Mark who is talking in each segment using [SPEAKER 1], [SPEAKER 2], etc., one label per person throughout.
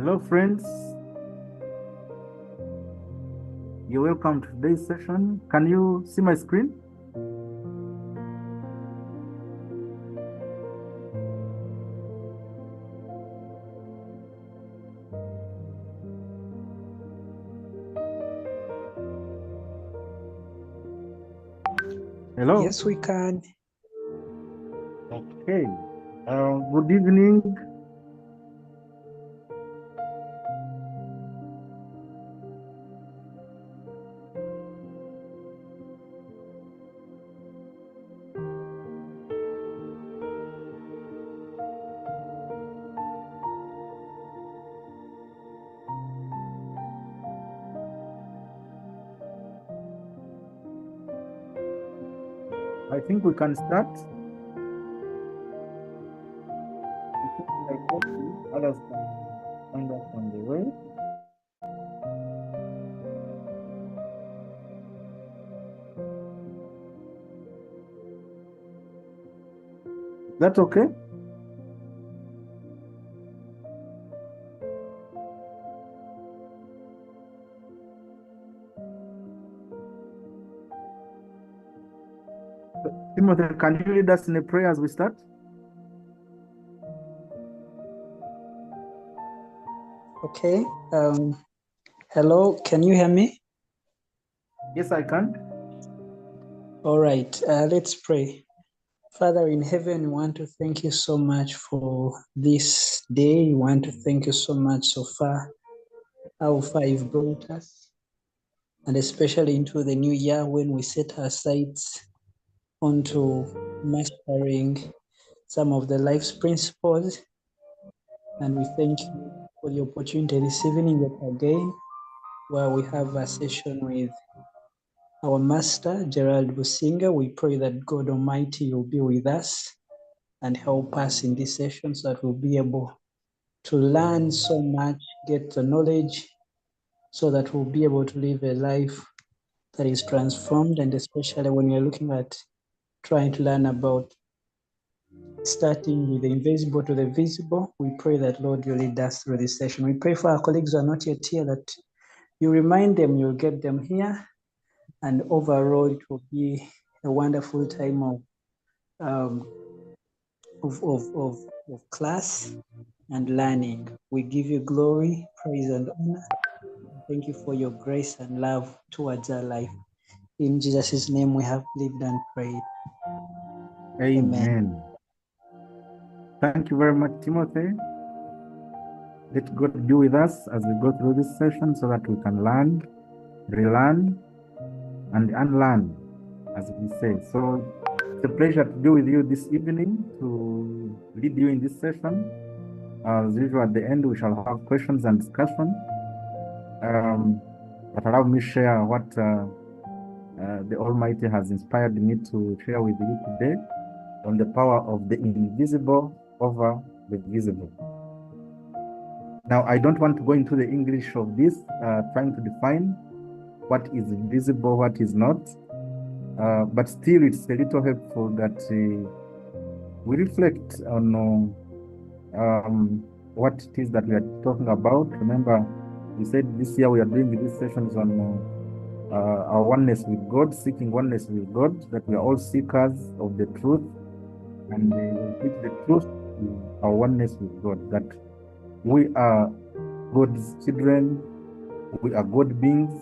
[SPEAKER 1] Hello, friends. You're welcome to today's session. Can you see my screen? Hello.
[SPEAKER 2] Yes, we can.
[SPEAKER 1] Okay. Good evening. I think we can start. Others can find us on the way. Is that okay? Timothy, can you lead us in a prayer as we start?
[SPEAKER 2] Okay. Hello, can you hear me?
[SPEAKER 1] Yes, I can.
[SPEAKER 2] All right, let's pray. Father in heaven, we want to thank you so much for this day. We want to thank you so much so far, how far you've brought us, and especially into the new year when we set our sights onto mastering some of the life's principles. And we thank you for the opportunity this evening yet again, where we have a session with our master, Gerald Businge. We pray that God Almighty will be with us and help us in this session so that we'll be able to learn so much, get the knowledge, so that we'll be able to live a life that is transformed. And especially when we're looking at trying to learn about starting with the invisible to the visible, we pray that, Lord, you lead us through this session. We pray for our colleagues who are not yet here that you remind them, you'll get them here. And overall, it will be a wonderful time of class and learning. We give you glory, praise, and honor. Thank you for your grace and love towards our life. In Jesus' name we have lived and prayed.
[SPEAKER 1] Amen. Thank you very much, Timothy. Let God be with us as we go through this session so that we can learn, relearn, and unlearn, as we say. So it's a pleasure to be with you this evening to lead you in this session. As usual, at the end, we shall have questions and discussion. But allow me share what the Almighty has inspired me to share with you today on the power of the invisible over the visible. Now, I don't want to go into the English of this, trying to define what is visible, what is not. But still, it's a little helpful that we reflect on what it is that we are talking about. Remember, we said this year we are doing these sessions on our oneness with God, seeking oneness with God, that we are all seekers of the truth, and we seek the truth to our oneness with God, that we are God's children, we are God beings,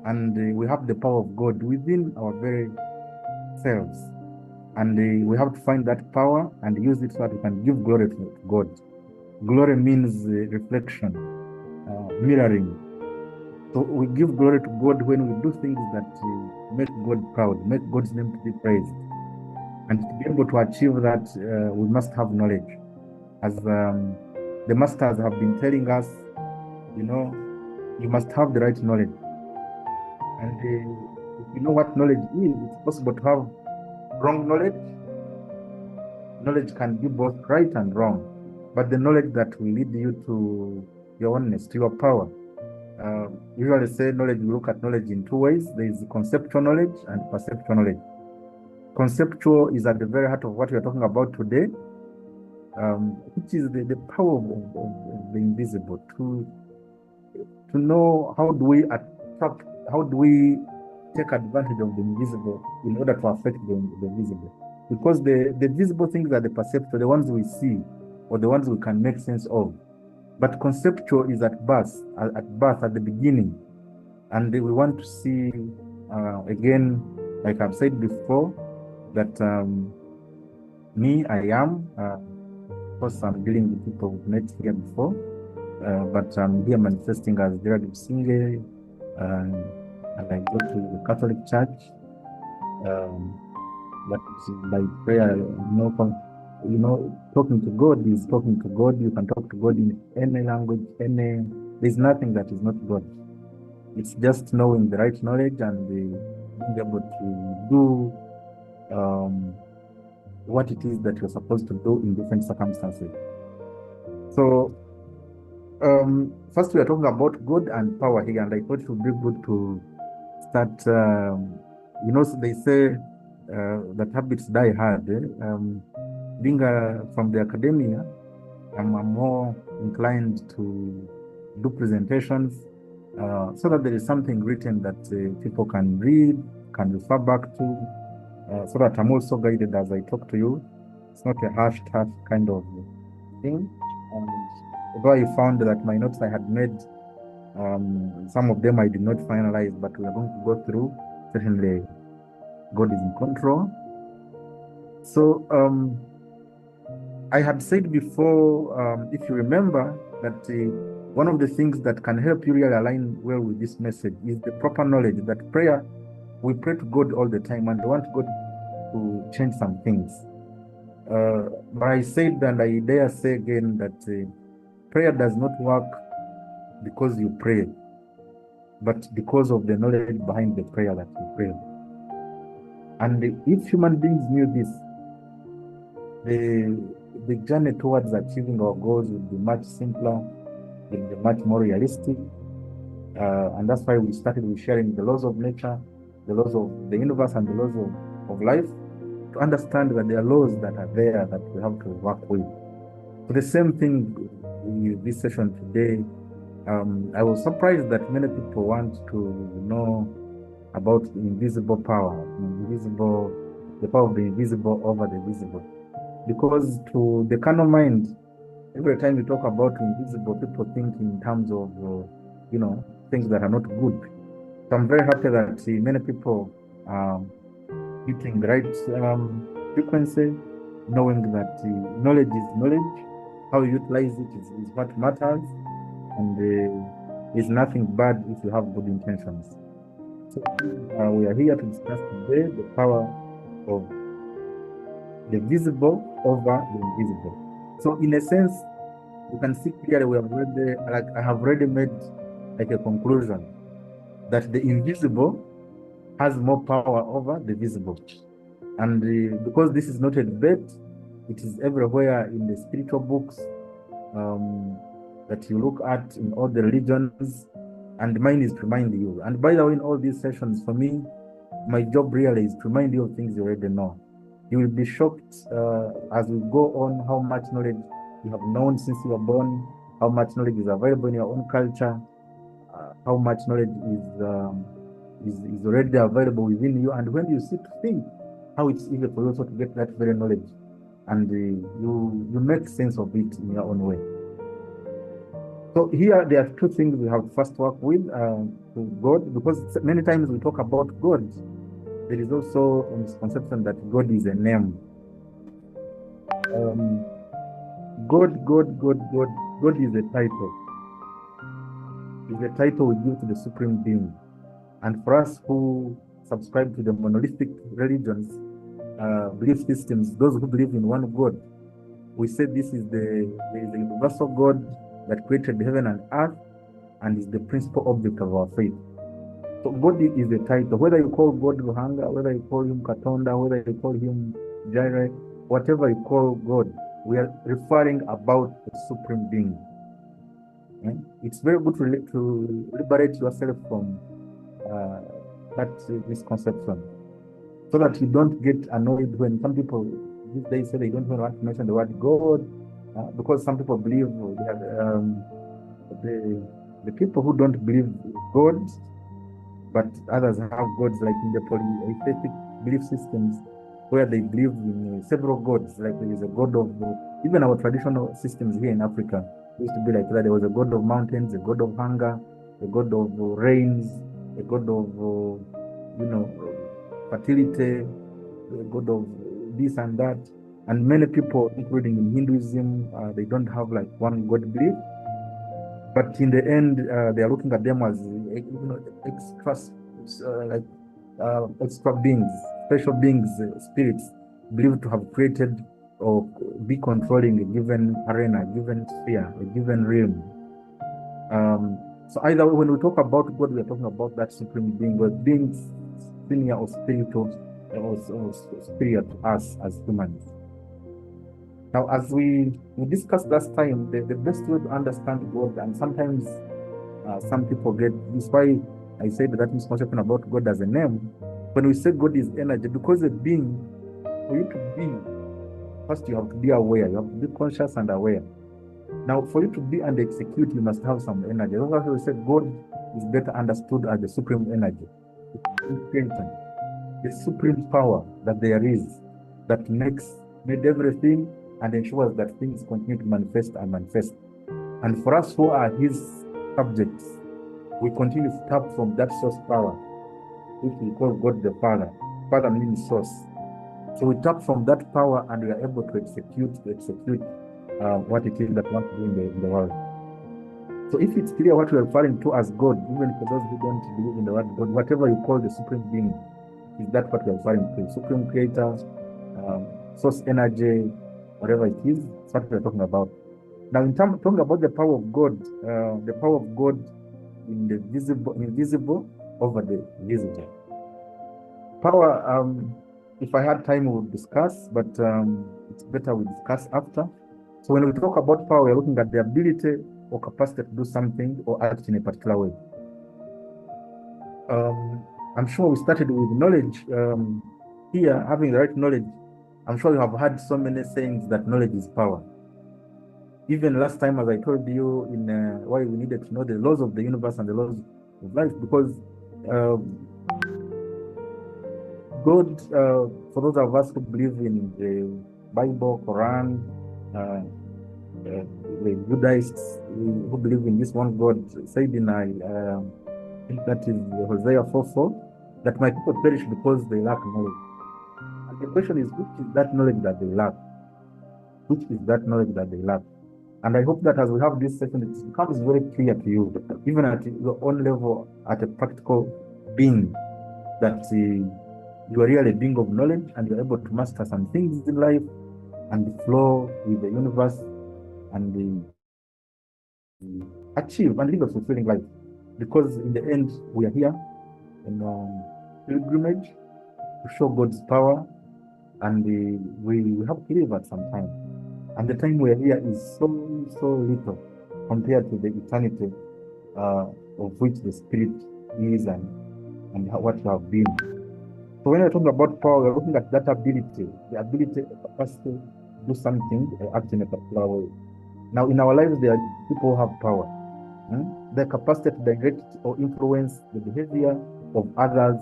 [SPEAKER 1] and we have the power of God within our very selves. And we have to find that power and use it so that we can give glory to God. Glory means reflection, mirroring. So we give glory to God when we do things that make God proud, make God's name to be praised. And to be able to achieve that, we must have knowledge. As the masters have been telling us, you must have the right knowledge. And if you know what knowledge is, it's possible to have wrong knowledge. Knowledge can be both right and wrong, but the knowledge that will lead you to your oneness, to your power. Usually say knowledge, we look at knowledge in two ways. There is conceptual knowledge and perceptual knowledge. Conceptual is at the very heart of what we are talking about today. which is the power of the invisible, to know how do we attract, how do we take advantage of the invisible in order to affect the visible. Because the visible things are the perceptual, the ones we see, or the ones we can make sense of. But conceptual is at birth, at the beginning. And we want to see, again, like I've said before, that me, I am, of course, I'm dealing with people who've met here before, but I'm here manifesting as Gerald Businge, and I go to the Catholic Church, but by prayer, talking to God is talking to God. You can talk to God in any language, there's nothing that is not God. It's just knowing the right knowledge and being able to do what it is that you're supposed to do in different circumstances. So first we are talking about God and power here, and I thought it would be good to start, so they say that habits die hard. Being from the academia, I'm more inclined to do presentations so that there is something written that people can read, can refer back to, so that I'm also guided as I talk to you. It's not a harsh kind of thing. Although I found that my notes I had made, some of them I did not finalize, but we are going to go through. Certainly, God is in control. So I had said before, if you remember, that one of the things that can help you really align well with this message is the proper knowledge that prayer, we pray to God all the time and we want God to change some things. But I said, and I dare say again, that prayer does not work because you pray, but because of the knowledge behind the prayer that you pray. And if human beings knew this, the journey towards achieving our goals would be much simpler, would be much more realistic. And that's why we started with sharing the laws of nature, the laws of the universe, and the laws of life, to understand that there are laws that are there that we have to work with. So the same thing with this session today. I was surprised that many people want to know about the invisible power, the power of the invisible over the visible. Because to the carnal mind, every time you talk about invisible, people think in terms of, things that are not good. So I'm very happy that many people hitting the right frequency, knowing that knowledge is knowledge. How you utilize it is what matters, and is nothing bad if you have good intentions. So we are here to discuss today the power of the visible over the invisible. So in a sense, you can see clearly I have already made like a conclusion that the invisible has more power over the visible. And because this is not a debate, it is everywhere in the spiritual books that you look at in all the religions, and mine is to remind you. And by the way, in all these sessions, for me, my job really is to remind you of things you already know. You will be shocked as we go on how much knowledge you have known since you were born, how much knowledge is available in your own culture, how much knowledge is already available within you. And when you sit to think how it's easy for you also to get that very knowledge, and you make sense of it in your own way. So here there are two things we have to first work with to God, because many times we talk about God, there is also a misconception that God is a name. God is a title. Is a title we give to the Supreme Being. And for us who subscribe to the monolithic religions, belief systems, those who believe in one God, we say this is the universal God that created heaven and earth and is the principal object of our faith. So God is a title. Whether you call God Ruhanga, whether you call him Katonda, whether you call him Jireh, whatever you call God, we are referring about the Supreme Being. It's very good to liberate yourself from that misconception, so that you don't get annoyed when some people these days say they don't even want to mention the word God, because some people believe that the people who don't believe God, but others have gods, like in the polytheistic belief systems, where they believe in several gods. Like there is a god of, even our traditional systems here in Africa used to be like that. There was a god of mountains, a god of hunger, a god of rains, a god of fertility, a god of this and that. And many people, including in Hinduism, they don't have like one god belief. But in the end, they are looking at them as extra beings, special beings, spirits, believed to have created or be controlling a given arena, a given sphere, a given realm. So either way, when we talk about God, we are talking about that supreme being, or being senior or spiritual or superior to us as humans. Now, as we discussed last time, the best way to understand God, and sometimes some people get, this is why I said that misconception about God as a name. When we say God is energy, because a being, for you to be, first you have to be aware, you have to be conscious and aware. Now, for you to be and execute, you must have some energy. That's why we said God is better understood as the supreme energy, the supreme power that there is, that made everything and ensures that things continue to manifest and manifest. And for us who are his subjects, we continue to tap from that source power, which we call God the Father. Father means source. So we tap from that power and we are able to execute what it is that we want to do in the world. So if it's clear what we are referring to as God, even for those who don't believe in the word God, whatever you call the supreme being, is that what we are referring to? Supreme creator, source energy, whatever it is, that's what we are talking about. Now, in terms talking about the power of God in the invisible over the visible. Power, if I had time, we would discuss, but it's better we discuss after. So when we talk about power, we're looking at the ability or capacity to do something or act in a particular way. I'm sure we started with knowledge. Here, having the right knowledge, I'm sure you have heard so many sayings that knowledge is power. Even last time, as I told you, in why we needed to know the laws of the universe and the laws of life, because God, for those of us who believe in the Bible, Quran, the Buddhists who believe in this one God, said in I think that is Hosea 4:4, that my people perish because they lack knowledge. And the question is, which is that knowledge that they lack? Which is that knowledge that they lack? And I hope that as we have this session, it becomes very clear to you, even at your own level, at a practical being, that you are really a being of knowledge and you're able to master some things in life and flow with the universe and achieve and live a fulfilling life. Because in the end, we are here in pilgrimage to show God's power, and we have to live at some time. And the time we are here is so little compared to the eternity of which the Spirit is and what you have been. So when we're talking about power, we're looking at that ability, the ability, the capacity to do something, act in a particular way. Now, in our lives, there are people who have power. The capacity to direct or influence the behavior of others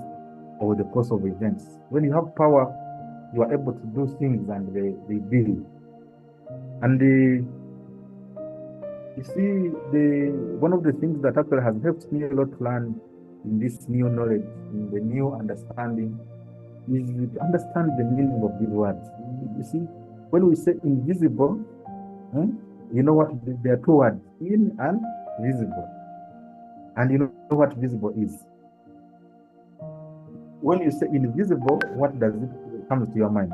[SPEAKER 1] or the course of events. When you have power, you are able to do things and they be. And you see, one of the things that actually has helped me a lot to learn in this new knowledge, in the new understanding, is to understand the meaning of these words. You see, when we say invisible, you know what? There are two words, in and visible. And you know what visible is. When you say invisible, what does it come to your mind?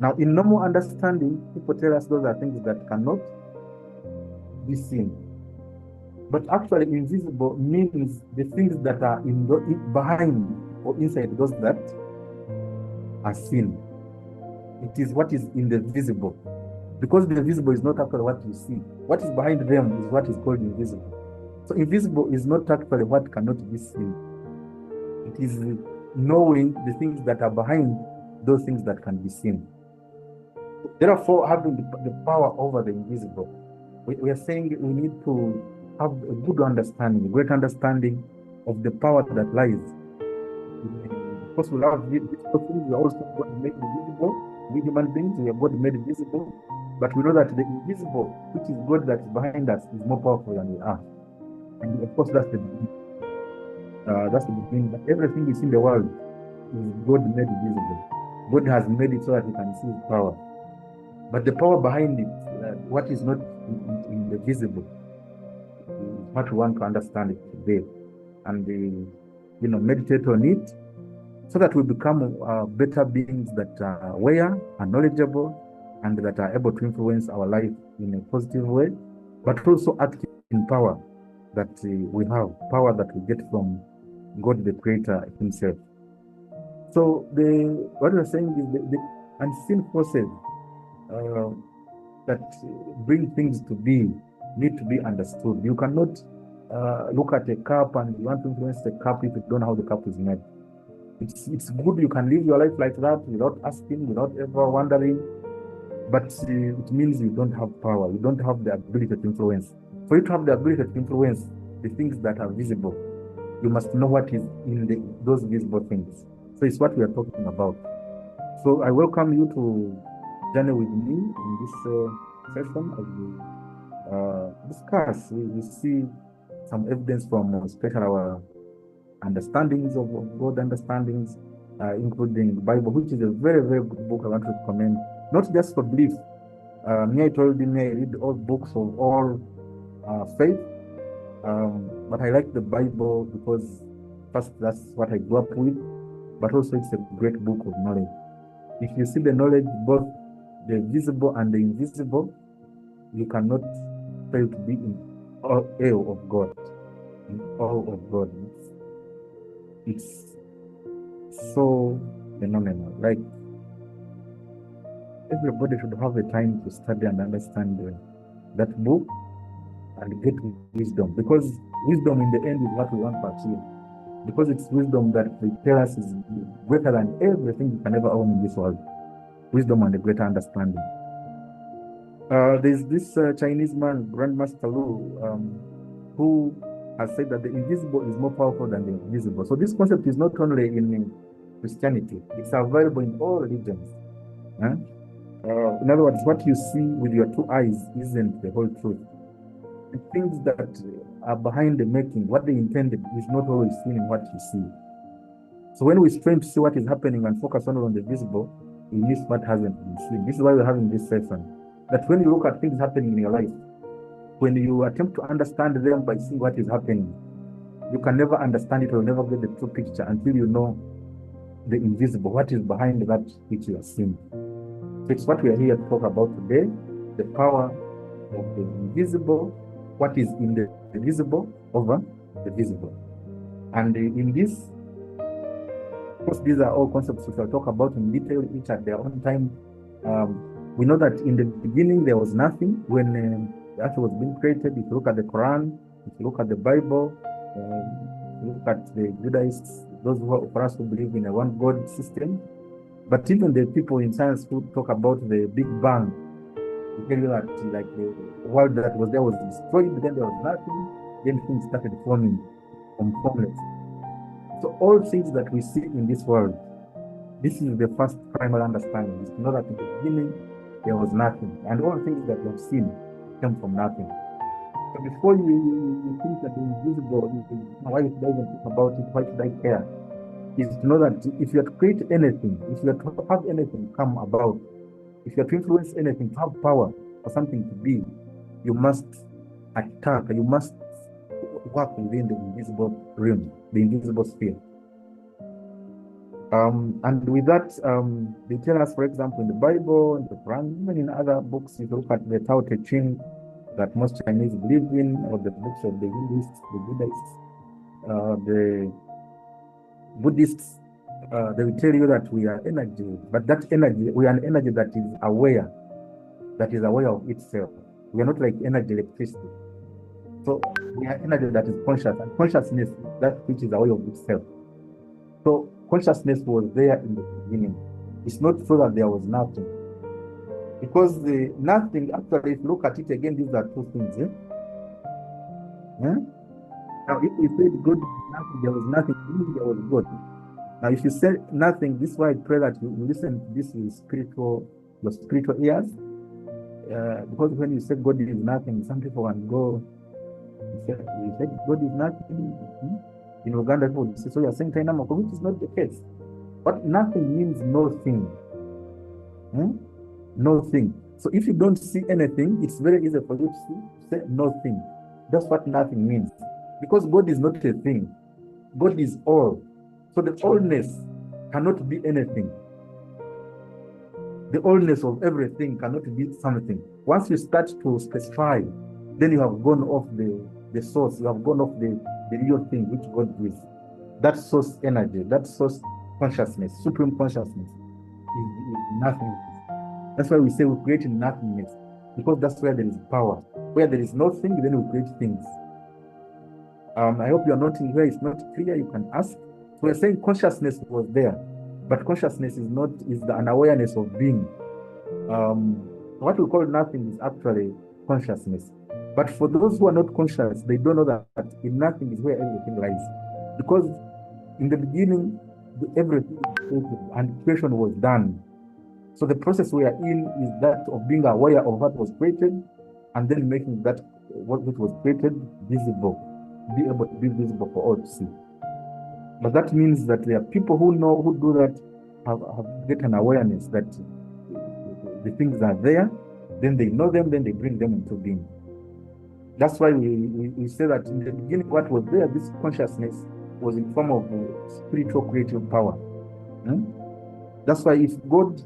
[SPEAKER 1] Now, in normal understanding, people tell us those are things that cannot be seen. But actually, invisible means the things that are behind or inside those that are seen. It is what is in the visible. Because the visible is not actually what you see. What is behind them is what is called invisible. So invisible is not actually what cannot be seen. It is knowing the things that are behind those things that can be seen. Therefore, having the power over the invisible, we are saying we need to have a good understanding, a great understanding of the power that lies. Of course, we have visible things. We are also God made visible. We human beings, we are God made visible. But we know that the invisible, which is God that is behind us, is more powerful than we are. And of course, that's the beginning. That's the beginning. That everything is in the world is God made visible. God has made it so that we can see His power. But the power behind it, what is not in the visible, is what we want to understand it today, and meditate on it, so that we become better beings that are aware and knowledgeable, and that are able to influence our life in a positive way, but also act in power that we have, power that we get from God the Creator Himself. So what we're saying is the unseen forces that bring things to be need to be understood. You cannot look at a cup and you want to influence the cup if you don't know how the cup is made. It's good you can live your life like that without asking, without ever wondering, but it means you don't have power. You don't have the ability to influence. For you to have the ability to influence the things that are visible, you must know what is in those visible things. So it's what we are talking about. So I welcome you to journey with me in this session as we discuss. We see some evidence from especially our understandings of God understandings, including the Bible, which is a very, very good book I want to recommend, not just for belief. Me, I told you, I read all books of all faith, but I like the Bible because first, that's what I grew up with, but also it's a great book of knowledge. If you see the knowledge, both the visible and the invisible, you cannot fail to be in awe of God. In awe of God. It's so phenomenal. Like, everybody should have a time to study and understand that book and get wisdom, because wisdom in the end is what we want to achieve. Because it's wisdom that they tell us is greater than everything you can ever own in this world. Wisdom and a greater understanding. There's this Chinese man, Grandmaster Lu, who has said that the invisible is more powerful than the visible. So this concept is not only in Christianity, it's available in all religions. In other words, what you see with your two eyes isn't the whole truth. The things that are behind the making, what they intended, is not always seen in what you see. So when we strain to see what is happening and focus only on the visible, we miss what hasn't been seen. This is why we're having this session. That when you look at things happening in your life, when you attempt to understand them by seeing what is happening, you can never understand it or never get the true picture until you know the invisible, what is behind that which you are seeing. So it's what we are here to talk about today, the power of the invisible, what is in the visible over the visible. And in this, of course, these are all concepts we shall talk about in detail, each at their own time. We know that in the beginning there was nothing when the earth was being created. If you look at the Quran, if you look at the Bible, if you look at the Judaïsts, those for us who believe in a one God system, but even the people in science who talk about the Big Bang, they tell you that like the world that was there was destroyed, then there was nothing, then things started forming from formless. So all things that we see in this world, this is the first primary understanding, is to know that in the beginning there was nothing, and all things that you have seen came from nothing. So before you think that the invisible, why should I even think about it? Why should I care? Is to know that if you are to create anything, if you are to have anything come about, if you are to influence anything, to have power for something to be, you must attack, you must work within the invisible realm, the invisible sphere. And with that, they tell us, for example, in the Bible, in the Quran, even in other books, if you look at the Tao Te Ching that most Chinese believe in, or the books of the Hinduists, the Buddhists, the Buddhists, they will tell you that we are energy, but that energy, we are an energy that is aware of itself. We are not like energy, electricity. So we are energy that is conscious, and consciousness is that which is aware of itself. So consciousness was there in the beginning. It's not so that there was nothing. Because the nothing, actually, if you look at it again, these are two things. Now, if we said God is nothing, there was nothing, meaning there was God. Now, if you say nothing, this is why I pray that you listen to this with your spiritual ears. Because when you say God is nothing, some people can go, you say God is nothing. In Uganda, people would say, so you're saying Tainamako, which is not the case. But nothing means no thing. No thing. So if you don't see anything, it's very easy for you to say nothing. That's what nothing means. Because God is not a thing. God is all. So the allness cannot be anything. The allness of everything cannot be something. Once you start to specify, then you have gone off the source. You have gone off the real thing which God is. That source energy, that source consciousness, supreme consciousness is nothing. That's why we say we create nothingness, because that's where there is power. Where there is nothing, then we create things. I hope you are not in here. It's not clear. You can ask. So we're saying consciousness was there, but consciousness is not the unawareness of being. What we call nothing is actually consciousness. But for those who are not conscious, they don't know that in nothing is where everything lies. Because in the beginning, everything was created and creation was done. So the process we are in is that of being aware of what was created and then making that what was created visible, be able to be visible for all to see. But that means that there are people who do that, have get an awareness that the things are there, then they know them, then they bring them into being. That's why we say that in the beginning, what was there, this consciousness was in form of spiritual creative power. That's why if God,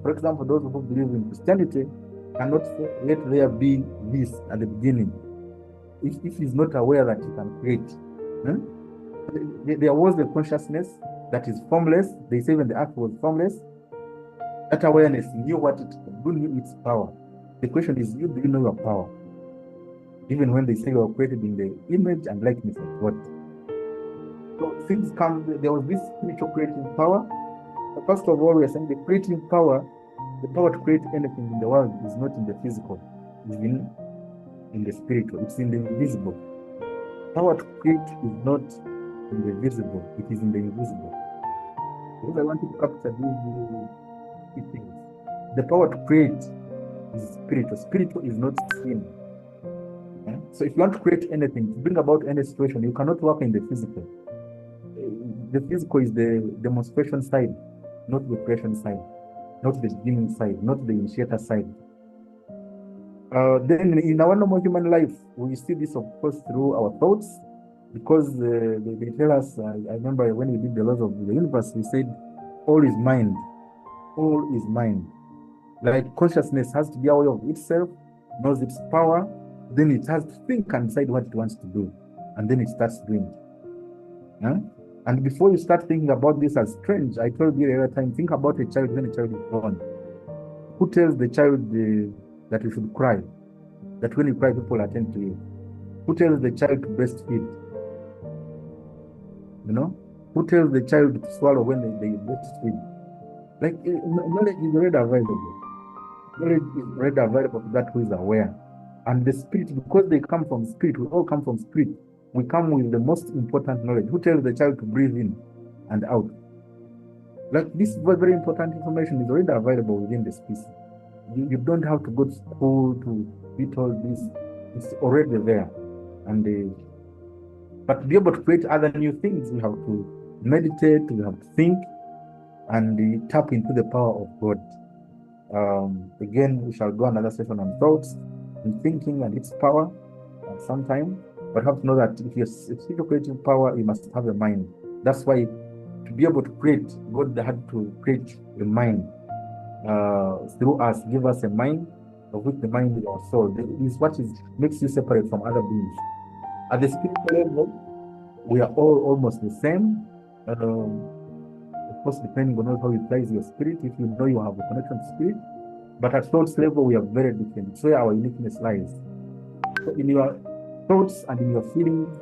[SPEAKER 1] for example, those who believe in Christianity cannot say, let there be this at the beginning, if he's not aware that he can create. There was the consciousness that is formless. They say when the earth was formless, that awareness knew what it could do, knew its power. The question is, do you know your power? Even when they say you are created in the image and likeness of God. So things come, there was this spiritual creative power. First of all, we are saying the creative power, the power to create anything in the world is not in the physical, it's in the spiritual, it's in the invisible. Power to create is not in the visible, it is in the invisible. Because I want to capture these things. The power to create is spiritual. Spiritual is not seen. So if you want to create anything, to bring about any situation, you cannot work in the physical. The physical is the demonstration side, not the creation side, not the beginning side, not the initiator side. Then in our normal human life, we see this, of course, through our thoughts, because they tell us, I remember when we did the laws of the universe, we said, all is mind. All is mind. Like consciousness has to be aware of itself, knows its power, then it has to think and decide what it wants to do, and then it starts doing. And before you start thinking about this as strange, I told you the other time, think about a child when a child is born. Who tells the child that you should cry? That when you cry, people attend to you? Who tells the child to breastfeed? Who tells the child to swallow when they breastfeed? Like, knowledge is already available. Knowledge is already available to that who is aware. And the spirit, because they come from spirit, we all come from spirit. We come with the most important knowledge. Who tells the child to breathe in and out? Like, this very, very important information is already available within the species. You don't have to go to school to be told this. It's already there. But to be able to create other new things, we have to meditate, we have to think, and tap into the power of God. Again, we shall go another session on thoughts and thinking and its power sometime. But have to know that if you're spiritual creative power, you must have a mind. That's why to be able to create, God had to create a mind through us, give us a mind, of which the mind is our soul. This is what makes you separate from other beings. At the spiritual level, we are all almost the same. Of course, depending on how you place your spirit, if you know you have a connection to spirit. But at thoughts level, we are very different. It's where our uniqueness lies. So in your thoughts and in your feelings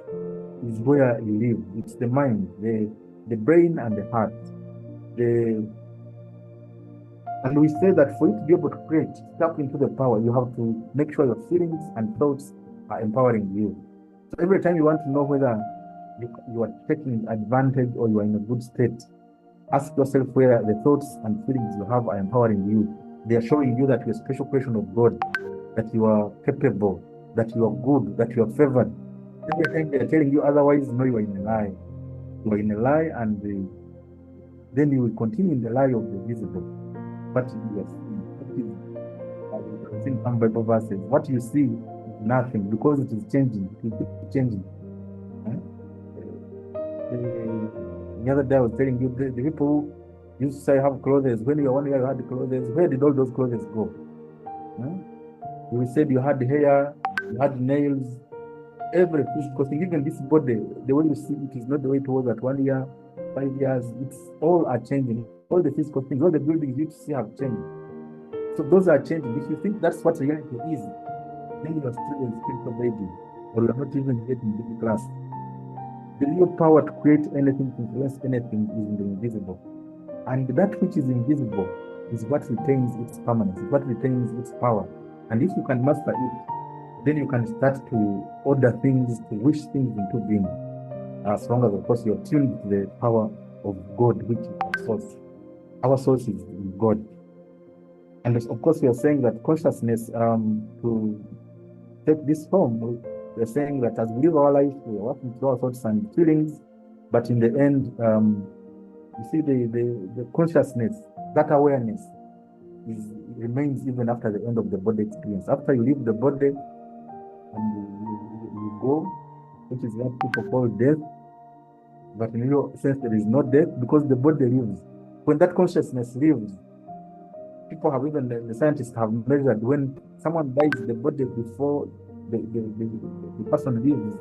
[SPEAKER 1] is where you live. It's the mind, the brain and the heart. And we say that for you to be able to create, tap into the power, you have to make sure your feelings and thoughts are empowering you. So every time you want to know whether you are taking advantage or you are in a good state, ask yourself whether the thoughts and feelings you have are empowering you. They are showing you that you're a special creation of God, that you are capable, that you are good, that you are favored. Every time they are telling you otherwise, know you are in a lie. You are in a lie, and then you will continue in the lie of the visible. But yes, I've seen some Bible verses. What you see is nothing because it is changing. It will keep changing. Eh? The other day I was telling you the people who used to say have clothes. When you were 1 year you had clothes, where did all those clothes go? You said you had hair, you had nails, every physical thing, even this body, the way you see it is not the way it was at 1 year, 5 years. It's all are changing. All the physical things, all the buildings you see have changed. So those are changing. If you think that's what reality is, then you are still a spiritual baby, or you are not even yet in big class. The real power to create anything, to influence anything, is in the invisible. And that which is invisible is what retains its permanence, is what retains its power. And if you can master it, then you can start to order things, to wish things into being. As long as, of course, you're tuned to the power of God, which is our source. Our source is in God. And of course, we are saying that consciousness, to take this form, we're saying that as we live our life, we are working through our thoughts and feelings, but in the end, you see, the consciousness, that awareness, remains even after the end of the body experience. After you leave the body and you go, which is what people call death, but in real sense, there is no death because the body lives. When that consciousness lives, people have even, the scientists have measured when someone dies, the body before the person lives,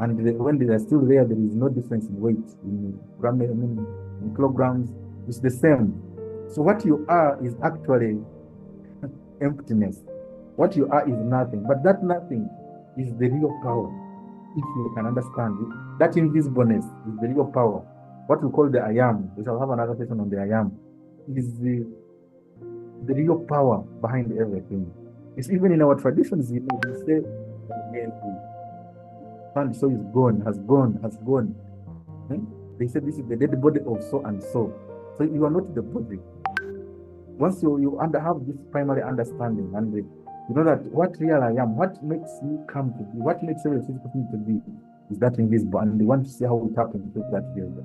[SPEAKER 1] and when they are still there, there is no difference in weight, in kilograms. It's the same. So what you are is actually emptiness. What you are is nothing, but that nothing is the real power. If you can understand it, that invisibleness is the real power. What we call the I am, we shall have another session on the I am, is the real power behind everything. It's even in our traditions, we say, and so is gone, has gone, has gone. They say this is the dead body of so and so. So you are not the body. Once you have this primary understanding, and you know that what real I am, what makes me come to be, what makes every physical thing to be, is that invisible, and they want to see how we tap into that field.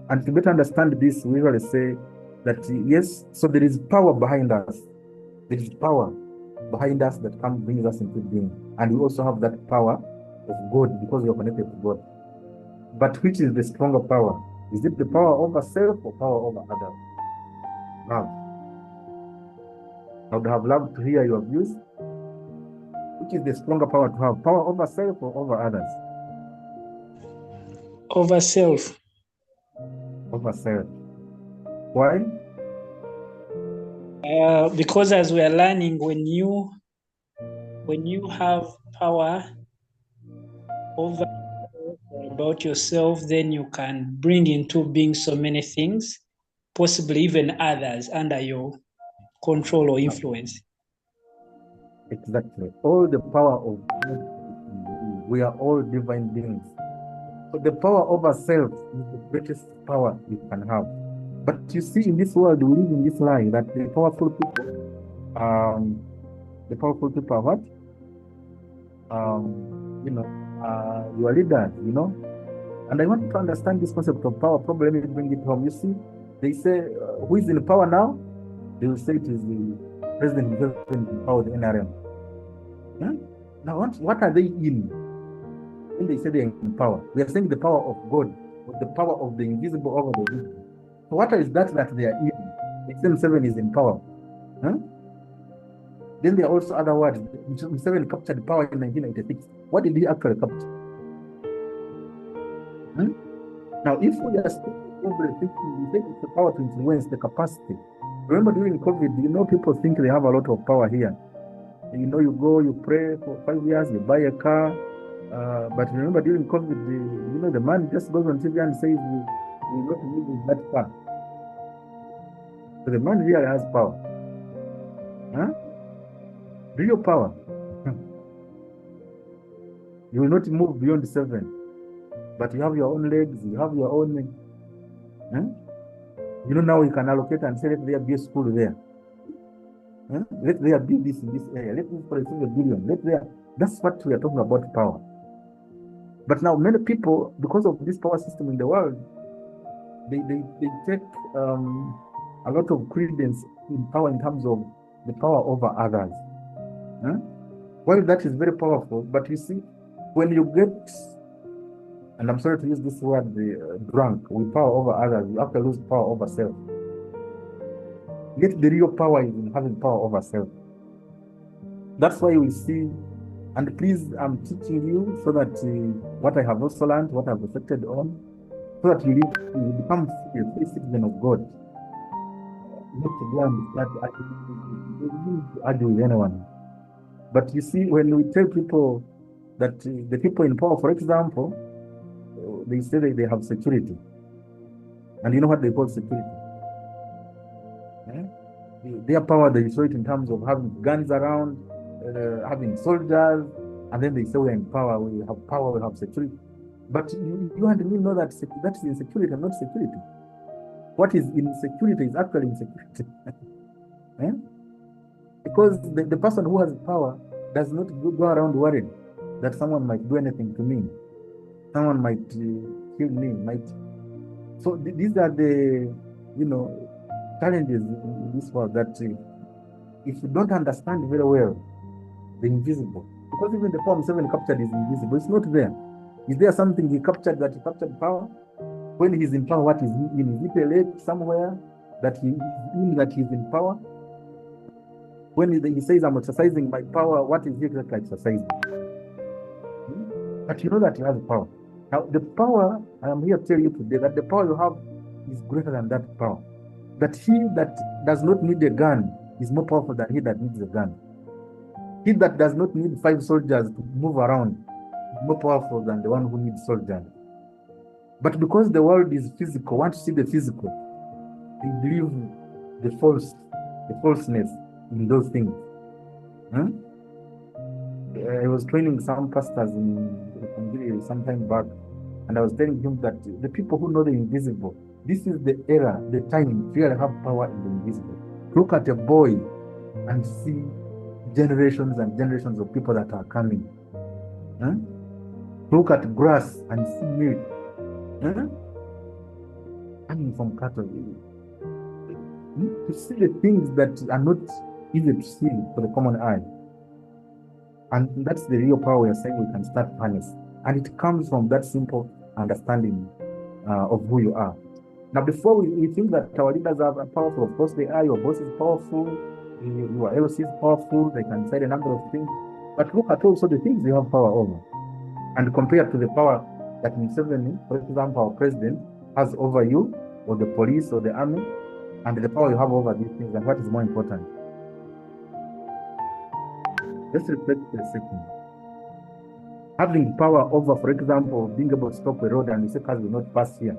[SPEAKER 1] And to better understand this, we usually say that yes, so there is power behind us. There is power behind us that brings us into being, and we also have that power of God because we are connected to God. But which is the stronger power? Is it the power over self or power over others? Love. I would have loved to hear your views. Which is the stronger power to have? Power over self or over others?
[SPEAKER 2] Over self.
[SPEAKER 1] Over self. Why?
[SPEAKER 2] Because as we are learning, when you have power over about yourself, then you can bring into being so many things, possibly even others under your control or influence.
[SPEAKER 1] Exactly. All the power of God, we are all divine beings. So the power over self is the greatest power you can have. But you see, in this world, we live in this lie that the powerful people are what? Your leaders, And I want to understand this concept of power. Probably let me bring it home. You see, they say, who is in power now? They will say it is the president himself in power, the NRM. Now, what are they in? When they say they are in power, we are saying the power of God, or the power of the invisible over the visible. So what is that they are in? Museveni is in power. Then there are also other words. Museveni captured power in 1986. What did he actually capture? Now, if we are still thinking, we think it's the power to influence, the capacity. Remember during COVID, people think they have a lot of power here. You go, you pray for 5 years, you buy a car. But remember during COVID, the man just goes on TV and says, we will not live with that car. So the man really has power. Huh? Real power. You will not move beyond 7. But you have your own legs, you have your own. Huh? Now you can allocate and say, let there be a school there. Huh? Let there be this in this area. Let this for a billion. Let there. That's what we are talking about, power. But now many people, because of this power system in the world, they take a lot of credence in power in terms of the power over others. Huh? Well, that is very powerful, but you see, when you get, and I'm sorry to use this word, drunk with power over others, you have to lose power over self. Yet the real power is in having power over self. That's why we see, and please, I'm teaching you so that what I have also learned, what I've reflected on, so that you become a free citizen of God. Not to go and start arguing with anyone. But you see, when we tell people that the people in power, for example, they say that they have security. And you know what they call security? Their power, they show it in terms of having guns around, having soldiers, and then they say we're in power, we have power, we have security. But you and me know that that is insecurity and not security. What is insecurity is actually insecurity. Because the person who has power does not go around worried that someone might do anything to me, someone might kill me, might. So these are the challenges in this world, that if you don't understand very well the invisible, because even the poem 7 captured is invisible, it's not there. Is there something he captured, that he captured power? When he's in power, what is he in? Is it a lake somewhere that he's in power? When he says, I'm exercising my power, what is he exactly exercising? But you know that he has power. Now, the power, I am here to tell you today that the power you have is greater than that power. That he that does not need a gun is more powerful than he that needs a gun. He that does not need 5 soldiers to move around is more powerful than the one who needs soldiers. But because the world is physical, want to see the physical, they believe the falseness in those things. I was training some pastors in some time back, and I was telling him that the people who know the invisible, this is the era, the time to really have power in the invisible. Look at a boy and see generations and generations of people that are coming. Look at grass and see milk coming from cattle. To see the things that are not easy to see for the common eye. And that's the real power we are saying we can start harness. And it comes from that simple understanding of who you are. Now, before we think that our leaders are powerful, of course they are. Your boss is powerful, your LC is powerful, they can say a number of things. But look at also the things you have power over. And compared to the power that Museveni, for example, our president, has over you, or the police, or the army, and the power you have over these things, and what is more important? Let's reflect for a second. Having power over, for example, being able to stop a road and you say cars will not pass here.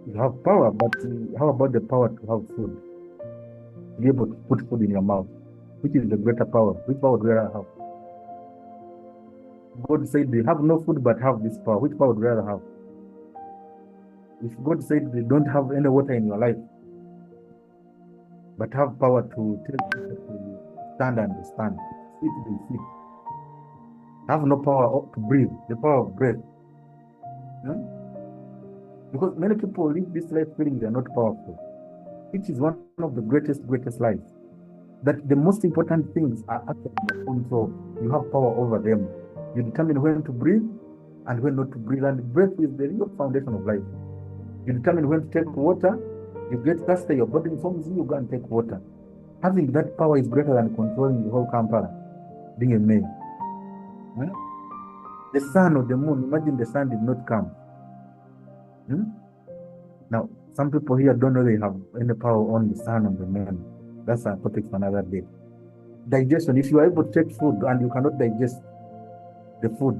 [SPEAKER 1] You have power, but how about the power to have food? To be able to put food in your mouth. Which is the greater power? Which power would you rather have? God said they have no food but have this power. Which power would you rather have? If God said they don't have any water in your life, but have power to tell people to stand and stand, sit, they sit. Have no power to breathe, the power of breath. Because many people live this life feeling they are not powerful, which is one of the greatest lies. That the most important things are actually in your control. You have power over them. You determine when to breathe and when not to breathe. And breath is the real foundation of life. You determine when to take water. You get thirsty, your body informs you, you go and take water. Having that power is greater than controlling the whole Kampala, being a man. The sun or the moon, imagine the sun did not come. Now, some people here don't know they have any power on the sun and the moon. That's a topic for another day. Digestion, if you are able to take food and you cannot digest the food,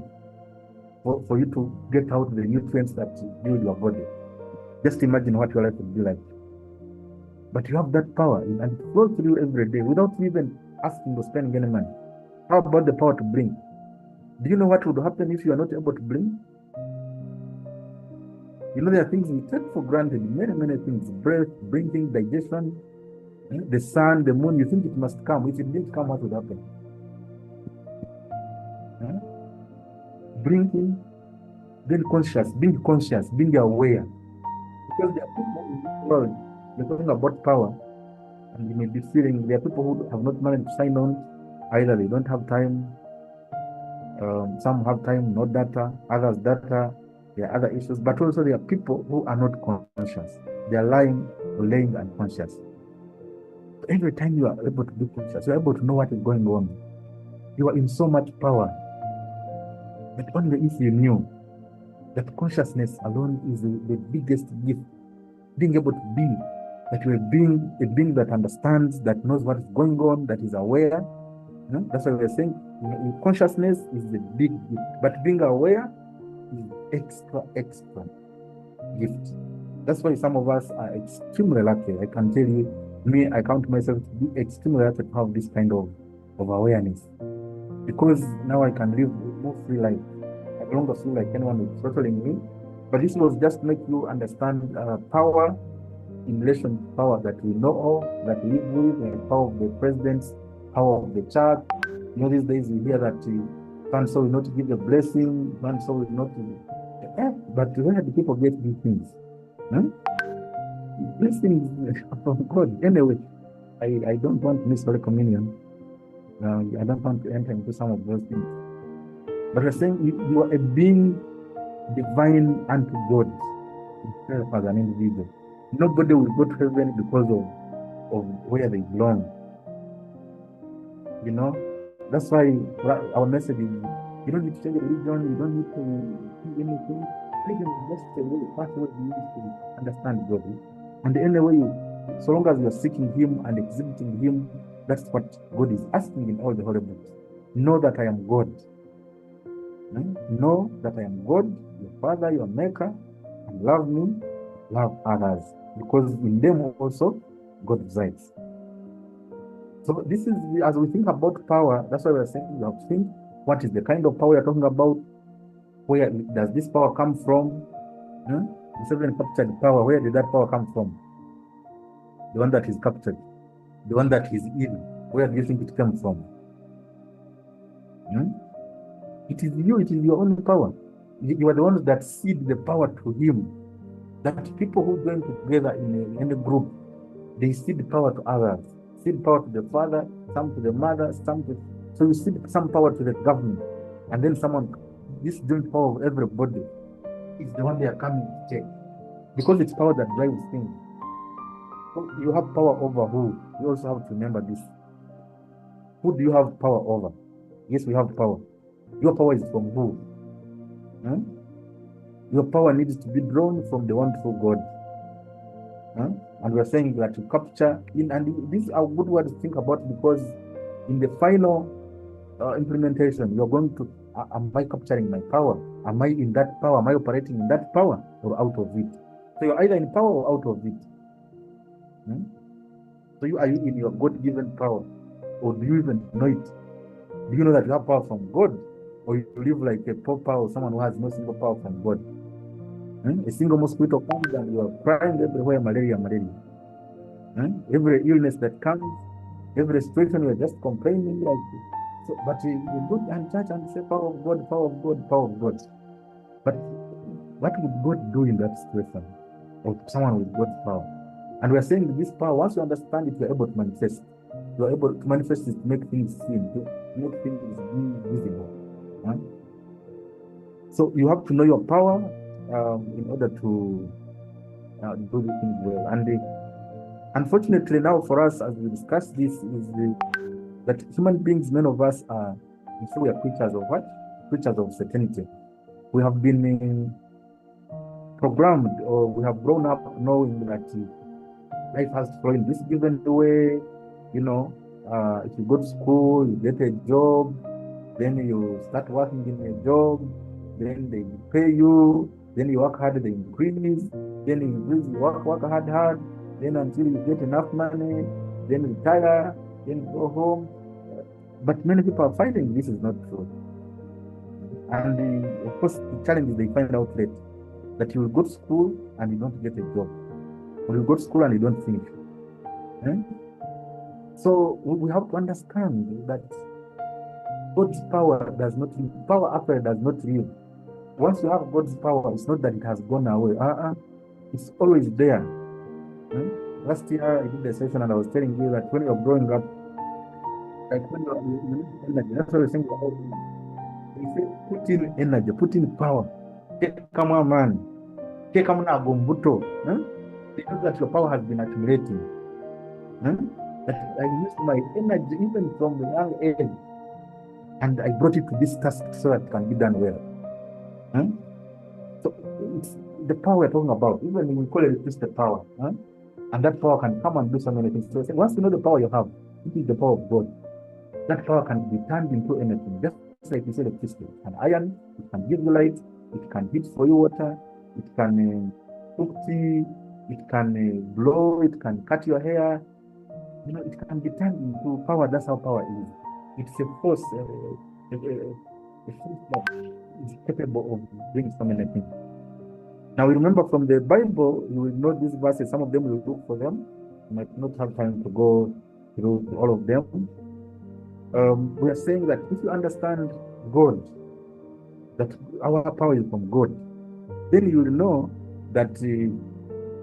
[SPEAKER 1] for you to get out the nutrients that build your body, just imagine what your life would be like. but you have that power and it flows through you every day without even asking or spending any money. How about the power to bring? Do you know what would happen if you are not able to bring? You know, there are things we take for granted, many things, breath, breathing, digestion, the sun, the moon. You think it must come. If it didn't come, what would happen? Drinking, being conscious, being aware. Because there are people in this world, they're talking about power, and you may be feeling there are people who have not managed to sign on. Either they don't have time, some have time, no data, others data, there are other issues, but also there are people who are not conscious. They are lying or laying unconscious. Every time you are able to be conscious, you are able to know what is going on. You are in so much power. But only if you knew that consciousness alone is the biggest gift. Being able to be, that you are a being that understands, that knows what is going on, that is aware. That's why we're saying consciousness is the big gift, but being aware is extra gift. That's why some of us are extremely lucky. I can tell you, me, I count myself to be extremely lucky to have this kind of awareness, because now I can live a more free life. I no longer feel like anyone is throttling me, but this was just to make you understand power in relation to power that we know of, that we live with, the power of the presidents, power of the church. You know, these days we hear that one soul will not give the blessing, one soul will not. But where do people get these things? Blessings from God. Anyway, I don't want to miss Holy Communion. I don't want to enter into some of those things. But we're saying you are a being divine unto God, yourself as an individual. Nobody will go to heaven because of where they belong. You know, that's why our message is you don't need to change religion, you don't need to do anything. Religion is just a way, pathway you use to understand God. And anyway, so long as you are seeking Him and exhibiting Him, that's what God is asking in all the holy books. Know that I am God. Know that I am God, your Father, your Maker, and love me, love others, because in them also God resides. So this is, as we think about power, that's why we're saying you have to think, what is the kind of power you're talking about? Where does this power come from? The seven captured power, where did that power come from? The one that is captured, the one that is in, where do you think it came from? It is you, it is your own power. You are the ones that seed the power to Him. That people who join together in a group, they seed power to others. Seed power to the father, some to the mother, some to. So you seed some power to the government, and then this joint power of everybody is the one they are coming to take, because it's power that drives things. So you have power over who? You also have to remember this. Who do you have power over? Yes, we have power. Your power is from who? Your power needs to be drawn from the wonderful God. And we're saying that to capture and these are good words to think about, because in the final implementation, you're going to, am I capturing my power? Am I in that power? Am I operating in that power or out of it? So you're either in power or out of it. So are you in your God-given power, or do you even know it? Do you know that you have power from God, or you live like a pauper or someone who has no single power from God? A single mosquito comes and you are crying everywhere, malaria. Every illness that comes, every situation, you're just complaining like this. So, but you go and church and say power of God, power of God, power of God. But what would God do in that situation, or someone with God's power? And we are saying that this power, once you understand it, you're able to manifest. You're able to manifest it to make things seen, to make things visible. So you have to know your power in order to do these things well. And unfortunately now for us, as we discuss this, is that human beings, many of us are, we are creatures of what? Creatures of certainty. We have been programmed, or we have grown up knowing that life has to flow in this given way. You know, if you go to school, you get a job, then you start working in a job, then they pay you, then you work hard, they increase, then you increase, you work hard, then until you get enough money, then retire, then go home. But many people are finding this is not true. And of course, the challenge is they find out late that you will go to school and you don't get a job, or you go to school and you don't finish. So we have to understand that God's power does not leave. Power actually does not leave. Once you have God's power, it's not that it has gone away. It's always there. Last year I did a session and I was telling you that when you're growing up, like when you need energy, that's what we're saying about. We say put in energy, put in power. Come on, man. Come on, Gombuto. Because that your power has been accumulating. That I used my energy even from the young age, and I brought it to this task so that it can be done well. So it's the power we're talking about. Even we call it just the power. And that power can come and do so many things. So once you know the power you have, it is the power of God. That power can be turned into anything. Just like you said, electricity. It can iron, it can give you light, it can heat for you water, it can cook tea, it can blow, it can cut your hair. It can be turned into power. That's how power is. It's a force, a force that is capable of doing so many things. Now, we remember from the Bible, you will know these verses. Some of them will look for them. You might not have time to go through all of them. We are saying that if you understand God, that our power is from God, then you will know that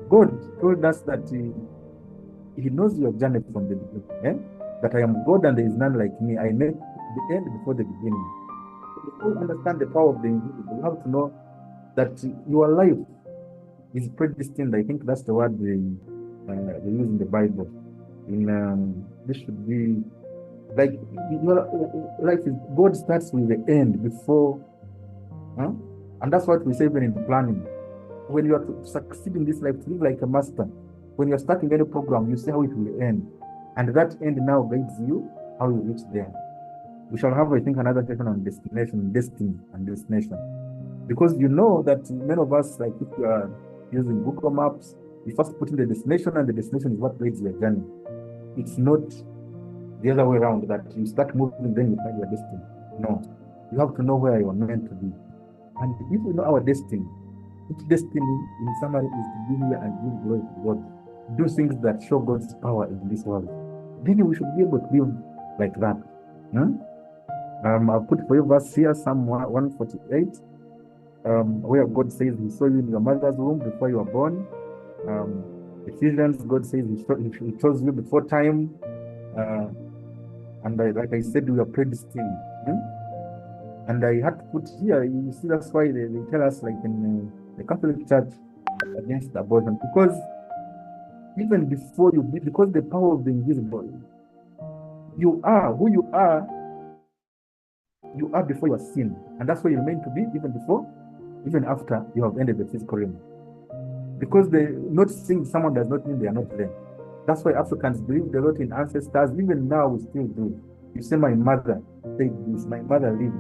[SPEAKER 1] God told us that He knows your journey from the beginning. That I am God and there is none like me. I make the end before the beginning. If you understand the power of the invisible, you have to know that your life is predestined. I think that's the word they use in the Bible. This should be like your life is. God starts with the end before, and that's what we say even in planning. When you are to succeed in this life, to live like a master, when you are starting any program, you see how it will end, and that end now guides you how you reach there. We shall have, I think, another session on destination, destiny, and destination. Because you know that many of us, like if you are using Google Maps, you first put in the destination, and the destination is what guides your journey. It's not the other way around, that you start moving, then you find your destiny. No, you have to know where you are meant to be. And if we know our destiny, each destiny, in summary, is to be here and give glory to God. Do things that show God's power in this world. Then we should be able to live like that. I'll put for you verse here, Psalm 148. Where God says He saw you in your mother's womb before you were born. Ephesians, God says He chose you before time. And like I said, we are predestined. And I had to put here, you see, that's why they tell us, like in the Catholic Church, against abortion. Because even before you be, because the power of the invisible, you are who you are before you are sin. And that's where you're meant to be, even after you have ended the physical realm. Because not seeing someone does not mean they are not there. That's why Africans believe a lot in ancestors. Even now, we still do. You say, my mother said this, my mother lived,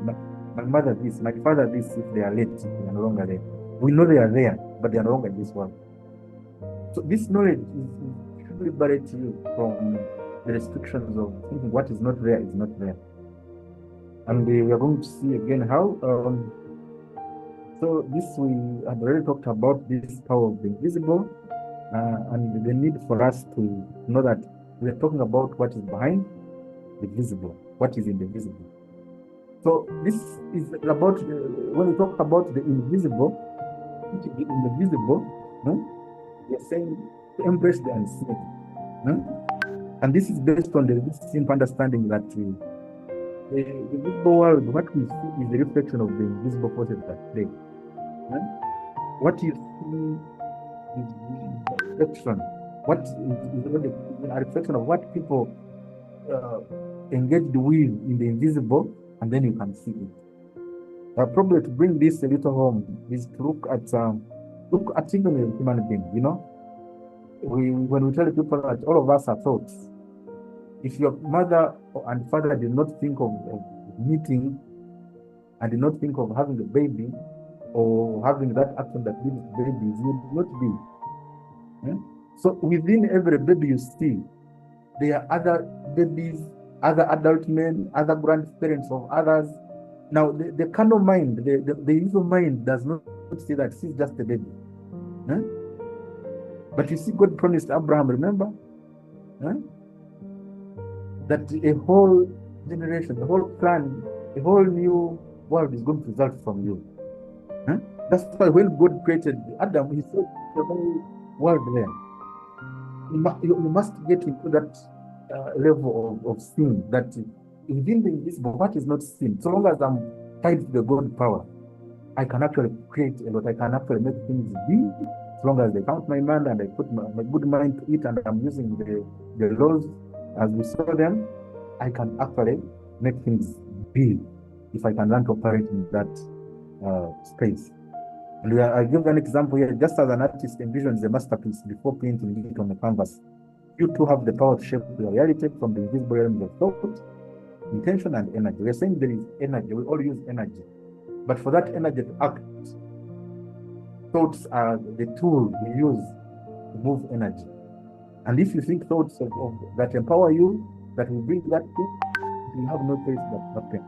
[SPEAKER 1] my mother this, my father this. If they are late, they are no longer there. We know they are there, but they are no longer in this world. So this knowledge should liberate you from the restrictions of thinking what is not there is not there. And we are going to see again how. So this, we had already talked about this power of the invisible, and the need for us to know that we are talking about what is behind the visible, what is in the visible. So this is about, when we talk about the invisible, in the visible, we are saying to embrace the unseen. And this is based on this simple understanding that the visible world, what we see is the reflection of the invisible forces at play. What you see is the reflection. What is a reflection of what people engaged with in the invisible, and then you can see it. Probably to bring this a little home is to look at even a human being. When we tell people that all of us are thoughts, if your mother and father did not think of meeting and did not think of having a baby or having that action that leads to babies, you would not be. So within every baby you see, there are other babies, other adult men, other grandparents of others. Now, the carnal mind, the evil mind does not see that she's just a baby. Huh? But you see, God promised Abraham, remember? Huh? That a whole generation, the whole plan, a whole new world is going to result from you. Huh? That's why when God created Adam, he said the whole world there. You must get into that level of sin, that within the invisible, what is not sin? So long as I'm tied to the God power, I can actually create a lot. I can actually make things be, as long as I count my mind and I put my good mind to it, and I'm using the laws as we saw them, I can actually make things be if I can learn to operate in that space. And I give an example here. Just as an artist envisions a masterpiece before painting it on the canvas, you too have the power to shape your reality from the invisible realms of thought, intention, and energy. We're saying there is energy. We all use energy. But for that energy to act, thoughts are the tool we use to move energy. And if you think thoughts that empower you, that will bring that thing, you have no choice but to happen.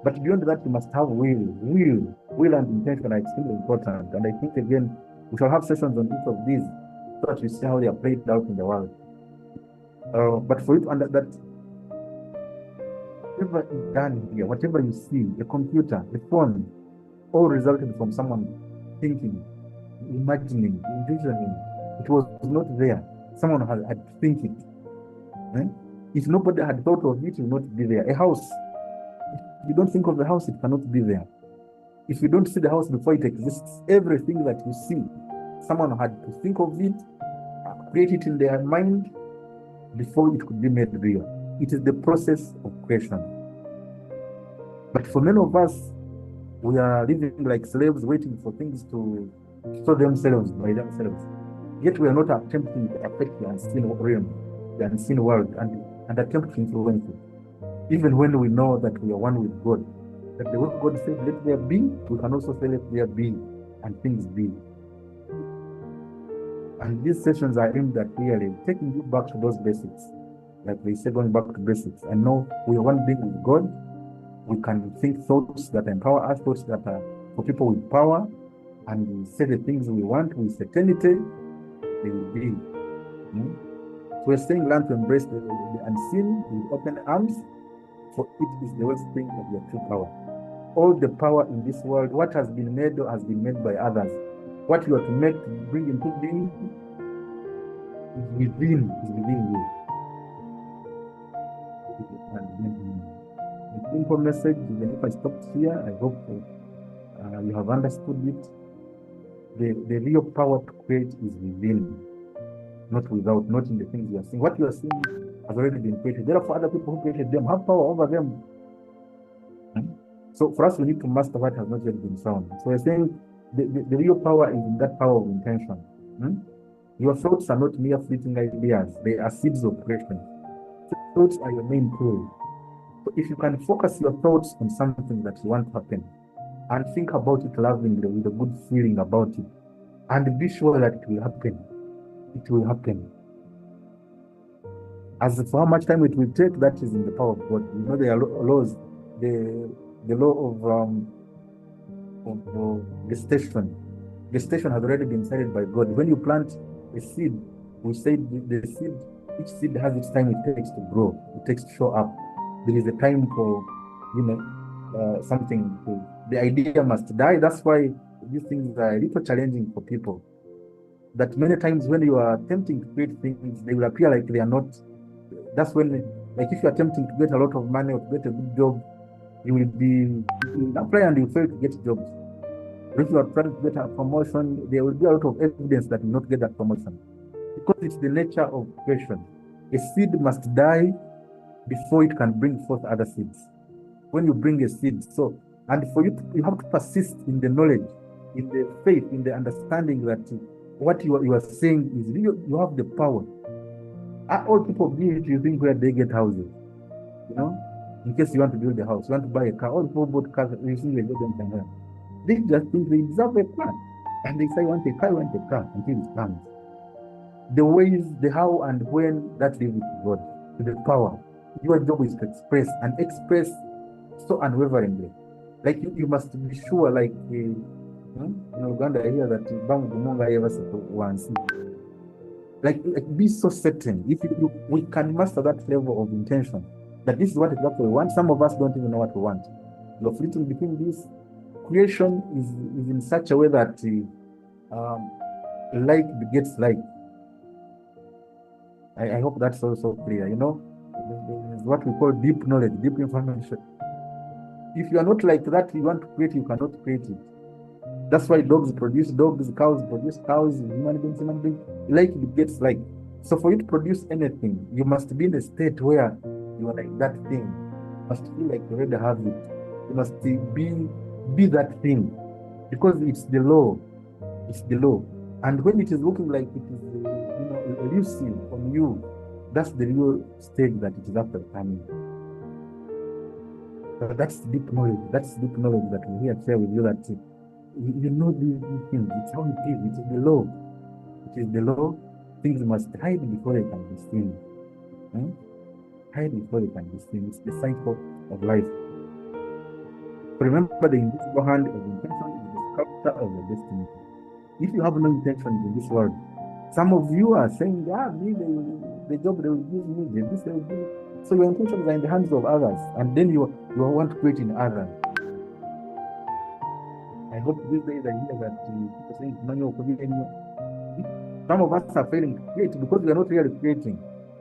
[SPEAKER 1] But beyond that, you must have will. Will and intention are extremely important. And I think, again, we shall have sessions on each of these so that we see how they are played out in the world. But for you to understand that whatever is done here, whatever you see, a computer, a phone, all resulted from someone thinking, imagining, envisioning. It was not there. Someone had to think it. Right? If nobody had thought of it, it will not be there. A house, if you don't think of the house, it cannot be there. If you don't see the house before it exists, everything that you see, someone had to think of it, create it in their mind before it could be made real. It is the process of creation. But for many of us, we are living like slaves, waiting for things to show themselves by themselves. Yet we are not attempting to affect the unseen realm, the unseen world, and attempt to influence it. Even when we know that we are one with God, that the way God said, let there be, we can also say, let there be, and things be. And these sessions are aimed at really taking you back to those basics. Like they say, going back to basics. And know we are one being with God. We can think thoughts that empower us, thoughts that are for people with power, and we say the things we want with certainty, they will be. So we're saying, learn to embrace the unseen with open arms, for it is the wellspring of your true power. All the power in this world, what has been made has been made by others. What you are to make to bring into being is within you. The simple message, even if I stopped here, I hope you have understood it. The real power to create is within, not without, not in the things you are seeing. What you are seeing has already been created. Therefore, other people who created them have power over them. So for us, we need to master what has not yet been found. So we're saying the real power is in that power of intention. Your thoughts are not mere fleeting ideas. They are seeds of creation. Thoughts are your main tool. So if you can focus your thoughts on something that you want to happen, and think about it lovingly with a good feeling about it, and be sure that it will happen. It will happen. As for how much time it will take, that is in the power of God. You know, there are laws. The law of gestation. Gestation has already been decided by God. When you plant a seed, we say the seed, each seed has its time it takes to grow. It takes to show up. There is a time for, something to, the idea must die. That's why these things are a little challenging for people. That many times when you are attempting to create things, they will appear like they are not. That's when, like if you are attempting to get a lot of money or to get a good job, you will apply and you fail to get jobs. Or if you are trying to get a promotion, there will be a lot of evidence that you will not get that promotion. Because it's the nature of creation. A seed must die before it can bring forth other seeds. When you bring a seed, and for you, you have to persist in the knowledge, in the faith, in the understanding that what you are saying is real. You have the power. All people build, you think, where they get houses, in case you want to build a house, you want to buy a car. All people bought cars, you think they get them somewhere. They just think they deserve a car, and they say, want a car until it comes. the ways, the how and when, that live with God, to the power. Your job is to express and express so unwaveringly. Like you must be sure, like in Uganda, I hear that Bang Gumunga ever said once. Like be so certain. If we can master that level of intention, that this is what exactly we want. Some of us don't even know what we want. You're flitting between this. Creation is in such a way that like begets like. I hope that's also clear. Is what we call deep knowledge, deep information. If you are not like that, you want to create, you cannot create it. That's why dogs produce dogs, cows produce cows, human beings. Like begets like. So for you to produce anything, you must be in a state where you are like that thing. You must feel like you already have it. You must be that thing, because it's the law. It's the law. And when it is looking like it is, elusive on you, that's the real stage that it is after coming. So that's deep knowledge. That's deep knowledge that we here share with you, that you know these things. It's how it is. It is the law. It is the law. Things must hide before they can be seen. Hide before they can be seen. It's the cycle of life. Remember, the invisible hand of intention is the sculptor of the destiny. If you have no intentions in this world, some of you are saying, the job they will give me, this they will give me. So your intentions are in the hands of others, and then you want to create in others. I hope these days I hear that people saying, some of us are failing to create because we are not really creating.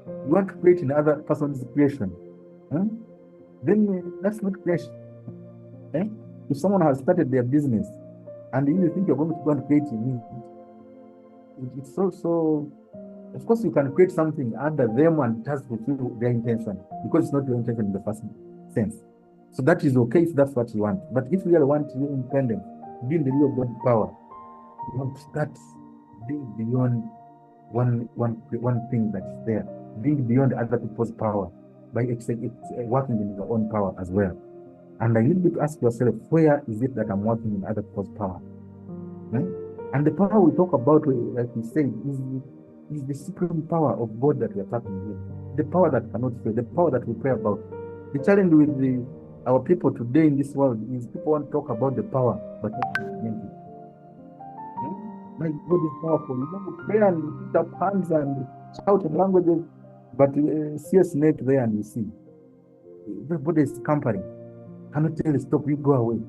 [SPEAKER 1] You want to create in other person's creation. Then that's not creation. If someone has started their business and you think you're going to go and create in it, it's also, of course, you can create something under them and it has to fulfill their intention, because it's not your intention in the first sense. So that is okay if that's what you want. But if you really want to be independent, be in the real God power, you want to start being beyond one thing that's there, being beyond other people's power by working in your own power as well. And I need you to ask yourself, where is it that I'm working in other people's power? And the power we talk about, like we said, is the supreme power of God that we are talking here. The power that cannot fail, the power that we pray about. The challenge with our people today in this world is people want to talk about the power, but not implement it. My God is powerful. You want to pray and lift up hands and shout in languages, but see a snake there and you see. Everybody is scampering. Cannot tell you, stop, you go away.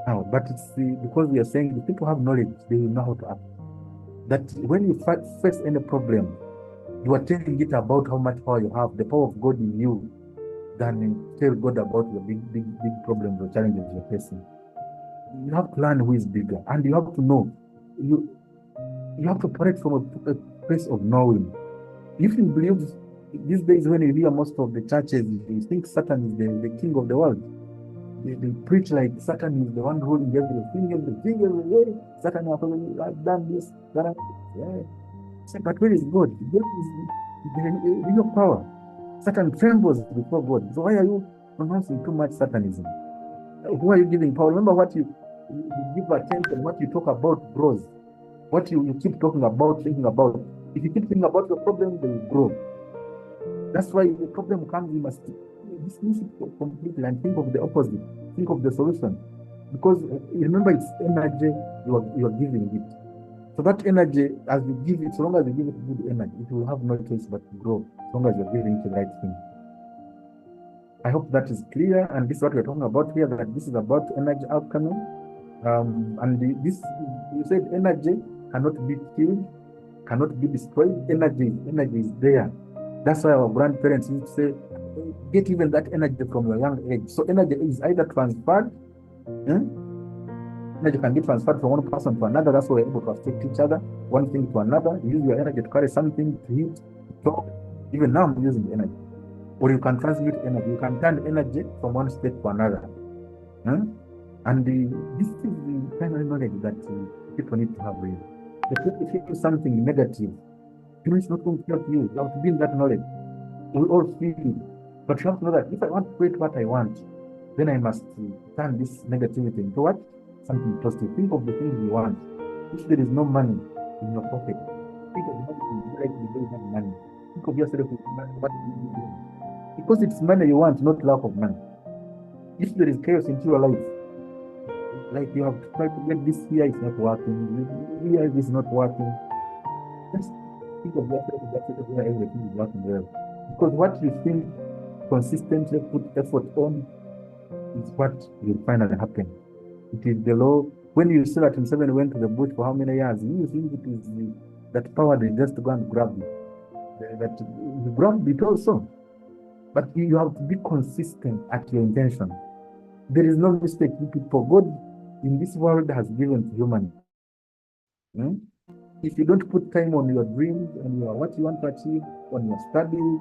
[SPEAKER 1] Now, but it's because we are saying the people have knowledge, they will know how to act. That when you face any problem, you are telling it about how much power you have, the power of God in you, than tell God about your big problems or challenges you're facing. You have to learn who is bigger, and you have to know. You have to operate from a place of knowing. If you believe these days, when you hear most of the churches, you think Satan is the king of the world. They preach like Satan is the one ruling everything every day. Satan has done this, that. But where is God? God is the real power. Satan trembles before God. So why are you pronouncing too much Satanism? Who are you giving power? Remember what you give attention, what you talk about grows. What you keep talking about, thinking about. If you keep thinking about your problem, they will grow. That's why the problem comes, you must dismiss it completely and think of the opposite. Think of the solution. Because remember, it's energy you are giving it. So that energy, as you give it, so long as you give it good energy, it will have no choice but to grow, as long as you're giving it the right thing. I hope that is clear, and this is what we're talking about here, that this is about energy alchemy. This, you said energy cannot be killed, cannot be destroyed. Energy is there. That's why our grandparents used to say, get even that energy from your young age. So energy is either transferred, energy can be transferred from one person to another. That's why we're able to affect each other, one thing to another. You use your energy to carry something, to hit, to talk. Even now I'm using the energy. Or you can transmute energy. You can turn energy from one state to another. And this is the primary knowledge that people need to have really. If you do something negative, it's not going to help you. You have to be in that knowledge. We all feel it. But you have to know that if I want to create what I want, then I must turn this negativity into what? Something positive. Think of the things you want. If there is no money in your pocket, think of what you would like to do with money. Think of yourself with money, what will you do? Because it's money you want, not lack of money. If there is chaos into your life, like you have tried to get this here, it's not working, here is not working, just think of yourself with that situation where everything is working well. Because what you think consistently put effort on is what will finally happen. It is the law. When you see that Museveni went to the bush for how many years, you think it is that power they just go and grab it. That you grabbed it also. But you have to be consistent at your intention. There is no mistake. People, God in this world has given to humanity. If you don't put time on your dreams and your what you want to achieve, on your studies,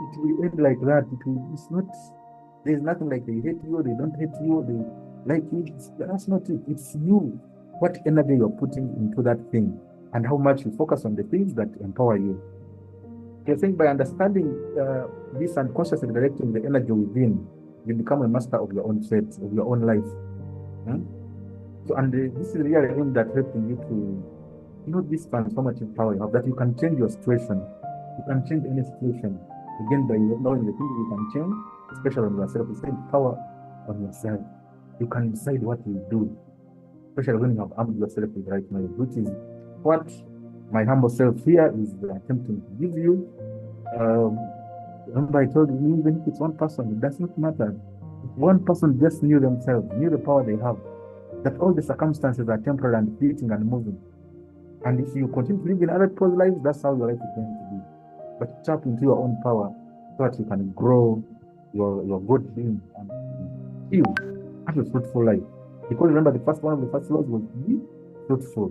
[SPEAKER 1] it will end like that. It's not, there's nothing like they hate you, they don't hate you, they like you. That's not it. It's you, what energy you're putting into that thing, and how much you focus on the things that empower you. I think by understanding this and consciously directing the energy within, you become a master of your own fate, of your own life. So, and this is really aimed at helping you to this transformative power you have, that you can change your situation. You can change any situation. Again, by knowing the things you can change, especially on yourself, you send power on yourself. You can decide what you do, especially when you have armed yourself with right knowledge, which is what my humble self here is attempting to give you. Remember, I told you, even if it's one person, it does not matter. If one person just knew themselves, knew the power they have, that all the circumstances are temporary and fleeting and moving. And if you continue to live in other people's lives, that's how your life is going to be. But tap into your own power so that you can grow your good being and you have a fruitful life. Because remember, the first one of the first laws was be fruitful.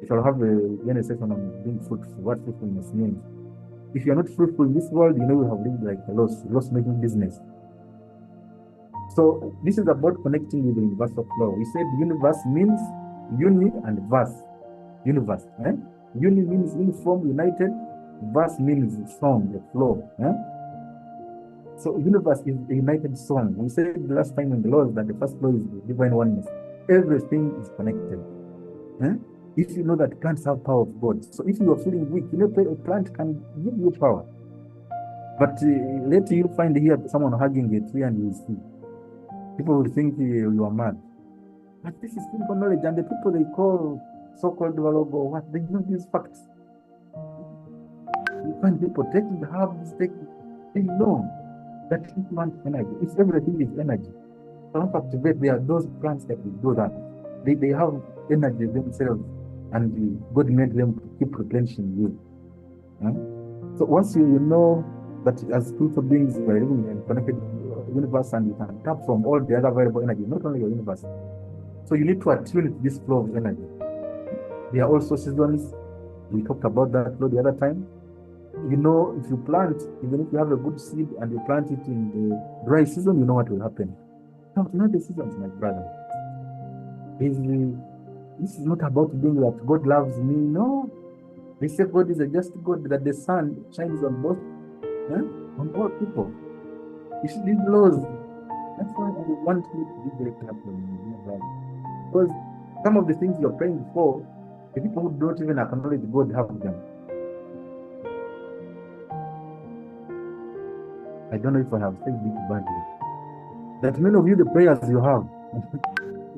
[SPEAKER 1] You shall have a session on being fruitful, what fruitfulness means. If you're not fruitful in this world, you have lived like a loss-making business. So this is about connecting with the universal flow. We said universe means uni and verse. Universe. Uni means uniform, united. Verse means song, the flow. So universe is a united song. We said the last time in the laws that the first law is the divine oneness. Everything is connected. If you know that plants have power of God, so if you are feeling weak, a plant can give you power. But later you find here someone hugging a tree and you see. People will think you are mad. But this is simple knowledge, and the people they call so-called developers or what, they know these facts. You find people taking the herbs, they know that if you want energy, if everything is energy. So in cultivate, there are those plants that will do that. They have energy themselves, and God made them to keep replenishing you. So once you know that as spiritual beings, you are living in a connected universe, and you can tap from all the other variable energy, not only your universe. So you need to attune to this flow of energy. There are also seasons. We talked about that flow the other time. If you plant, even if you have a good seed and you plant it in the dry season, you know what will happen. No, not the seasons, my brother. This is not about being that God loves me. No. They say God is a just God, that the sun shines on both people. You should live laws. That's why I want you to be very careful, my brother. Because some of the things you're praying for, the people who don't even acknowledge God have them. I don't know if I have said this badly. That many of you, the prayers you have,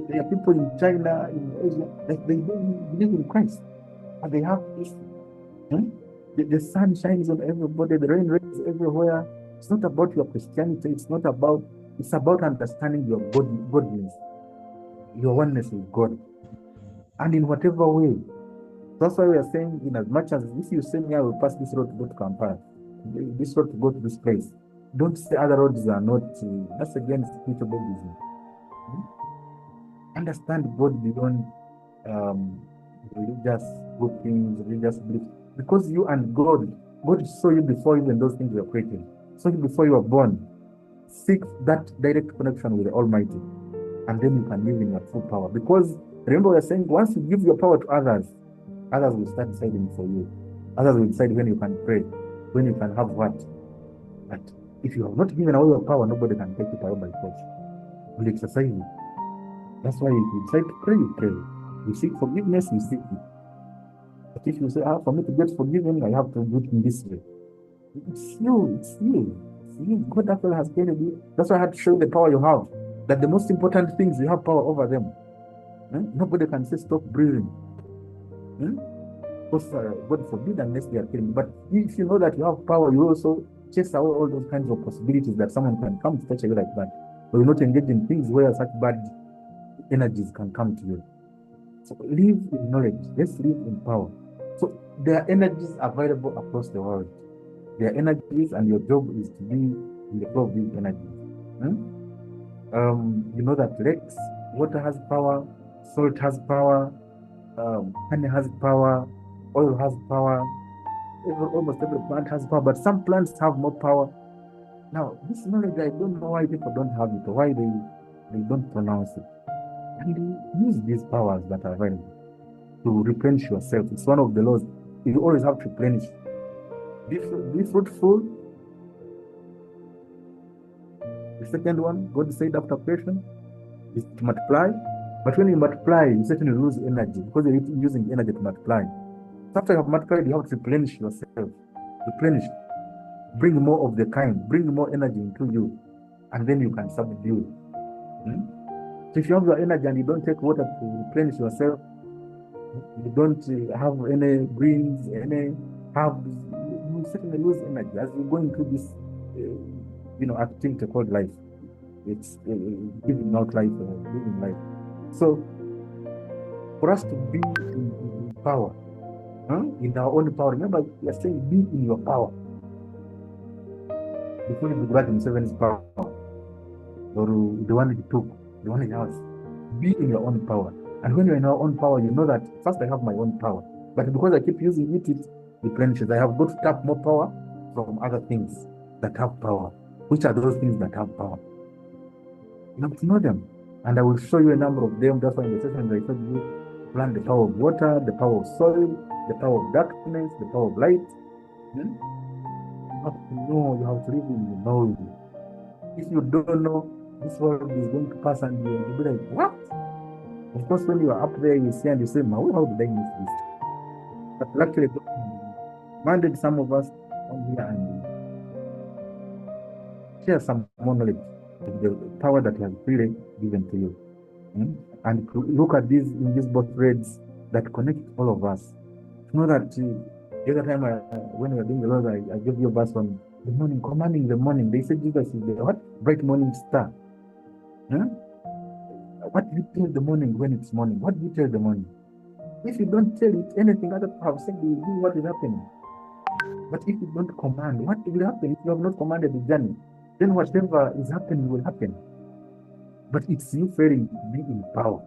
[SPEAKER 1] there are people in China, in Asia, like they don't believe in Christ, and they have this. The sun shines on everybody, the rain rains everywhere. It's not about your Christianity. It's about understanding your godness, your oneness with God, and in whatever way. That's why we are saying, in as much as if you say me, I will pass this road to go to Kampala, this road to go to this place. Don't say other roads are not. That's against spiritual Buddhism. Understand God beyond religious groupings, religious beliefs. Because you and God saw you before even those things were created. Saw you before you were born. Seek that direct connection with the Almighty, and then you can live in your full power. Because remember, we are saying once you give your power to others, others will start deciding for you. Others will decide when you can pray, when you can have what. But if you have not given away your power, nobody can take it away by force. Will exercise it. That's why if you decide to pray, you pray. You seek forgiveness, you seek it. But if you say, for me to get forgiven, I have to do it in this way. It's you, it's you. It's you. God actually has created you. That's why I had to show you the power you have. That the most important things, you have power over them. Nobody can say stop breathing. Because God forbid unless they are killing. But if you know that you have power, you also chase away all those kinds of possibilities that someone can come to touch you like that. But you not engage in things where such bad energies can come to you. So live in knowledge. Let's live in power. So there are energies available across the world. There are energies, and your job is to be in the flow of these energies. You know that water has power, salt has power, honey has power, oil has power, almost every plant has power, but some plants have more power. Now, this knowledge, I don't know why people don't have it, or why they don't pronounce it. And use these powers that are available to replenish yourself. It's one of the laws. You always have to replenish. Be fruitful. The second one, God said after creation, is to multiply. But when you multiply, you certainly lose energy because you're using energy to multiply. So after you have multiplied, you have to replenish yourself. Replenish. Bring more of the kind. Bring more energy into you. And then you can subdue. So if you have your energy and you don't take water to replenish yourself, you don't have any greens, any herbs, you certainly lose energy as you go into this, activity called life. It's giving out life, living life. So for us to be in power, in our own power, remember we are saying be in your power. Before you grant Museveni's power, or the one he took, the one he has, be in your own power. And when you're in our own power, you know that first I have my own power, but because I keep using it replenishes. I have got to tap more power from other things that have power. Which are those things that have power? You have to know them. And I will show you a number of them. That's why in the session I told you, learn the power of water, the power of soil, the power of darkness, the power of light. You have to know, you have to live in the knowledge. If you don't know, this world is going to pass and you'll be like, what? Of course, when you are up there, you see and you say, how did I miss this? But luckily, God commanded some of us on here and share some more knowledge of the power that He has freely given to you. And look at these in these both threads that connect all of us. You know that the other time when we were doing the Lord, I gave you a verse on the morning, commanding the morning. They said Jesus is the what? Bright morning star. What do you tell the morning when it's morning? What do you tell the morning? If you don't tell it anything, other people have said you do what is happening. But if you don't command, what will happen? If you have not commanded the journey, then whatever is happening will happen. But it's you failing to be in power.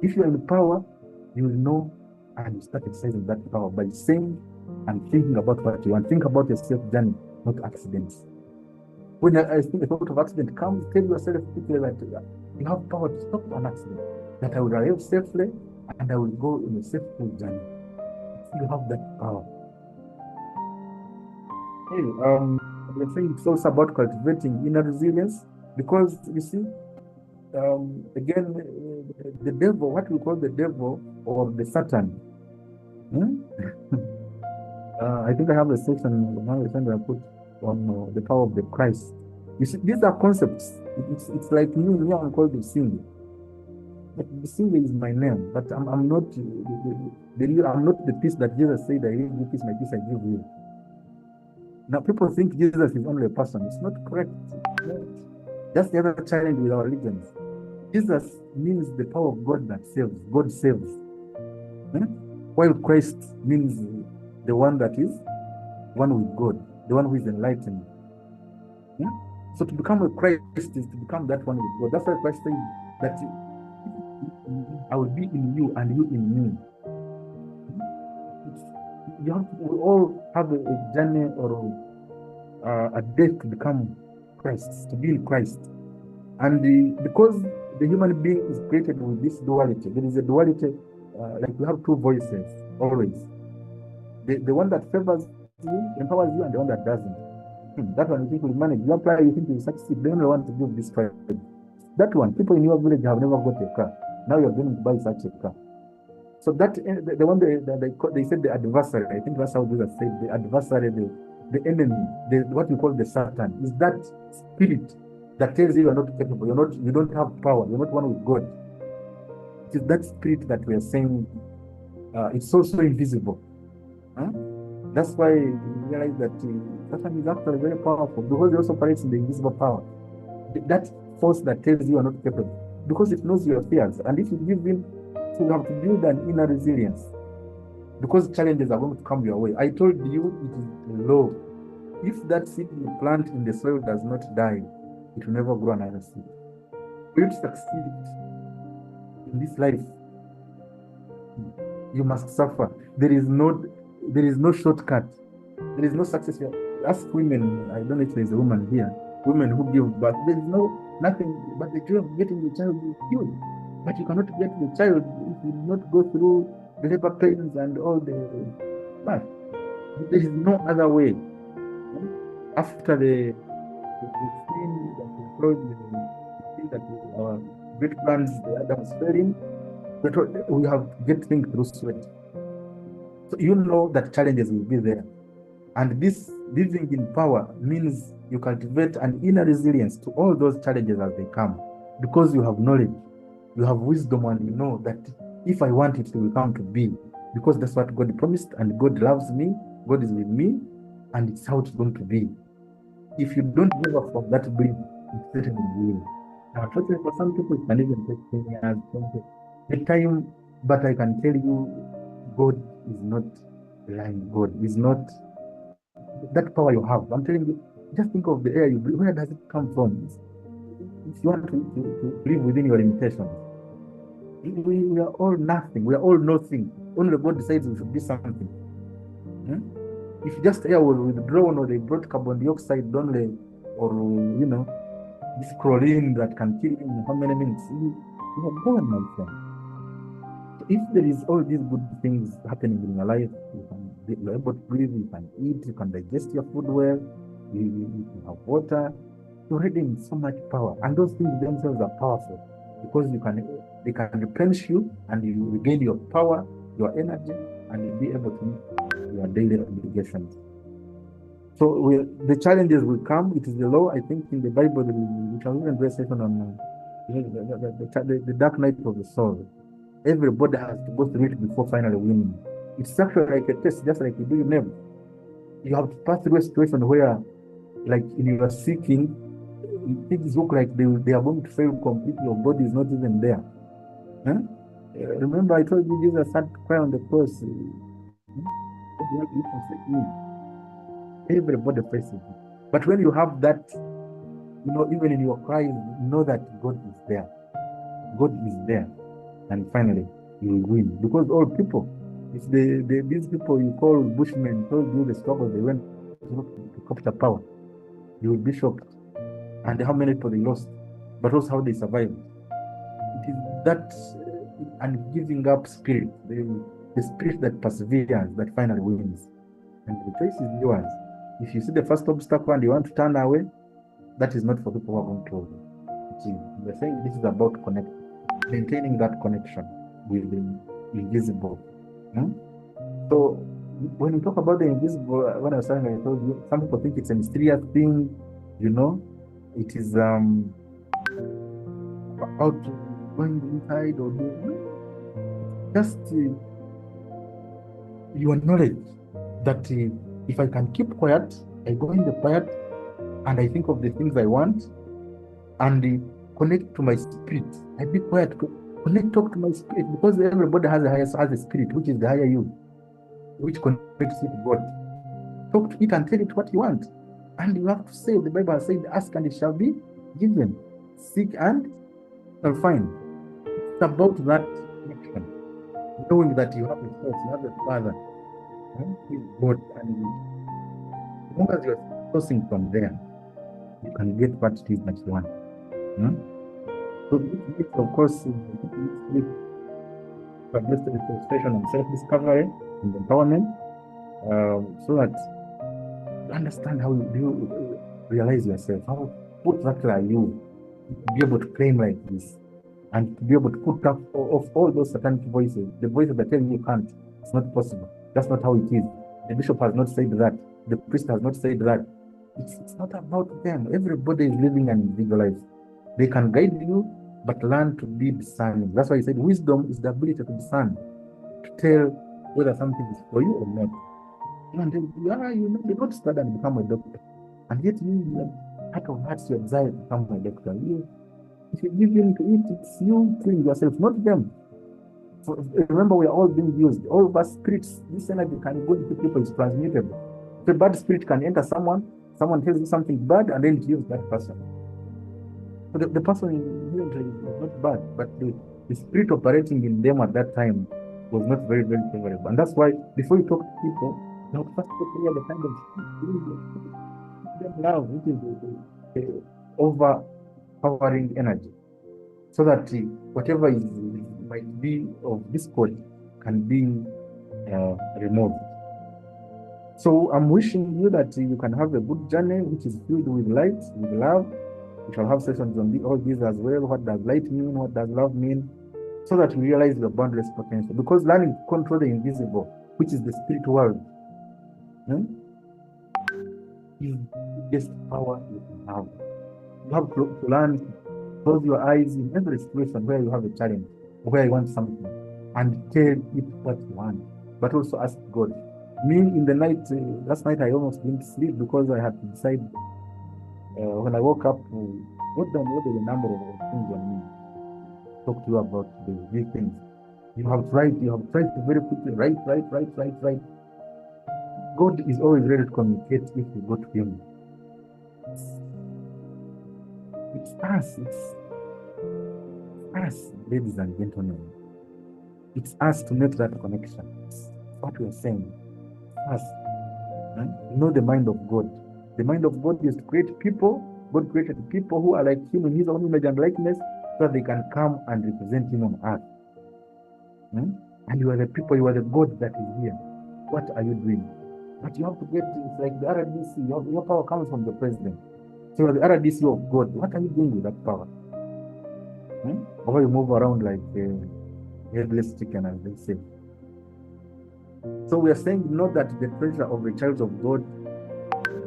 [SPEAKER 1] If you're in power, you will know and you start exercising that power by saying and thinking about what you want. Think about your safe journey, not accidents. When I think the thought of accident comes, tell yourself quickly that you have power to stop an accident, that I will arrive safely and I will go in a safe journey. You have that power. Let's say it's also about cultivating inner resilience, because you see, again, the devil, what we call the devil or the Satan. I think I have a section now that I put on the power of the Christ. You see, these are concepts. It's like me, I'm called the Businge. But Businge is my name, but I'm not I'm not the peace that Jesus said, I give you peace, my peace I give you. Now people think Jesus is only a person. It's not correct. That's the other challenge with our religions. Jesus means the power of God that saves. God saves. While Christ means the one that is one with God, the one who is enlightened. So to become a Christ is to become that one with God. That's why Christ said that I will be in you and you in me. We all have a journey or a death to become Christ, to be in Christ. And because the human being is created with this duality, there is a duality, like we have two voices always. The one that favors you, empowers you, and the one that doesn't. That one you think will manage. You apply, you think you will succeed. They only want to give this credit. That one, people in your village have never got a car. Now you're going to buy such a car. So that the one they said the adversary. I think that's how Jesus said the adversary, the enemy, what we call the Satan, is that spirit that tells you are not capable, you don't have power, you're not one with God. It is that spirit that we are saying it's also invisible. Huh? That's why we realize that Satan is actually very powerful because he also operates in the invisible power. That force that tells you are not capable, because it knows your fears, and if you give in, so you have to build an inner resilience because challenges are going to come your way. I told you it is a law. If that seed you plant in the soil does not die, it will never grow another seed. For you to succeed in this life, you must suffer. There is no shortcut. There is no success here. Ask women, I don't know if there's a woman here, women who give birth, there is nothing but the joy of getting the child is huge. But you cannot get the child if you do not go through the labor pains and all the birth. There is no other way. After the sin that our great grands, the Adam's failing, we have to get things through sweat. So you know that challenges will be there. And this living in power means you cultivate an inner resilience to all those challenges as they come, because you have knowledge, you have wisdom, and you know that if I want it, it will come to be, because that's what God promised, and God loves me, God is with me, and it's how it's going to be. If you don't give up from that belief, it certainly will. Now, unfortunately, for some people, it can even take 10 years, 20 the time, but I can tell you, God is not lying. God is not that power you have. I'm telling you, just think of the air you breathe. Where does it come from? If you want to live within your limitations, we are all nothing. We are all nothing. Only God decides we should be something. If just air was withdrawn, or they brought carbon dioxide only, or this chlorine that can kill you in how many minutes, you have gone, my friend. So if there is all these good things happening in your life, you're able to breathe, you can eat, you can digest your food well, you have water, you're already in so much power. And those things themselves are powerful because they can replenish you, and you regain your power, your energy, and you'll be able to meet your daily obligations. So the challenges will come. It is the law. I think in the Bible, we can even do a session on the dark night of the soul. Everybody has to go through it before finally winning. It's actually like a test, just like you do your name. You have to pass through a situation where, like in your seeking, things look like they are going to fail completely. Your body is not even there. Huh? Remember, I told you Jesus had to cry on the cross. Everybody faces it. But when you have that, even in your cries, know that God is there. God is there. And finally, you will win. Because all people, if these people you call bushmen told you the struggle they went to capture power, you will be shocked. And how many people they lost, but also how they survived. It is that ungiving up spirit, the spirit that perseveres, that finally wins. And the choice is yours. If you see the first obstacle and you want to turn away, that is not for people who are going to. We're saying this is about maintaining that connection with the invisible. So when we talk about the invisible, when I was saying, I told you, some people think it's a mysterious thing, it is out going inside or just your knowledge that if I can keep quiet, I go in the quiet and I think of the things I want and connect to my spirit. I be quiet, talk to my spirit, because everybody has a spirit, which is the higher you, which connects with God. Talk to it and tell it what you want. And you have to say, the Bible has said, ask and it shall be given. Seek and shall find. It's about that connection. Knowing that you have a source, you have a Father, who is God. And as long as you're sourcing from there, you can get what it is that you want. So this, of course, this illustration on self-discovery and empowerment, so that you understand how you realize yourself, what exactly are you, be able to claim like this, and to be able to put up of all those satanic voices, the voices that tell you can't, it's not possible. That's not how it is. The bishop has not said that. The priest has not said that. It's not about them. Everybody is living an individual life. They can guide you, but learn to be discerning. That's why he said wisdom is the ability to discern, to tell whether something is for you or not. And then, you did not study and become a doctor. And yet heart of hearts, you desire to become a doctor. If you give in to it, it's you killing yourself, not them. Remember, we are all being used. All of us spirits, this energy can go into people, it's transmutable. The bad spirit can enter someone tells you something bad, and then it leaves that person. So the person is not bad, but the spirit operating in them at that time was not very, very favorable. And that's why before you talk to people, you have to first clear the kind of them love, which is the overpowering energy, so that whatever might be of discord can be removed. So I'm wishing you that you can have a good journey, which is filled with light, with love. We shall have sessions on all these as well. What does light mean? What does love mean? So that we realize the boundless potential. Because learning to control the invisible, which is the spirit world, is the biggest power you can have. You have to learn to close your eyes in every situation where you have a challenge, where you want something, and tell it what you want. But also ask God. Me, in the night, last night I almost didn't sleep because I had to decide when I woke up, what the number of things on me. Talk to you about these things. You have tried to very quickly write. God is always ready to communicate if you go to Him. It's us, ladies and gentlemen. It's us to make that connection. It's what we're saying. Us. You know the mind of God. The mind of God is to create people. God created people who are like Him in His own image and likeness, so that they can come and represent Him on earth. And you are the people, you are the God that is here. What are you doing? But you have to get, it's like the RDC, your power comes from the president. So you are the RDC of God. What are you doing with that power? Or you move around like a headless chicken, as they say. So we are saying, know that the treasure of the child of God,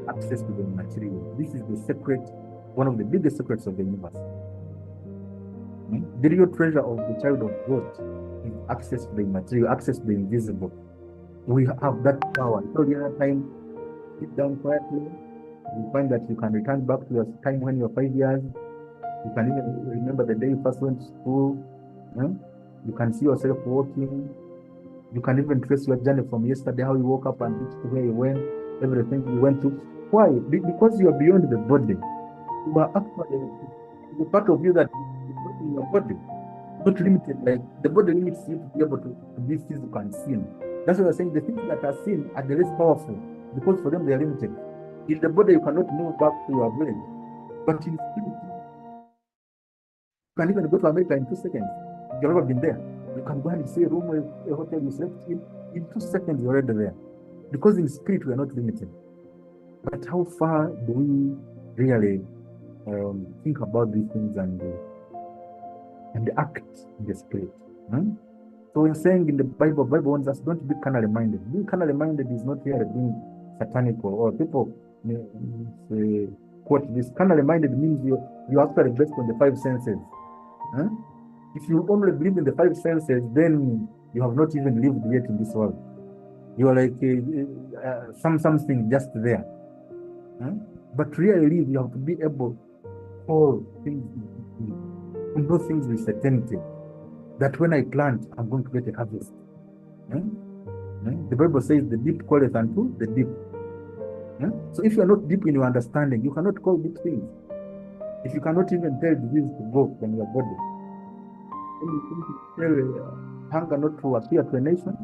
[SPEAKER 1] access to the material. This is the secret, one of the biggest secrets of the universe. The real treasure of the child of God is access to the material, access to the invisible. We have that power. So the other time, sit down quietly. You find that you can return back to your time when you were 5 years. You can even remember the day you first went to school. You can see yourself walking. You can even trace your journey from yesterday, how you woke up and reached to where you went, everything you went through. Why? Because you are beyond the body. You are actually the part of you that is in your body, not limited. Like the body limits you to be able to be physical and seen. That's why we're saying the things that are seen are the less powerful, because for them they are limited. In the body, you cannot move back to your brain, but in spirit, you can even go to America in 2 seconds. If you've ever been there, you can go and see a room, a hotel you slept in 2 seconds, you're already there. Because in spirit, we are not limited. But how far do we really think about these things and act in the spirit? So we're saying in the Bible warns us, don't be carnally minded. Being carnally minded is not really being satanic, or people say, quote this. Carnally minded means you're actually based on the 5 senses. If you only believe in the 5 senses, then you have not even lived yet in this world. You are like something just there. But really, you have to be able to call things, to know things with certainty. That when I plant, I'm going to get a harvest. The Bible says the deep calleth unto the deep. So if you are not deep in your understanding, you cannot call deep things. If you cannot even tell disease to go from your body, then you can tell hunger not to appear to a nation.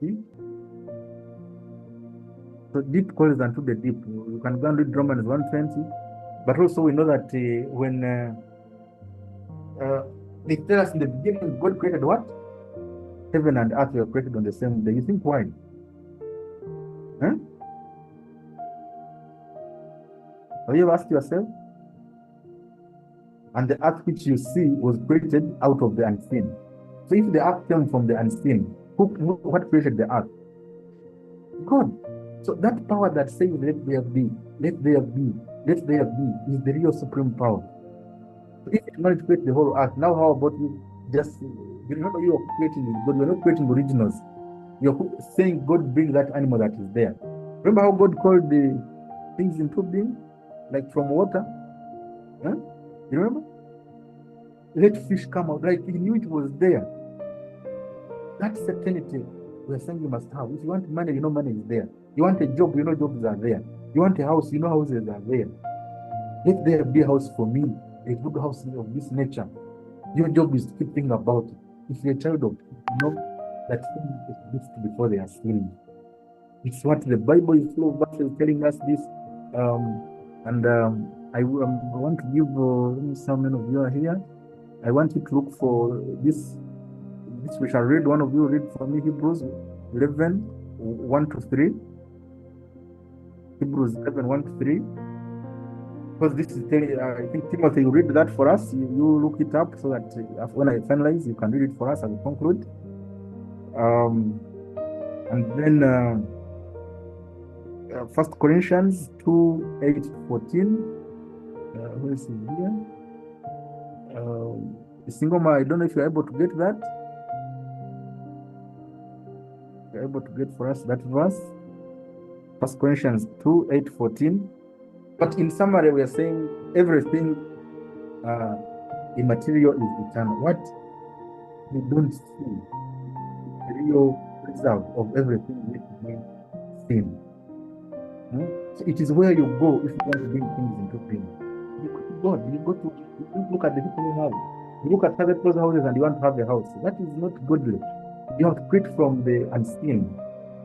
[SPEAKER 1] See? So deep calls unto the deep. You can go and read Romans 1:20. But also we know that when they tell us in the beginning, God created what? Heaven and earth were created on the same day. You think why? Have you ever asked yourself? And the earth which you see was created out of the unseen. So if the earth came from the unseen, what created the earth? God. So that power that says, let there be, let there be, let there be, is the real supreme power. So if it managed to create the whole earth, now how about you just, you remember you are creating God, you're not creating originals. You're saying God bring that animal that is there. Remember how God called the things into being? Like from water? Huh? You remember? Let fish come out. Like he knew it was there. That certainty we're saying you must have. If you want money, you know money is there. You want a job, you know jobs are there. You want a house, you know houses are there. Let there be a house for me, a good house of this nature. Your job is to keep thinking about it. If you're a child of, you know that things exist before they are seen. It's what the Bible is full of verses telling us this. I want to give some of you are here. I want you to look for this we shall read. One of you read for me Hebrews 11, 1 to 3. Hebrews 11, 1 to 3. Because this is telling, I think Timothy, you read that for us. You look it up so that when I finalize, you can read it for us as we conclude. And then 1 Corinthians 2, 8 to 14. Who is here? Singoma, I don't know if you're able to get that. You're able to get for us that verse. 1 Corinthians 2, 8, 14. But in summary, we are saying everything immaterial is eternal. What we don't see, the real result of everything we seen. So it is where you go if you want to bring things into being. You go to God, you look at the people you have. You look at other people's houses and you want to have a house. That is not godly. You have to create from the unseen.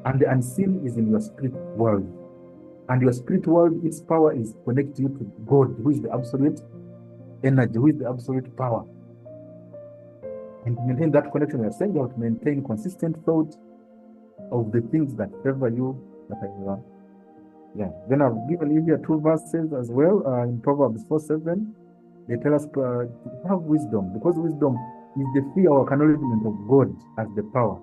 [SPEAKER 1] And the unseen is in your spirit world. And your spirit world, its power is connected you to God, who is the absolute energy, who is the absolute power. And to maintain that connection, we are saying you have to maintain consistent thought of the things that favor you, that I yeah. Then I've given you here 2 verses as well. In Proverbs 4:7, they tell us to have wisdom, because wisdom is the fear or acknowledgement of God as the power.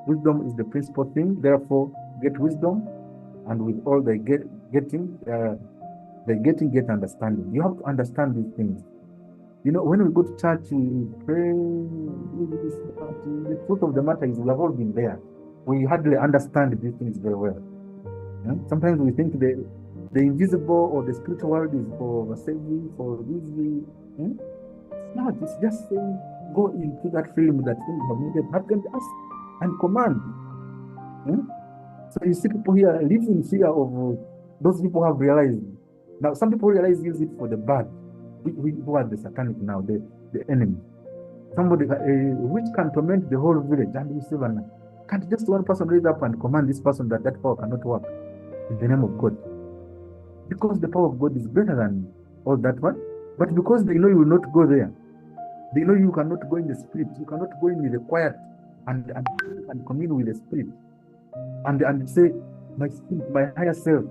[SPEAKER 1] Wisdom is the principal thing. Therefore, get wisdom, and with all they get understanding. You have to understand these things. You know, when we go to church, we pray. The truth of the matter is we have all been there. We hardly understand these things very well. Sometimes we think the invisible or the spiritual world is for saving, for this. It's not. It's just saying, go into that film that things have needed, happen, ask and command. So you see people here live in fear of those people have realized. Now, some people use it for the bad. Who are the satanic now, the enemy. Somebody which can torment the whole village, and you say, can't just one person raise up and command this person that power cannot work in the name of God? Because the power of God is greater than all that one. But because they know you will not go there, they know you cannot go in the spirit, you cannot go in with the quiet and commune with the spirit. And say, my spirit, my higher self,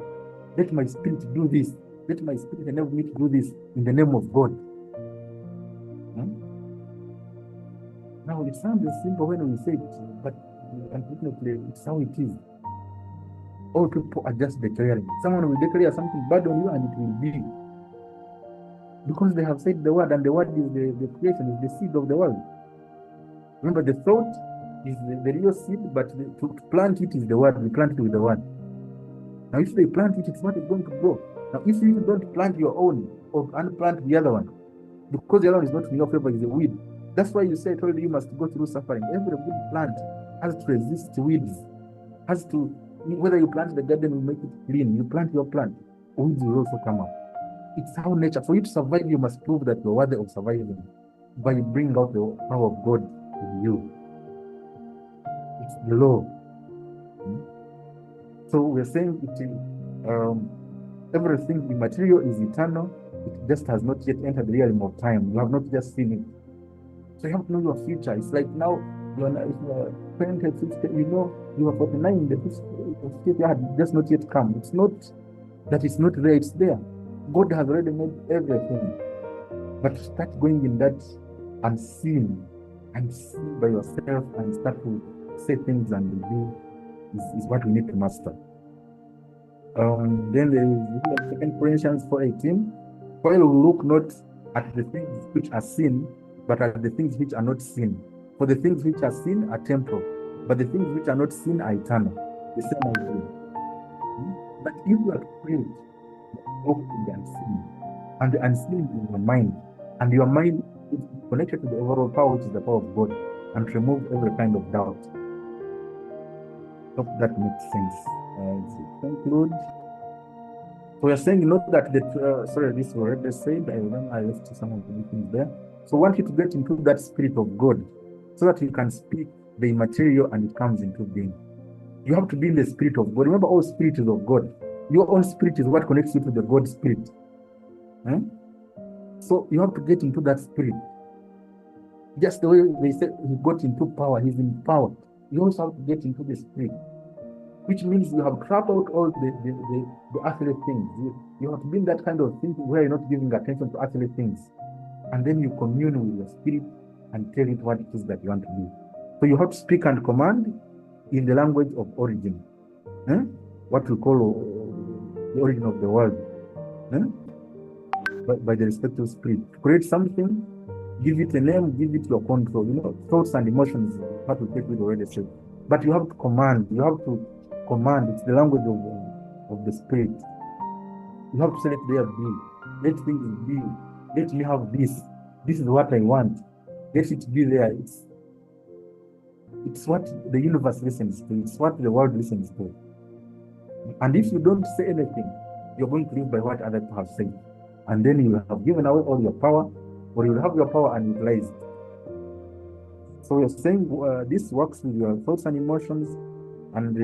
[SPEAKER 1] let my spirit do this. Let my spirit enable me to do this in the name of God. Now, it sounds simple when we say it, but unfortunately, it's how it is. All people are just declaring. Someone will declare something bad on you, and it will be. Because they have said the word, and the word is the creation, is the seed of the world. Remember, the thought is the real seed, but to plant it is the word. We plant it with the word. Now, if they plant it, it's not going to grow. Now, if you don't plant your own or unplant the other one, because the other one is not in your favor, is a weed. That's why you say, I told you must go through suffering. Every good plant has to resist weeds. Has to, whether you plant the garden, you make it clean. You plant your plant, weeds will also come up. It's how nature. For you to survive, you must prove that you're worthy of surviving by bringing out the power of God in you. It's the law. So we're saying everything immaterial is eternal. It just has not yet entered the realm of time. You have not just seen it. So you have to know your future. It's like now, you are 20, 50, you know, you are 49, the 50th year had just not yet come. It's not that it's not there, it's there. God has already made everything. But start going in that unseen and see by yourself and start to say things and do is what we need to master. Then there is 2 Corinthians 4:18. For you will look not at the things which are seen, but at the things which are not seen. For the things which are seen are temporal, but the things which are not seen are eternal. The same idea. But if you are prayed, walk in the unseen, and the unseen is your mind, and your mind is connected to the overall power, which is the power of God, and to remove every kind of doubt. Hope that makes sense. To conclude, so we are saying, not that sorry, this was already said. I remember I left some of the things there. So I want you to get into that spirit of God, so that you can speak the immaterial and it comes into being. You have to be in the spirit of God. Remember, all spirit is of God. Your own spirit is what connects you to the God spirit. So you have to get into that spirit. Just the way they said he got into power, he's in power. You also have to get into the spirit, which means you have trapped out all the earthly things. You have to be in that kind of thinking where you're not giving attention to earthly things. And then you commune with your spirit and tell it what it is that you want to do. So you have to speak and command in the language of origin. What we call the origin of the world. By the respective spirit. Create something, give it a name, give it your control. Thoughts and emotions, what we take with already said. But you have to command. You have to command. It's the language of the spirit. You have to say, let there be. Let things be. Let me have this. This is what I want. Let it be there. It's what the universe listens to. It's what the world listens to. And if you don't say anything, you're going to live by what other people have said. And then you have given away all your power, or you will have your power unutilized. So you're saying this works with your thoughts and emotions, and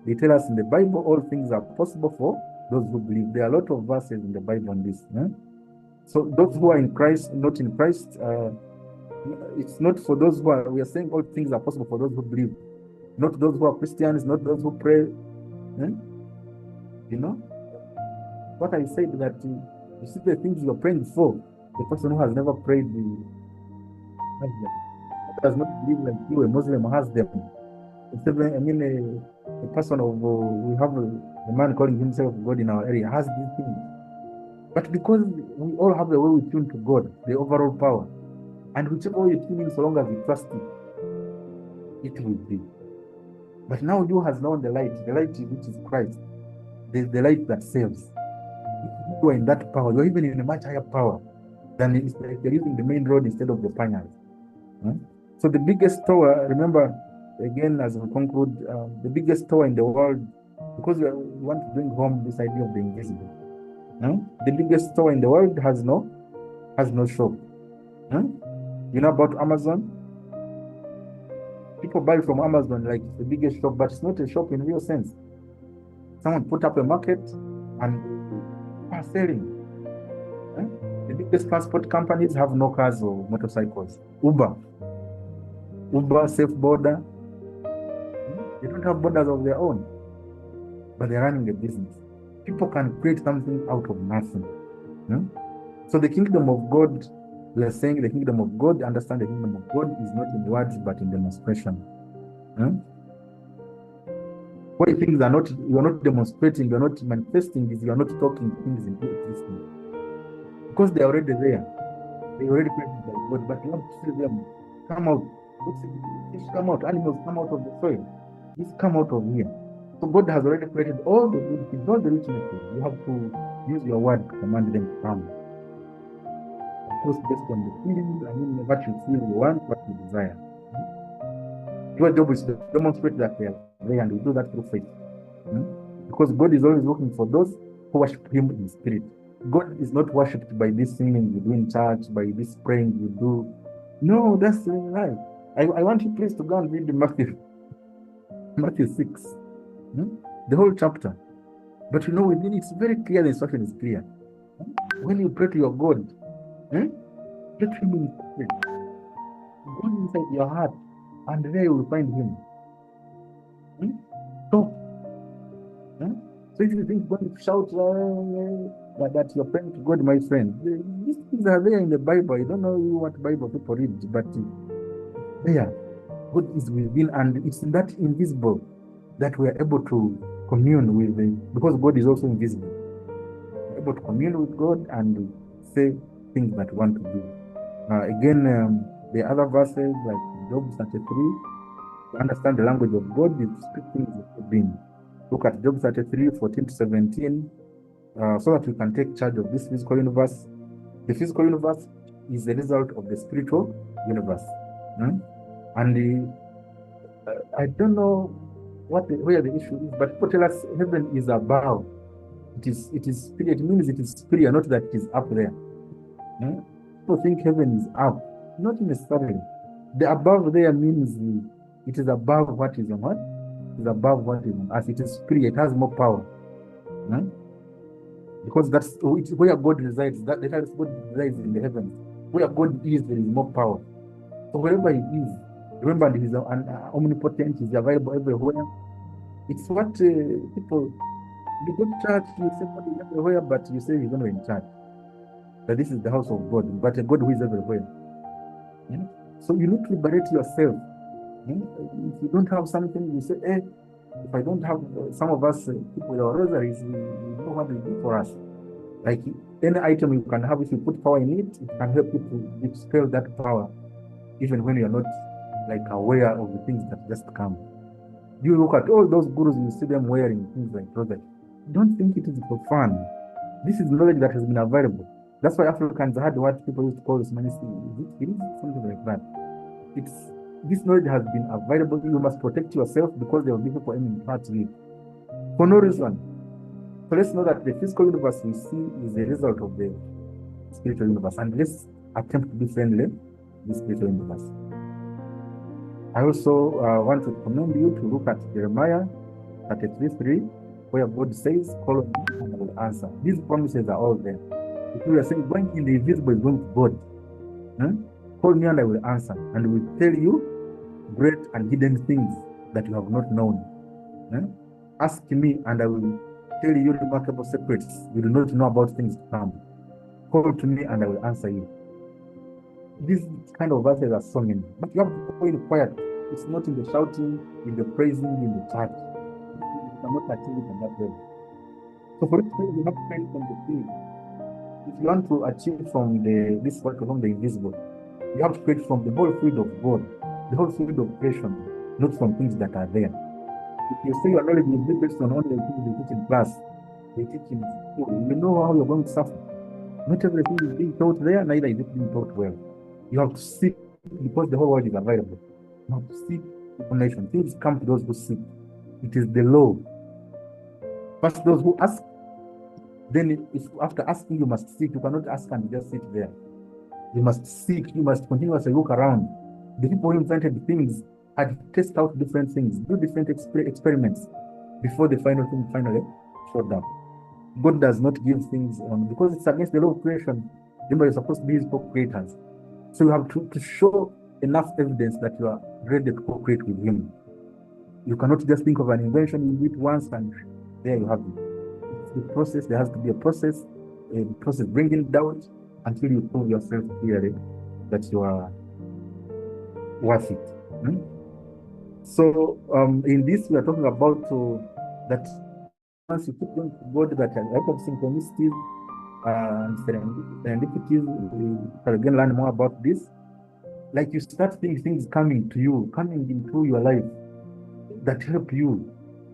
[SPEAKER 1] they tell us in the Bible all things are possible for those who believe. There are a lot of verses in the Bible on this. So those who are in Christ, not in Christ, it's not for those who are, we are saying all things are possible for those who believe, not those who are Christians, not those who pray. What I said that you see the things you're praying for, the person who has never prayed has them. Does not believe like you, a Muslim has them. A person of we have a man calling himself God in our area has these things. But because we all have the way we tune to God, the overall power, and whichever way you tune in, so long as you trust it will be. But now you has known the light which is Christ, the light that saves. If you are in that power, you're even in a much higher power than it's like you're using the main road instead of the panyas. So the biggest tower, remember, again, as we conclude, the biggest tower in the world, because we want to bring home this idea of the invisible. The biggest tower in the world has no shop. You know about Amazon? People buy from Amazon like it's the biggest shop, but it's not a shop in real sense. Someone put up a market and are selling. The biggest transport companies have no cars or motorcycles. Uber, Safe Border. They don't have borders of their own, but they're running a business. People can create something out of nothing. So the kingdom of God, we are saying the kingdom of God, understand the kingdom of God is not in words, but in demonstration. Why things are not, you are not demonstrating, you are not manifesting, is you are not talking things into existence. Because they are already there. They are already created by God, but you have to see them come out. Fish come out, animals come out of the soil. These come out of here. So God has already created all the good things, all the richnesses. You have to use your word to command them to come. Of course, based on the feelings, what you feel you want, what you desire. Your job is to demonstrate that they are there, and we do that through faith. Because God is always looking for those who worship Him in spirit. God is not worshipped by this singing you do in church, by this praying you do. No, that's right. I want you please to go and read Matthew 6, the whole chapter. But within it's very clear, the instruction is clear. When you pray to your God, let Him in spirit. Go inside your heart, and there you will find Him. So if you think going to shout, that you're praying to God, my friend. These things are there in the Bible. I don't know what Bible people read, but there, God is within, and it's in that invisible that we are able to commune with because God is also invisible. We're able to commune with God and say things that we want to do. Again, the other verses like Job 33, to understand the language of God, is speak things of being. Look at Job 33, 14 to 17, so that we can take charge of this physical universe. The physical universe is the result of the spiritual universe. And I don't know where the issue is, but people tell us heaven is above. It means it is superior, not that it is up there. People think heaven is up, not necessarily. The above there means it is above what is on earth. It is above what is on earth. It is superior. It has more power. Because that's where God resides. That God resides in the heavens. Where God is, there is more power. So wherever He is, remember He is omnipotent. He's available everywhere. It's what people, you go to church, you say God is everywhere, but you say He's only in church. That this is the house of God, but a God who is everywhere. So you need to liberate yourself. If you don't have something, you say, hey, if I don't have, some of us people with our rosaries, we know what they do for us. Like any item you can have, if you put power in it, it can help you to dispel that power, even when you're not like aware of the things that just come. You look at all those gurus, you see them wearing things like rosary. Don't think it is for fun. This is knowledge that has been available. That's why Africans had what people used to call humanistic. It is something like that. This knowledge has been available. You must protect yourself because there will be people aiming to hurt you for no reason. So let's know that the physical universe we see is a result of the spiritual universe, and let's attempt to be friendly with the spiritual universe. I also want to commend you to look at Jeremiah 33:3, where God says, "Call on me and I will answer." These promises are all there. If you are saying going in the invisible is going to God, call me and I will answer, and will tell you great and hidden things that you have not known. Ask me and I will tell you remarkable secrets you do not know about things to come. Call to me and I will answer you. These kind of verses are so many, but you have to go in quiet. It's not in the shouting, in the praising, in the church. You cannot achieve it on that level. So for it, you have to pray from the field. If you want to achieve from this work from the invisible, you have to create from the whole field of God, the whole field of creation, not from things that are there. If you say your knowledge will be based on only the things they teach in class, they teach in school, you know how you're going to suffer. Not everything is being taught there, neither is it being taught well. You have to seek because the whole world is available. You have to seek information. Things come to those who seek. It is the law. First, those who ask, then if after asking you must seek. You cannot ask and just sit there. You must seek. You must continuously look around. The people who invented things had to test out different things, do different experiments before the final thing finally showed up. God does not give things on because it's against the law of creation. Remember, you're supposed to be His co-creators. So you have to show enough evidence that you are ready to co-create with Him. You cannot just think of an invention, you do it once and there you have it. It's the process. There has to be a process bringing doubt until you prove yourself clearly that you are worth it. So in this, we are talking about that once you keep going to God, that a lot of synchronicities and serendipities, we can again learn more about this. Like you start seeing things coming to you, coming into your life that help you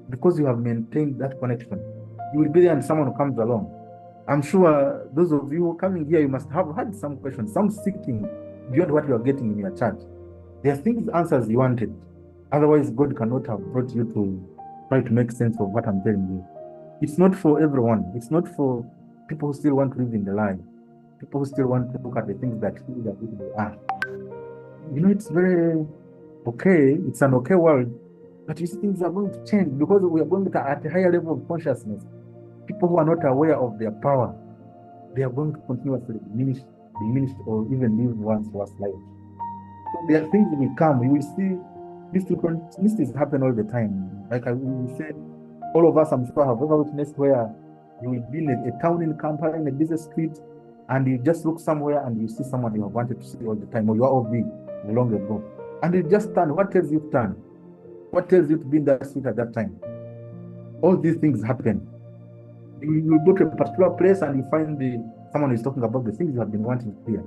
[SPEAKER 1] because you have maintained that connection. You will be there and someone comes along. I'm sure those of you coming here, you must have had some questions, some seeking beyond what you are getting in your church. There are things, answers you wanted. Otherwise, God cannot have brought you to try to make sense of what I'm telling you. It's not for everyone. It's not for people who still want to live in the lie. People who still want to look at the things that they are. It's very okay. It's an okay world. But you see, things are going to change because we are going at a higher level of consciousness. People who are not aware of their power, they are going to continuously diminish or even live one's worst life. So there are things that will come. You will see these things happen all the time. Like we said, all of us, I'm sure, have ever witnessed where You will be in a town in Kampala, in a busy street, and you just look somewhere and you see someone you have wanted to see all the time, or you are OB long ago. And you just turn. What tells you to turn? What tells you to be in that street at that time? All these things happen. You go to a particular place and you find someone who is talking about the things you have been wanting to hear.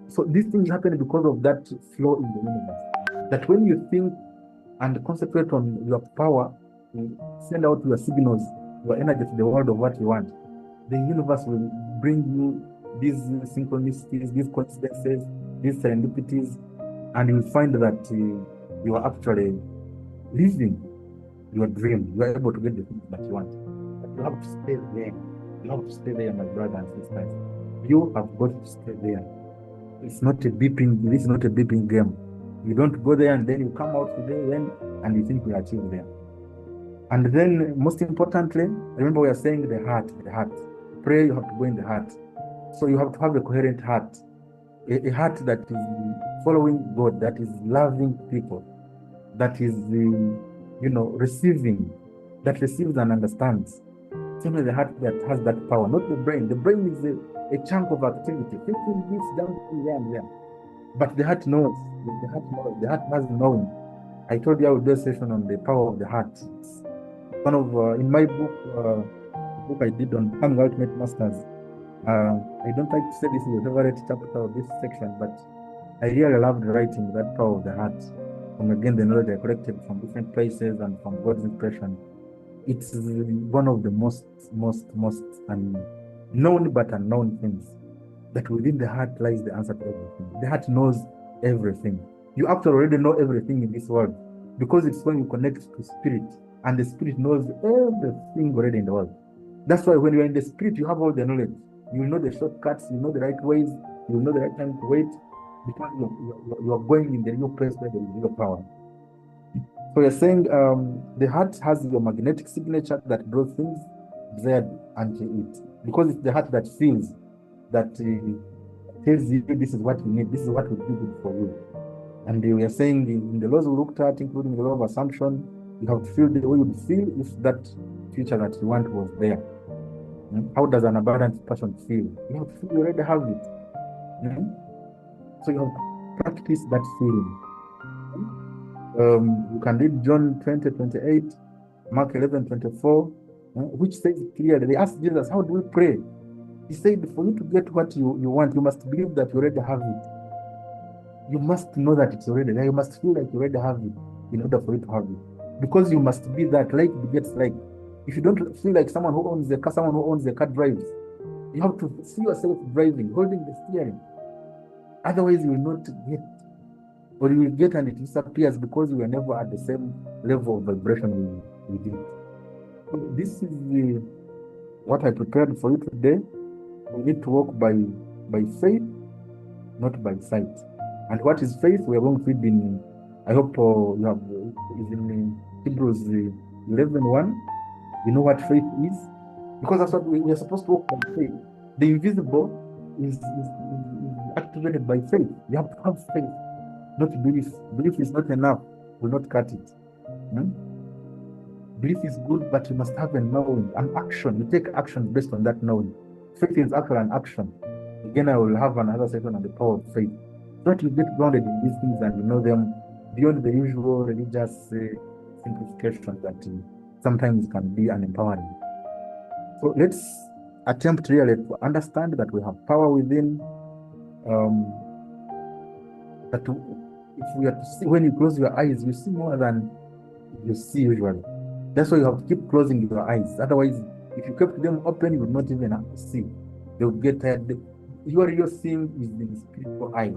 [SPEAKER 1] So these things happen because of that flow in the universe. That when you think and concentrate on your power, you send out your signals, your energy to the world of what you want, the universe will bring you these synchronicities, these coincidences, these serendipities, and you will find that you are actually living your dream. You are able to get the things that you want. But you have to stay there. You have to stay there, my brothers and sisters. You have got to stay there. It's not a beeping. This is not a beeping game. You don't go there and then you come out today and you think you achieve there. And then, most importantly, remember we are saying the heart. Prayer, you have to go in the heart. So you have to have a coherent heart, a heart that is following God, that is loving people, that is, receiving, that receives and understands. It's only the heart that has that power, not the brain. The brain is a chunk of activity, thinking this, down there and there. But the heart knows. The heart knows. The heart has known. I told you I would do a session on the power of the heart. It's one of in my book I did on becoming ultimate masters. I don't like to say this is the favorite chapter of this section, but I really loved writing that power of the heart. From again the knowledge I collected from different places and from God's impression. It's one of the most unknown but unknown things. That within the heart lies the answer to everything. The heart knows everything. You actually already know everything in this world because it's when you connect to spirit, and the spirit knows everything already in the world. That's why when you're in the spirit, you have all the knowledge. You know the shortcuts, you know the right ways, you know the right time to wait, because you are going in the real place where there is real power. So you're saying the heart has your magnetic signature that draws things desired unto it, because it's the heart that feels, that tells you this is what you need, this is what will be good for you. And we are saying in the laws we looked at, including the law of assumption, you have to feel the way you would feel if that future that you want was there. How does an abundant person feel? You have to feel you already have it. So you have to practice that feeling. You can read John 20:28, Mark 11:24, which says clearly, they asked Jesus, how do we pray? He said, for you to get what you want, you must believe that you already have it. You must know that it's already there. You must feel like you already have it in order for you to have it. Because you must be that, like begets like. If you don't feel like someone who owns the car, someone who owns the car drives, you have to see yourself driving, holding the steering. Otherwise, you will not get, or you will get and it disappears because you were never at the same level of vibration we did. So this is what I prepared for you today. We need to walk by faith, not by sight. And what is faith? We are going to read in, I hope you have, is in Hebrews 11:1. You know what faith is? Because that's what we are supposed to walk by faith. The invisible is activated by faith. You have to have faith, not belief. Belief is not enough. Will not cut it. Belief is good, but you must have a knowing, an action. You take action based on that knowing. Faith is actually an action. Again, I will have another session on the power of faith. So that you get grounded in these things and you know them beyond the usual religious simplification that sometimes can be unempowering. So let's attempt really to understand that we have power within. That if we are to see, when you close your eyes, you see more than you see usually. That's why you have to keep closing your eyes. Otherwise, if you kept them open, you would not even have to see. They would get tired. Your seeing is the spiritual eye.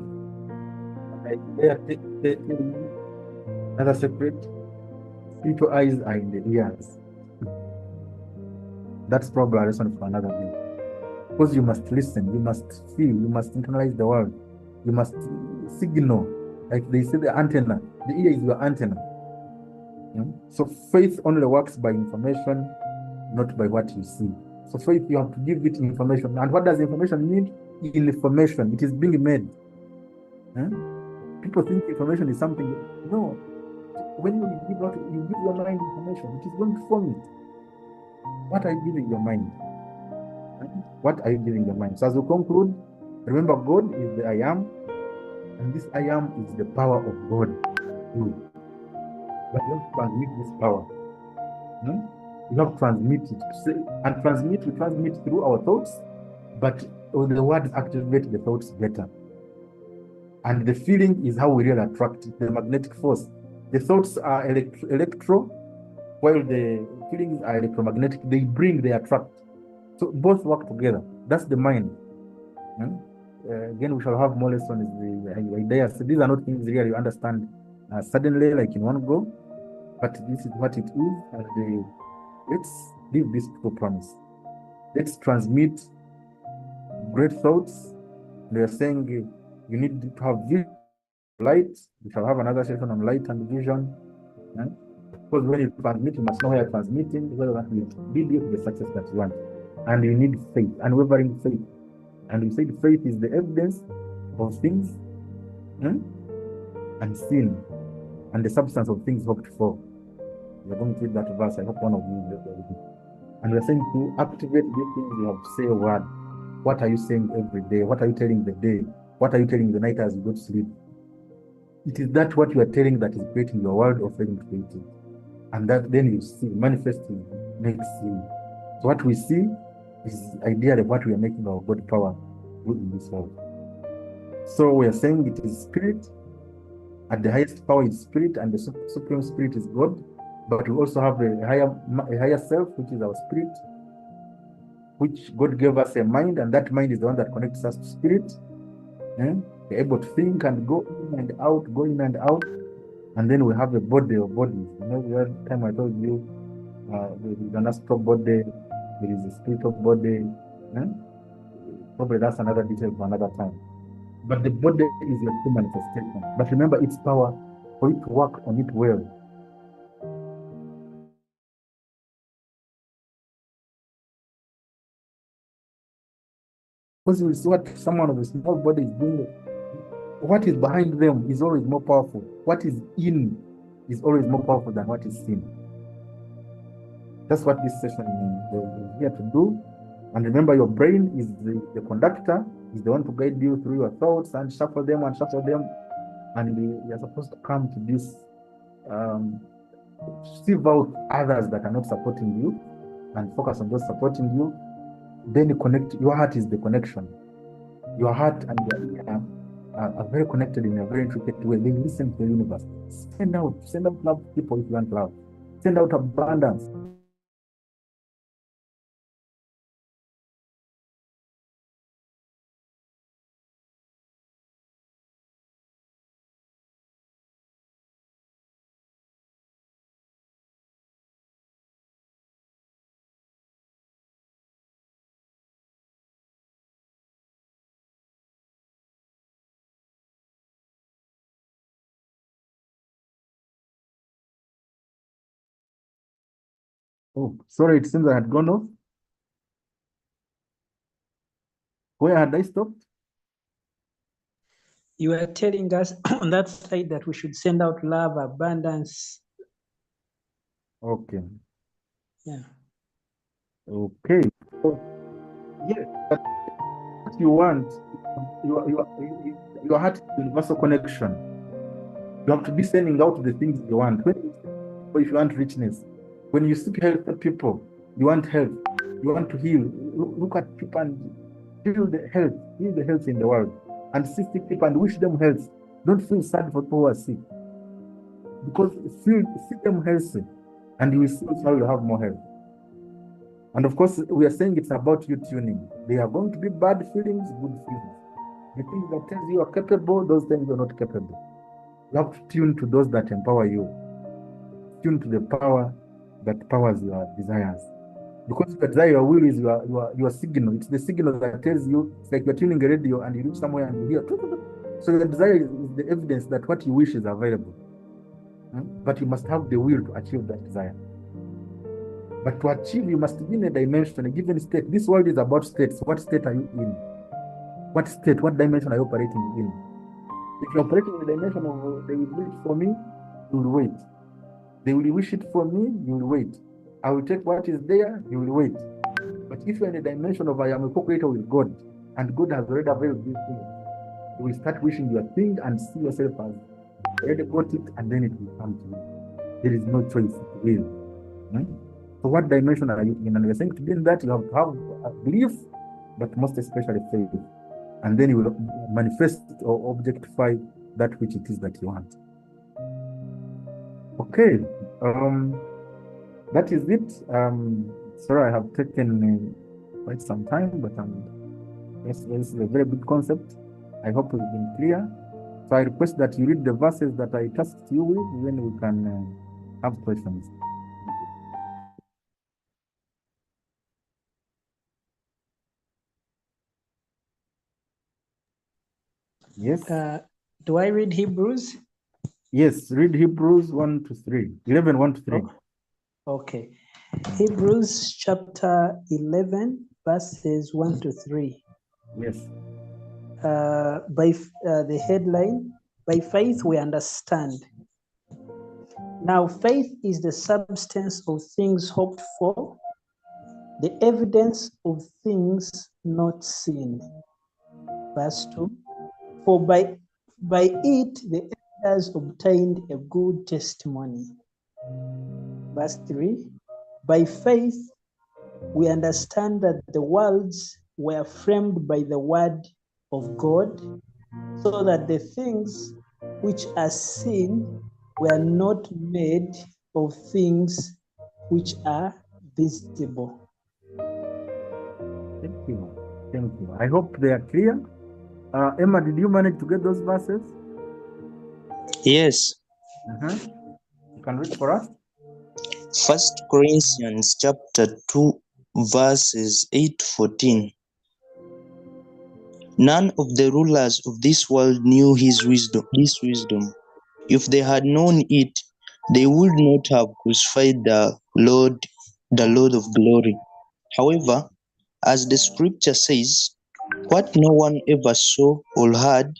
[SPEAKER 1] Another secret, spiritual eyes are in the ears. That's probably a lesson for another day. Because you must listen, you must feel, you must internalize the world, you must signal. Like they say, the antenna. The ear is your antenna. So faith only works by information, not by what you see. So faith, you have to give it information. And what does information mean? Information. It is being made. People think information is something. No. When you give your mind information, it is going to form it. What are you giving your mind? What are you giving your mind? So as we conclude, remember God is the I am, and this I am is the power of God. But you have to transmit this power. You have to transmit it. And we transmit through our thoughts, but the words activate the thoughts better. And the feeling is how we really attract it, the magnetic force. The thoughts are electro, while the feelings are electromagnetic. They attract. So both work together. That's the mind. Again, we shall have more lessons. The ideas. So these are not things really you understand suddenly, like in one go, but this is what it is. And let's live this true promise. Let's transmit great thoughts. They are saying you need to have vision, light. We shall have another session on light and vision. Because when you transmit, you must know where you're transmitting, whether that will lead you to the success that you want. And you need faith, unwavering faith. And we said faith is the evidence of things unseen and the substance of things hoped for. We're going to read that verse. I hope one of you read it. And we're saying to activate these things, you have to say a word. What are you saying every day? What are you telling the day? What are you telling the night as you go to sleep? It is that what you are telling that is creating your world or failing to create it. And that then you see manifesting makes you. So what we see is ideally what we are making our God power do in this world. So we are saying it is spirit, and the highest power is spirit, and the supreme spirit is God. But we also have a higher self, which is our spirit, which God gave us a mind, and that mind is the one that connects us to spirit. We're able to think and go in and out, go in and out. And then we have a body of bodies. The other time I told you there is an astral body, there is a spiritual body. Probably that's another detail for another time. But the body is your true manifestation. But remember its power for it to work on it well. Because you see what someone of a small body is doing. What is behind them is always more powerful. What is in is always more powerful than what is seen. That's what this session is here to do. And remember, your brain is the conductor, is the one to guide you through your thoughts and shuffle them. And you're supposed to come to this, sieve out others that are not supporting you and focus on those supporting you. Then you connect. Your heart is the connection. Your heart and your ear are very connected in a very intricate way. They listen to the universe. Send out love to people if you want love. Send out abundance. Oh, sorry, it seems I had gone off. Where had I stopped?
[SPEAKER 2] You are telling us on that side that we should send out love, abundance.
[SPEAKER 1] Okay.
[SPEAKER 2] Yeah.
[SPEAKER 1] Okay. So, yes, but what you want, your heart is universal connection. You have to be sending out the things you want. If you want richness, when you seek help for people, you want help. You want to heal. Look at people and heal the health in the world, and see sick people and wish them health. Don't feel sad for people who are sick, because see them healthy, and you will see how you have more health. And of course, we are saying it's about you tuning. There are going to be bad feelings, good feelings. The things that tells you are capable, those things you're not capable. You have to tune to those that empower you. Tune to the power that powers your desires. Because your desire, your will is your signal. It's the signal that tells you, it's like you're tuning a radio and you reach somewhere and you hear. So the desire is the evidence that what you wish is available. But you must have the will to achieve that desire. But to achieve, you must be in a dimension, a given state. This world is about states. What state are you in? What state, what dimension are you operating in? If you're operating in the dimension of they will do it for me, you will wait. They will wish it for me, you will wait. I will take what is there, you will wait. But if you're in the dimension of I am a co-creator with God, and God has already availed these things, you will start wishing your thing and see yourself as already got it, and then it will come to you. There is no choice, it will. So what dimension are you in? And we're saying to be in that you have to have a belief, but most especially faith. And then you will manifest or objectify that which it is that you want. Okay, that is it. Sorry, I have taken quite some time, but this is a very big concept. I hope it's been clear. So I request that you read the verses that I tasked you with, then we can have questions. Yes.
[SPEAKER 2] Do I read Hebrews?
[SPEAKER 1] Yes, read Hebrews 1 to 3. 11, 1 to 3.
[SPEAKER 2] Oh, okay. Hebrews chapter 11, verses 1 to 3.
[SPEAKER 1] Yes.
[SPEAKER 2] By the headline, by faith we understand. Now, faith is the substance of things hoped for, the evidence of things not seen. Verse 2. For by it the elders obtained a good testimony. Verse 3. By faith we understand that the worlds were framed by the word of God, so that the things which are seen were not made of things which are visible.
[SPEAKER 1] Thank you. Thank you. I hope they are clear. Emma, did you manage to get those verses?
[SPEAKER 3] Yes.
[SPEAKER 1] You can read for us.
[SPEAKER 3] 1 Corinthians chapter 2, verses 8 to 14. None of the rulers of this world knew this wisdom. If they had known it, they would not have crucified the Lord of glory. However, as the scripture says, what no one ever saw or heard,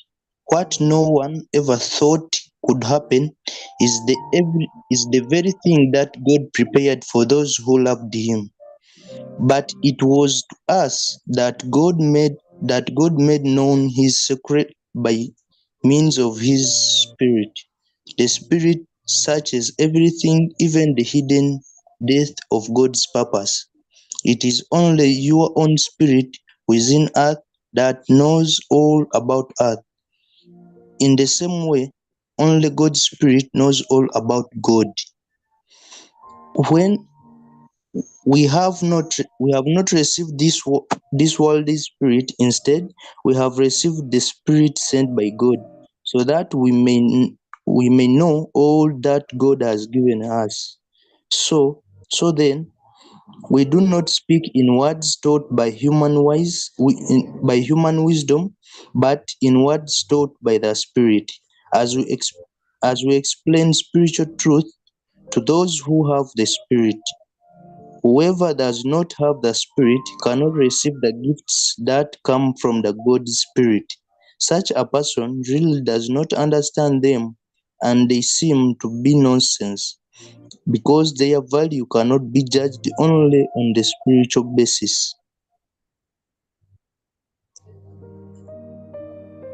[SPEAKER 3] what no one ever thought could happen, is the very thing that God prepared for those who loved Him. But it was to us that God made known His secret by means of His Spirit. The Spirit searches everything, even the hidden depth of God's purpose. It is only your own spirit within us that knows all about us. In the same way, only God's Spirit knows all about God. When we have not received this worldly spirit, instead we have received the Spirit sent by God, so that we may know all that God has given us. So then, we do not speak in words taught by human wisdom, but in words taught by the Spirit, as we explain spiritual truth to those who have the Spirit. Whoever does not have the Spirit cannot receive the gifts that come from the God's Spirit. Such a person really does not understand them, and they seem to be nonsense, because their value cannot be judged only on the spiritual basis.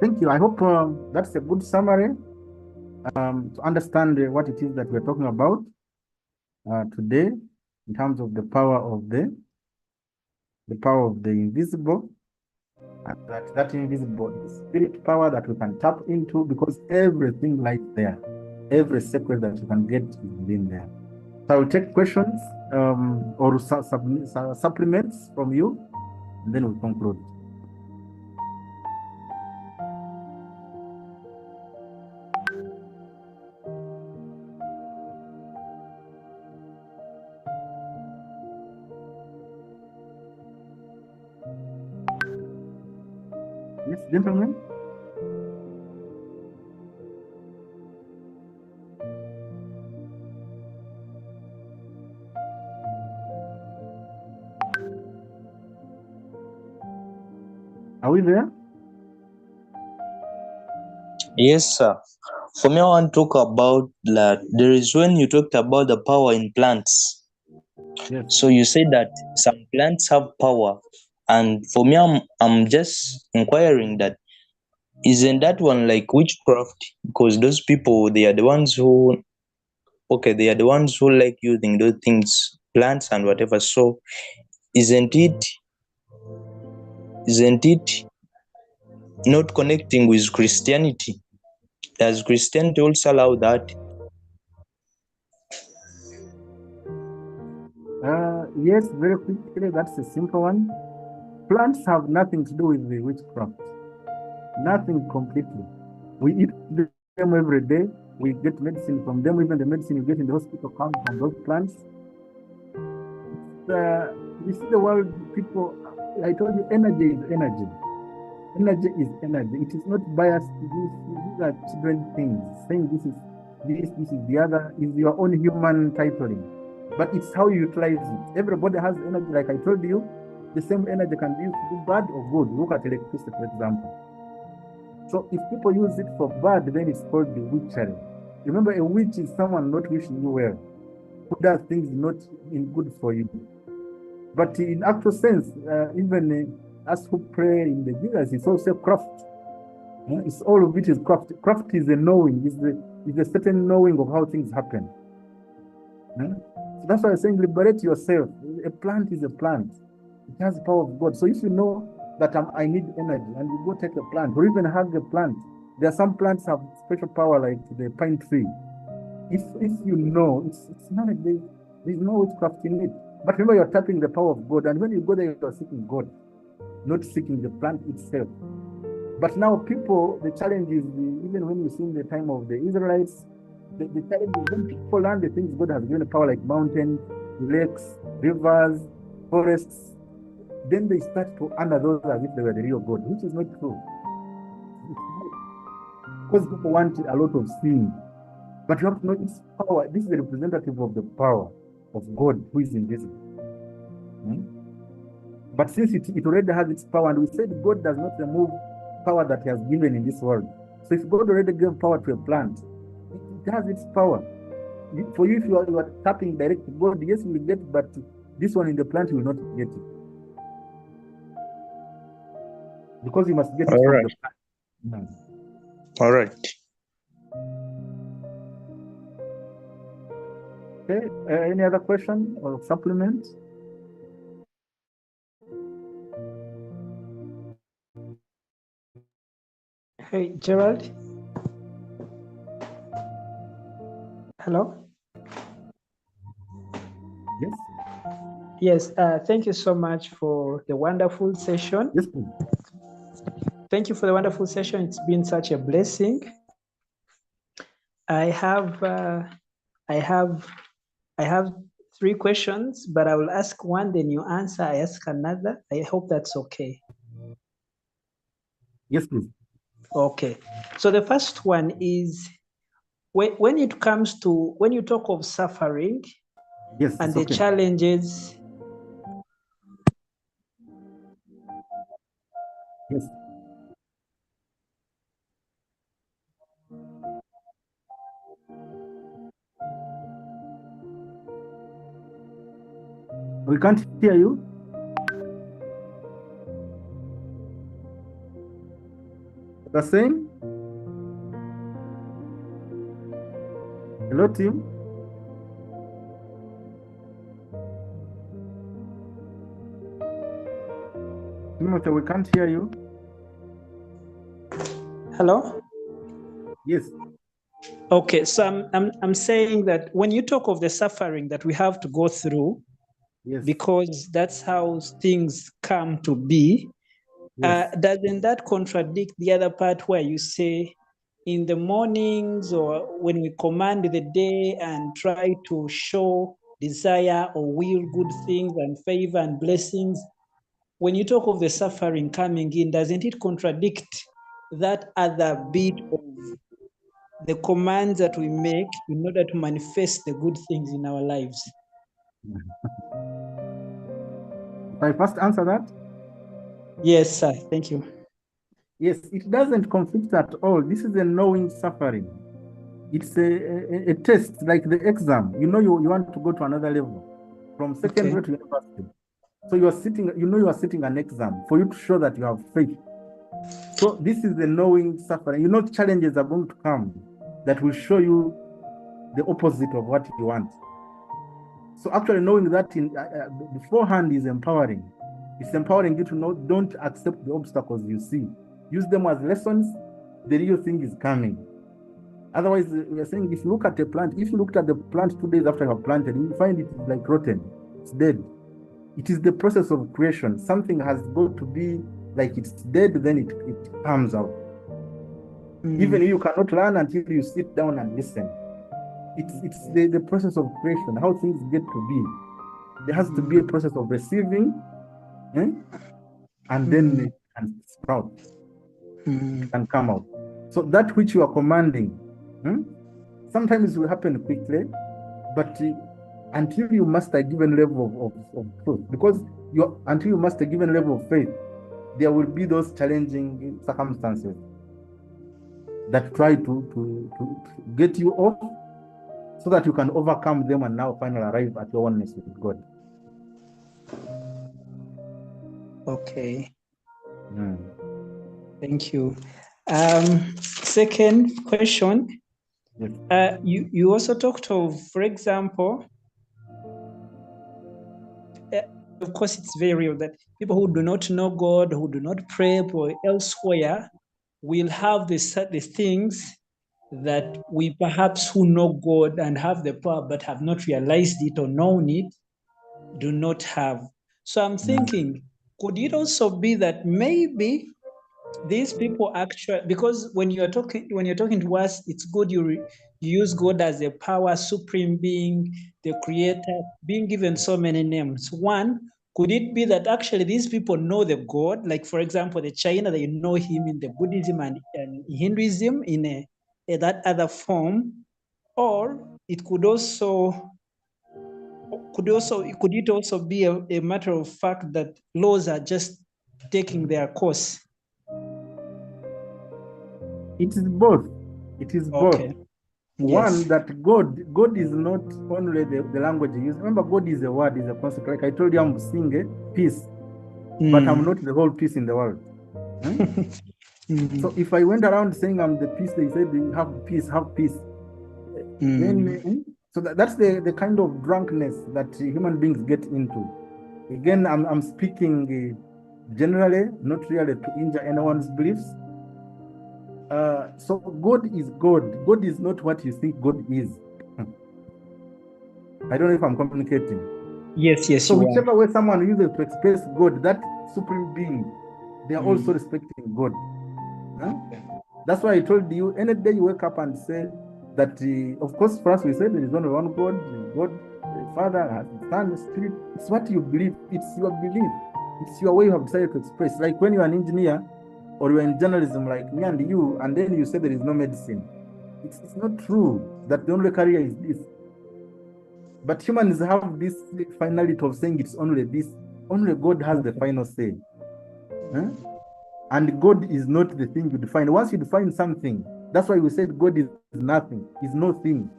[SPEAKER 1] Thank you. I hope that's a good summary to understand what it is that we're talking about today in terms of the power of the invisible, and that invisible is spirit power that we can tap into, because everything lies there. Every secret that you can get is within there. So I will take questions or supplements from you, and then we'll conclude. Yes, gentlemen. Are we there?
[SPEAKER 3] Yes, sir. For me, I want to talk about that. There is when you talked about the power in plants.
[SPEAKER 1] Yes.
[SPEAKER 3] So you say that some plants have power, and for me, I'm just inquiring that isn't that one like witchcraft? Because those people, they are the ones who, okay, they are the ones who like using those things, plants and whatever. So isn't it isn't it not connecting with Christianity? Does Christianity also allow that?
[SPEAKER 1] Yes, very quickly, that's a simple one. Plants have nothing to do with the witchcraft. Nothing completely. We eat them every day. We get medicine from them. Even the medicine you get in the hospital comes from those plants. You see the world, people, I told you, energy is energy. Energy is energy. It is not biased. These are children things. Saying this is the other, is your own human titling. But it's how you utilize it. Everybody has energy, like I told you. The same energy can be used to do bad or good. Look at electricity, for example. So if people use it for bad, then it's called the witchery. Remember, a witch is someone not wishing you well, who does things not in good for you. But in actual sense, even us who pray in the Jesus, it's also craft. It's all of it is craft. Craft is a knowing, is a certain knowing of how things happen. So that's why I'm saying liberate yourself. A plant is a plant. It has the power of God. So if you know that I need energy and you go take a plant or even hug a plant, there are some plants have special power like the pine tree. If you know, it's not like there's no witchcraft in it. But remember, you're tapping the power of God. And when you go there, you're seeking God, not seeking the plant itself. But now people, the challenge is, even when you see in the time of the Israelites, the challenge is when people learn the things God has given power, like mountains, lakes, rivers, forests, then they start to honor those as if they were the real God, which is not true. Because people want a lot of sin. But you have to know its power. This is the representative of the power of God who is invisible. But since it already has its power, and we said God does not remove power that He has given in this world. So if God already gave power to a plant, it has its power. For you, if you are tapping direct to God, yes, you will get it, but this one in the plant, you will not get it. Because you must get it
[SPEAKER 3] All
[SPEAKER 1] from
[SPEAKER 3] right.
[SPEAKER 1] the plant.
[SPEAKER 3] All right.
[SPEAKER 1] Okay, any other question or supplement?
[SPEAKER 2] Hey, Gerald. Hello?
[SPEAKER 1] Yes.
[SPEAKER 2] Yes, thank you so much for the wonderful session.
[SPEAKER 1] Yes, please.
[SPEAKER 2] Thank you for the wonderful session. It's been such a blessing. I have 3 questions, but I will ask one, then you answer. I ask another. I hope that's okay.
[SPEAKER 1] Yes, please.
[SPEAKER 2] Okay. So the first one is, when it comes to, when you talk of suffering,
[SPEAKER 1] Yes,
[SPEAKER 2] and
[SPEAKER 1] it's
[SPEAKER 2] the
[SPEAKER 1] okay.
[SPEAKER 2] challenges,
[SPEAKER 1] Yes. We can't hear you. You're saying? Hello, team. Timothy, we can't hear you.
[SPEAKER 2] hello?
[SPEAKER 1] Yes.
[SPEAKER 2] Okay, so I'm saying that when you talk of the suffering that we have to go through,
[SPEAKER 1] Yes.
[SPEAKER 2] because that's how things come to be,
[SPEAKER 1] Yes.
[SPEAKER 2] doesn't that contradict the other part where you say in the mornings, or when we command the day and try to show desire or will good things and favor and blessings, when you talk of the suffering coming in, doesn't it contradict that other bit of the commands that we make in order to manifest the good things in our lives?
[SPEAKER 1] If I first answer that?
[SPEAKER 2] Yes, sir. Thank you.
[SPEAKER 1] Yes, it doesn't conflict at all. This is a knowing suffering. It's a test, like the exam. You know, you want to go to another level. from secondary to university. So you are sitting, you are sitting an exam for you to show that you have faith. So this is the knowing suffering. Challenges are going to come that will show you the opposite of what you want. So actually knowing that beforehand is empowering. It's empowering you to know, don't accept the obstacles you see. Use them as lessons. The real thing is coming. Otherwise, we are saying, if you look at a plant, if you looked at the plant 2 days after you have planted, you find it like rotten. It's dead. It is the process of creation. Something has got to be like it's dead, then it comes out. Even you cannot learn until you sit down and listen. It's the process of creation, how things get to be. There has to be a process of receiving, and then it can sprout. It can come out. So that which you are commanding, sometimes it will happen quickly, but until you master a given level of truth, because until you master a given level of faith, there will be those challenging circumstances that try to get you off, so that you can overcome them and now finally arrive at your oneness with God.
[SPEAKER 2] Okay. Thank you. Second question. Yes. You also talked of, for example, of course, it's very real that people who do not know God, who do not pray or elsewhere, will have the things that we perhaps who know God and have the power but have not realized it or known it do not have. So I'm thinking, could it also be that maybe these people actually, because when you're talking to us, it's good you use God as a power, supreme being, the creator, being given so many names. One, could it be that actually these people know the God? Like, for example, the China, they know him in the Buddhism and Hinduism in that other form, or it could it also be a matter of fact that laws are just taking their course?
[SPEAKER 1] It is both. It is both.
[SPEAKER 2] Okay.
[SPEAKER 1] One,
[SPEAKER 2] Yes.
[SPEAKER 1] that God is not only the language you use. Remember, God is a word, is a concept. Like I told you, I'm singing peace, but I'm not the whole peace in the world. So if I went around saying I'm the peace, they said have peace, have peace. Then so that's the kind of drunkenness that human beings get into. Again, I'm speaking generally, not really to injure anyone's beliefs. So God is God. God is not what you think God is. I don't know if I'm communicating.
[SPEAKER 2] Yes,
[SPEAKER 1] So
[SPEAKER 2] you
[SPEAKER 1] whichever way someone uses to express God, that supreme being, they are also respecting God. That's why I told you, any day you wake up and say that, of course, for us we say there is only one God, God, the Father, Son, Spirit. It's what you believe. It's your belief. It's your way you have decided to express. Like when you're an engineer or you're in journalism like me and you, and then you say there is no medicine. It's not true that the only career is this. But humans have this finality of saying it's only this. Only God has the final say. And God is not the thing you define. Once you define something, that's why we said God is nothing, is no thing.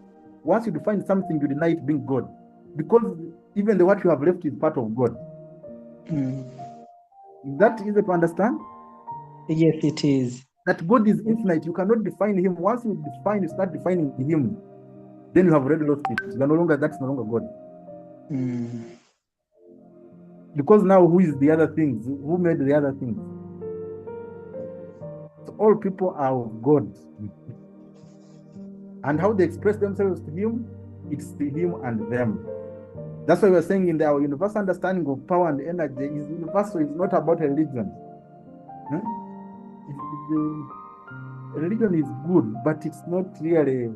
[SPEAKER 1] Once you define something, you deny it being God. Because even what you have left is part of God. Is that easy to understand?
[SPEAKER 2] Yes, it is.
[SPEAKER 1] That God is infinite. You cannot define him. Once you start defining him, then you have already lost it. That's no longer God. Because now who is the other things? Who made the other things? So all people are of God. And how they express themselves to him, it's to him and them. That's why we're saying in our universal understanding of power and energy is universal. It's not about religion. Religion is good, but it's not really,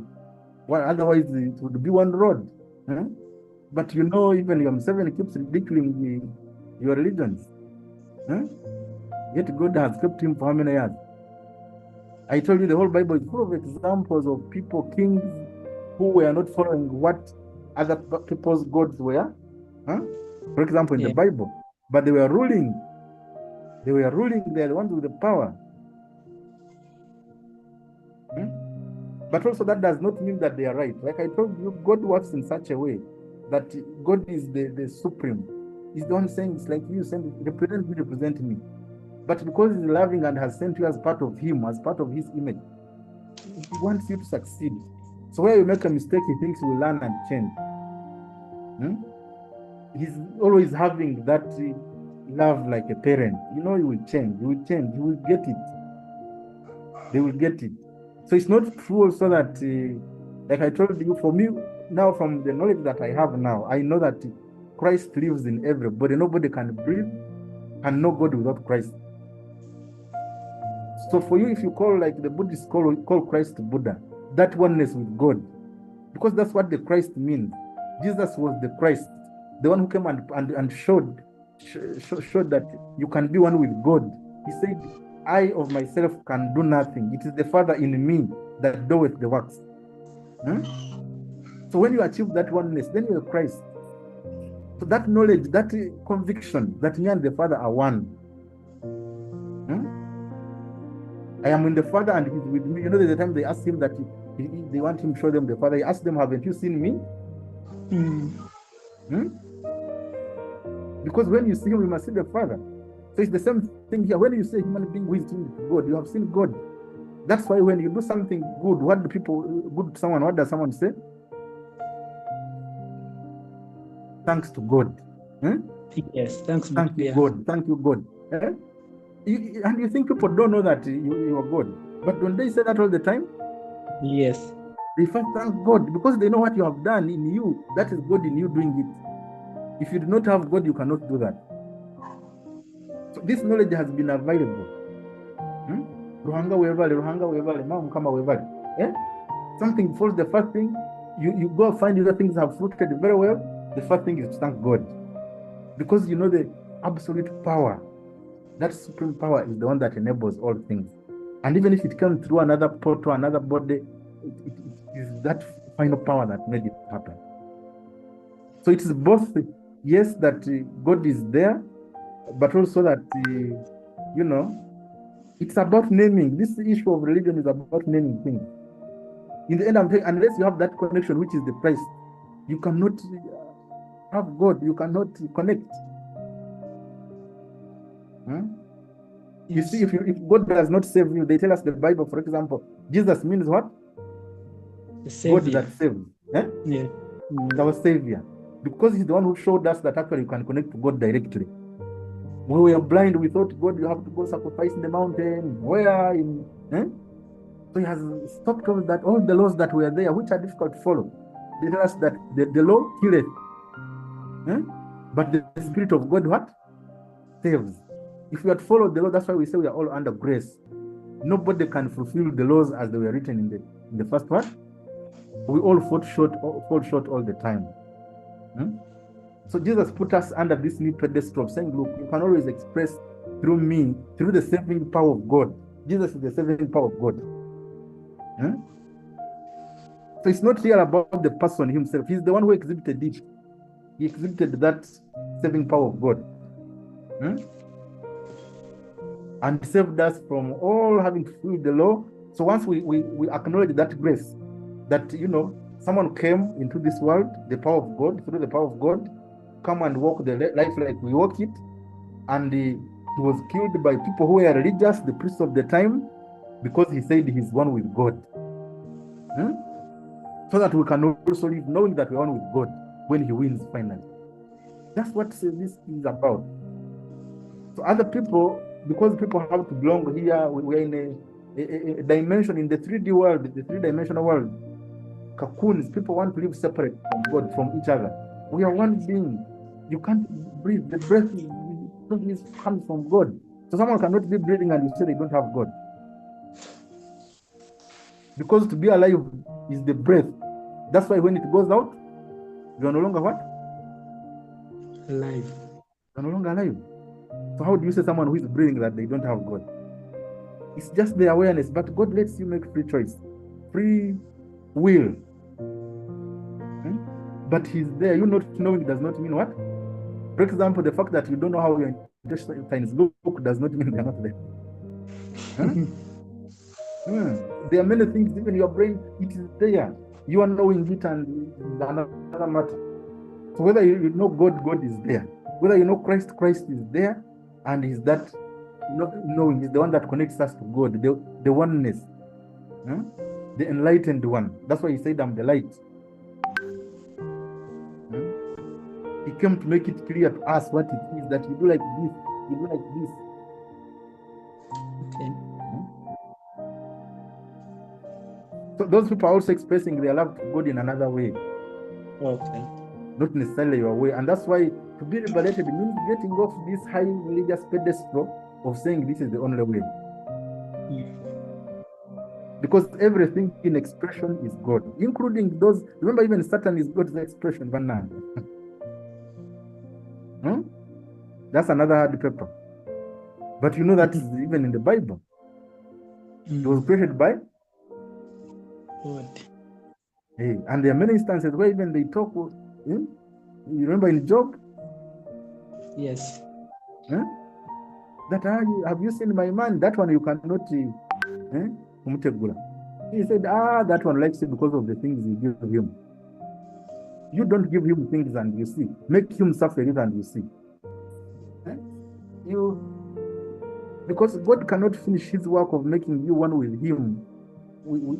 [SPEAKER 1] well, otherwise it would be one road. But even your Museveni keeps ridiculing your religions. Yet God has kept him for how many years? I told you the whole Bible is full of examples of people, kings, who were not following what other people's gods were. For example, in the Bible. But they were ruling. They were ruling. They are the ones with the power. But also that does not mean that they are right. Like I told you, God works in such a way that God is the supreme. He's the one saying, it's like you send, represent me, represent me. But because he's loving and has sent you as part of him, as part of his image, he wants you to succeed. So where you make a mistake, he thinks you will learn and change. He's always having that love like a parent. You know, you will change, you will change, you will get it. They will get it. So it's not true also that, like I told you, for me, now from the knowledge that I have now, I know that Christ lives in everybody. Nobody can breathe and know God without Christ. So for you, if you call, like the Buddhists call Christ Buddha, that oneness with God, because that's what the Christ means. Jesus was the Christ, the one who came and showed that you can be one with God. He said, I of myself can do nothing. It is the Father in me that doeth the works. So when you achieve that oneness, then you're Christ. So that knowledge, that conviction that me and the Father are one. I am in the Father and he's with me. You know, there's a time they asked him that they want him to show them the Father. He asked them, haven't you seen me? Because when you see him, you must see the Father. So it's the same thing here. When you say human being who is doing God, you have seen God. That's why when you do something good, what do people good to someone? What does someone say? Thanks to God.
[SPEAKER 2] Yes, thanks.
[SPEAKER 1] Thank you, God. Thank you, God. And you think people don't know that you are God. But don't they say that all the time?
[SPEAKER 2] Yes.
[SPEAKER 1] They first thank God because they know what you have done in you. That is God in you doing it. If you do not have God, you cannot do that. So this knowledge has been available. Ruhanga wevale, Mama wevale. Something falls, the first thing, you go find other things have fruited very well. The first thing is to thank God. Because you know the absolute power, that supreme power is the one that enables all things. And even if it comes through another portal, another body, it is that final power that made it happen. So it is both, yes, that God is there, but also that, you know, it's about naming. This issue of religion is about naming things. In the end, I'm saying, unless you have that connection, which is the Christ, you cannot have God, you cannot connect. You see, if God does not save you, they tell us the Bible, for example, Jesus means what? God that saves.
[SPEAKER 2] Yeah.
[SPEAKER 1] Our Savior. Because he's the one who showed us that actually you can connect to God directly. When we are blind, we thought, God, you have to go sacrifice in the mountain. Where? So he has stopped all that, all the laws that were there, which are difficult to follow. They tell us that the law killeth. But the Spirit of God, what? Saves. If we had followed the law, that's why we say we are all under grace. Nobody can fulfill the laws as they were written in the first part. We all fall short all the time. So Jesus put us under this new pedestal of saying, look, you can always express through me, through the saving power of God. Jesus is the saving power of God. So it's not here about the person himself. He's the one who exhibited it. He exhibited that saving power of God. And saved us from all having to fulfill the law. So once we acknowledge that grace, that, you know, someone came into this world, the power of God, through the power of God, come and walk the life like we walk it, and he was killed by people who were religious, the priests of the time, because he said he's one with God. So that we can also live knowing that we're one with God when he wins finally. That's what this is about. So other people, because people have to belong here, we're in a dimension, in the 3D world, the 3-dimensional world, cocoons, people want to live separate from God, from each other. We are one being. You can't breathe. The breath comes from God. So someone cannot be breathing and you say they don't have God. Because to be alive is the breath. That's why when it goes out, you are no longer what?
[SPEAKER 2] Alive.
[SPEAKER 1] You are no longer alive. So how do you say someone who is breathing that they don't have God? It's just the awareness, but God lets you make free choice, free will. But he's there. You not knowing does not mean what? For example, the fact that you don't know how your intestines look does not mean they're not there. There are many things, even your brain, it is there. You are knowing it and another matter. So whether you know God, God is there. Whether you know Christ, Christ is there, and is that knowing is the one that connects us to God, the oneness, the enlightened one. That's why he said, I'm the light. He came to make it clear to us what it is, that you do like this, you do like this.
[SPEAKER 2] Okay.
[SPEAKER 1] So those people are also expressing their love to God in another way.
[SPEAKER 2] Okay.
[SPEAKER 1] Not necessarily your way. And that's why to be liberated means getting off this high religious pedestal of saying this is the only way. Because everything in expression is God, including those. Remember, even Satan is God's expression. That's another hard paper. But you know that is even in the Bible. It was created by
[SPEAKER 2] God.
[SPEAKER 1] Hey, and there are many instances where even they talk. You remember in Job?
[SPEAKER 2] Yes.
[SPEAKER 1] That have you seen my man? That one you cannot. He said, that one likes you because of the things you give him. You don't give him things and you see. Make him suffer it and you see. Because God cannot finish his work of making you one with him.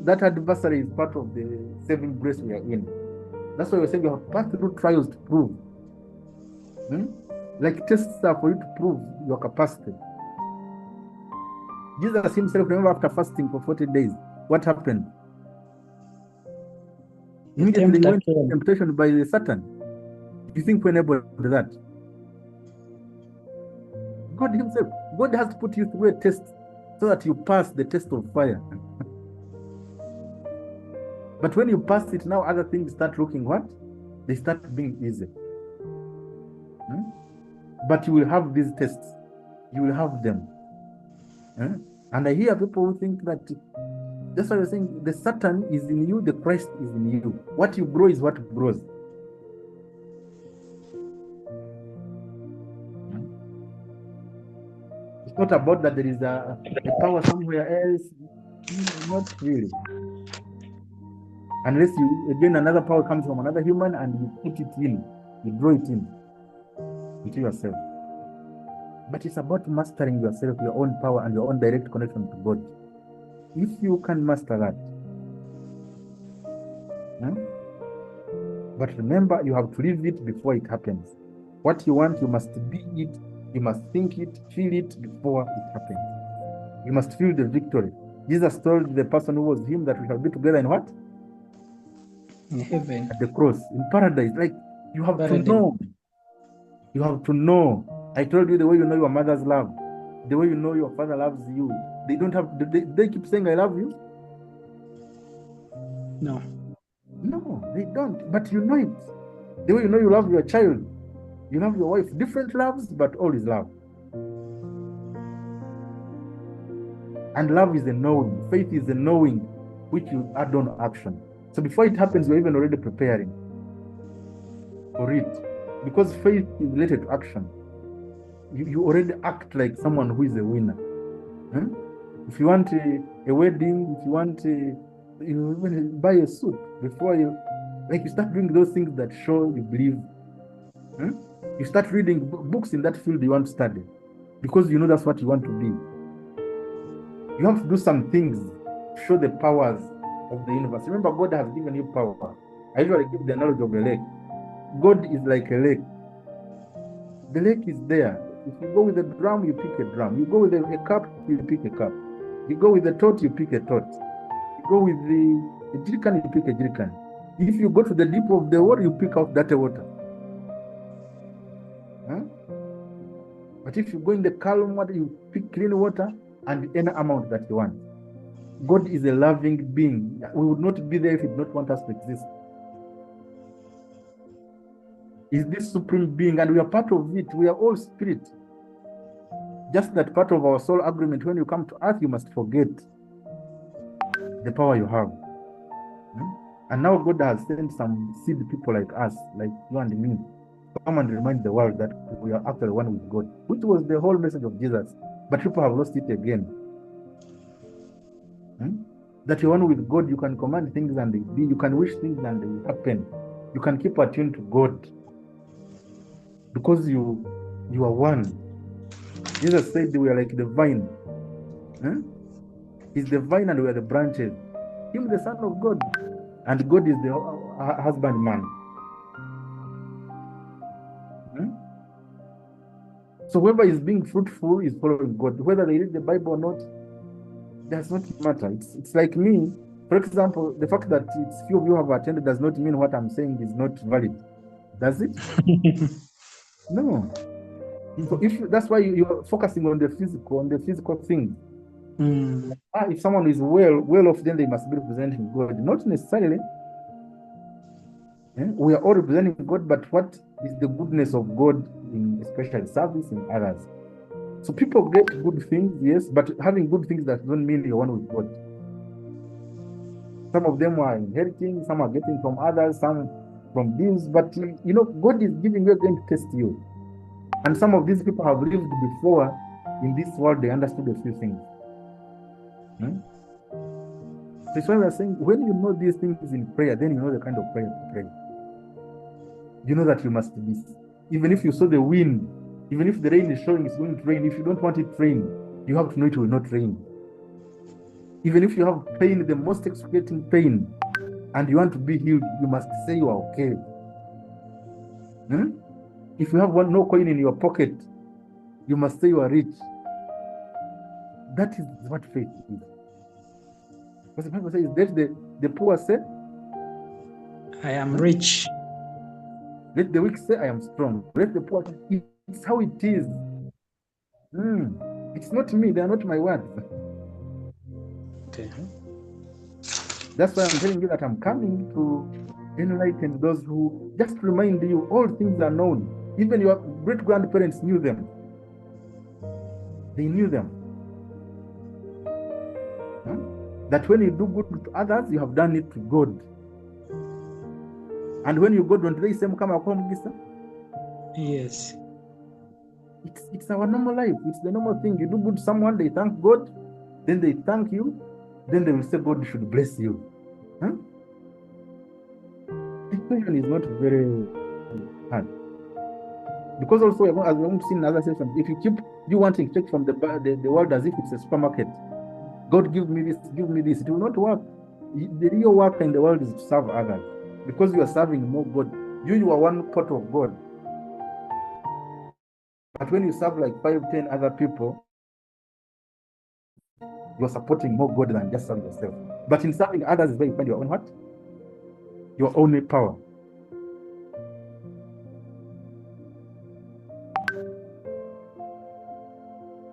[SPEAKER 1] That adversary is part of the saving grace we are in. That's why we're saying you have passed through trials to prove. Like tests are for you to prove your capacity. Jesus himself, remember, after fasting for 40 days, what happened? Immediately he went to temptation by the Satan. Do you think we're able to do that? God himself, God has to put you through a test so that you pass the test of fire. But when you pass it, now other things start looking what? They start being easy. But you will have these tests. You will have them. And I hear people who think that that's why you're saying the Satan is in you, the Christ is in you. What you grow is what grows. It's not about that there is a power somewhere else. Not really. Unless again, another power comes from another human and you put it in, you draw it in into yourself. But it's about mastering yourself, your own power and your own direct connection to God. If you can master that. But remember, you have to live it before it happens. What you want, you must be it, you must think it, feel it before it happens. You must feel the victory. Jesus told the person who was him that we shall be together in what?
[SPEAKER 2] In heaven.
[SPEAKER 1] At the cross, in paradise. Like, you have
[SPEAKER 2] Paradise.
[SPEAKER 1] to know. You have to know. I told you the way you know your mother's love, the way you know your father loves you. They don't have, they keep saying, I love you?
[SPEAKER 2] No.
[SPEAKER 1] No, they don't. But you know it. The way you know you love your child, you love your wife. Different loves, but all is love. And love is a knowing. Faith is a knowing, which you add on action. So before it happens, you're even already preparing for it. Because faith is related to action. You already act like someone who is a winner. If you want a wedding, if you want you even buy a suit before you start doing those things that show you believe. You start reading books in that field you want to study because you know that's what you want to be. You have to do some things to show the powers of the universe. Remember, God has given you power. I usually give the analogy of a lake. God is like a lake. The lake is there. If you go with a drum, you pick a drum. You go with a cup, you pick a cup. You go with a tot, you pick a tot. You go with a jerrycan, you pick a jerrycan. If you go to the deep of the water, you pick out that water. But if you go in the calm water, you pick clean water and any amount that you want. God is a loving being. We would not be there if He did not want us to exist. Is this supreme being, and we are part of it. We are all spirit. Just that part of our soul agreement, when you come to earth, you must forget the power you have. And now God has sent some seed people like us, like you and me, to come and remind the world that we are actually one with God, which was the whole message of Jesus. But people have lost it again. That you're one with God, you can command things and they be, you can wish things and they happen. You can keep attuned to God. because you are one. Jesus said we are like the vine. He's the vine and we are the branches. Him, the Son of God, and God is the husbandman. So whoever is being fruitful is following God. Whether they read the Bible or not, does not matter. It's like me, for example, the fact that it's few of you have attended does not mean what I'm saying is not valid. Does it? No. So that's why you're focusing on the physical things. If someone is well off, then they must be representing God. Not necessarily. We are all representing God, but what is the goodness of God in especially service in others? So people get good things, yes, but having good things that don't mean you're one with God. Some of them are inheriting, some are getting from others, some from these, but God is giving you again to test you. And some of these people have lived before in this world, they understood a few things. So it's why we're saying, when you know these things in prayer, then you know the kind of prayer to pray. You know that you must be, even if you saw the wind, even if the rain is showing it's going to rain, if you don't want it to rain, you have to know it will not rain. Even if you have pain, the most excruciating pain, and you want to be healed, you must say you are okay. If you have no coin in your pocket, you must say you are rich. That is what faith is. Because the Bible says, let the poor say,
[SPEAKER 2] I am rich.
[SPEAKER 1] Let the weak say, I am strong. Let the poor say, it's how it is. It's not me, they are not my words.
[SPEAKER 2] Okay.
[SPEAKER 1] That's why I'm telling you that I'm coming to enlighten those who, just remind you, all things are known. Even your great-grandparents knew them. They knew them. That when you do good to others, you have done it to God. And when you go, don't they say,
[SPEAKER 2] Yes.
[SPEAKER 1] It's our normal life. It's the normal thing. You do good to someone, they thank God, then they thank you, then they will say God should bless you. The question is not very hard. Because also, as we're going to see in other sessions, if you keep wanting to take from the world as if it's a supermarket, God give me this, it will not work. The real work in the world is to serve others. Because you are serving more God. You are one part of God. But when you serve like 5, 10 other people, you're supporting more God than just serving yourself. But in serving others is where you find your own what? Your own power.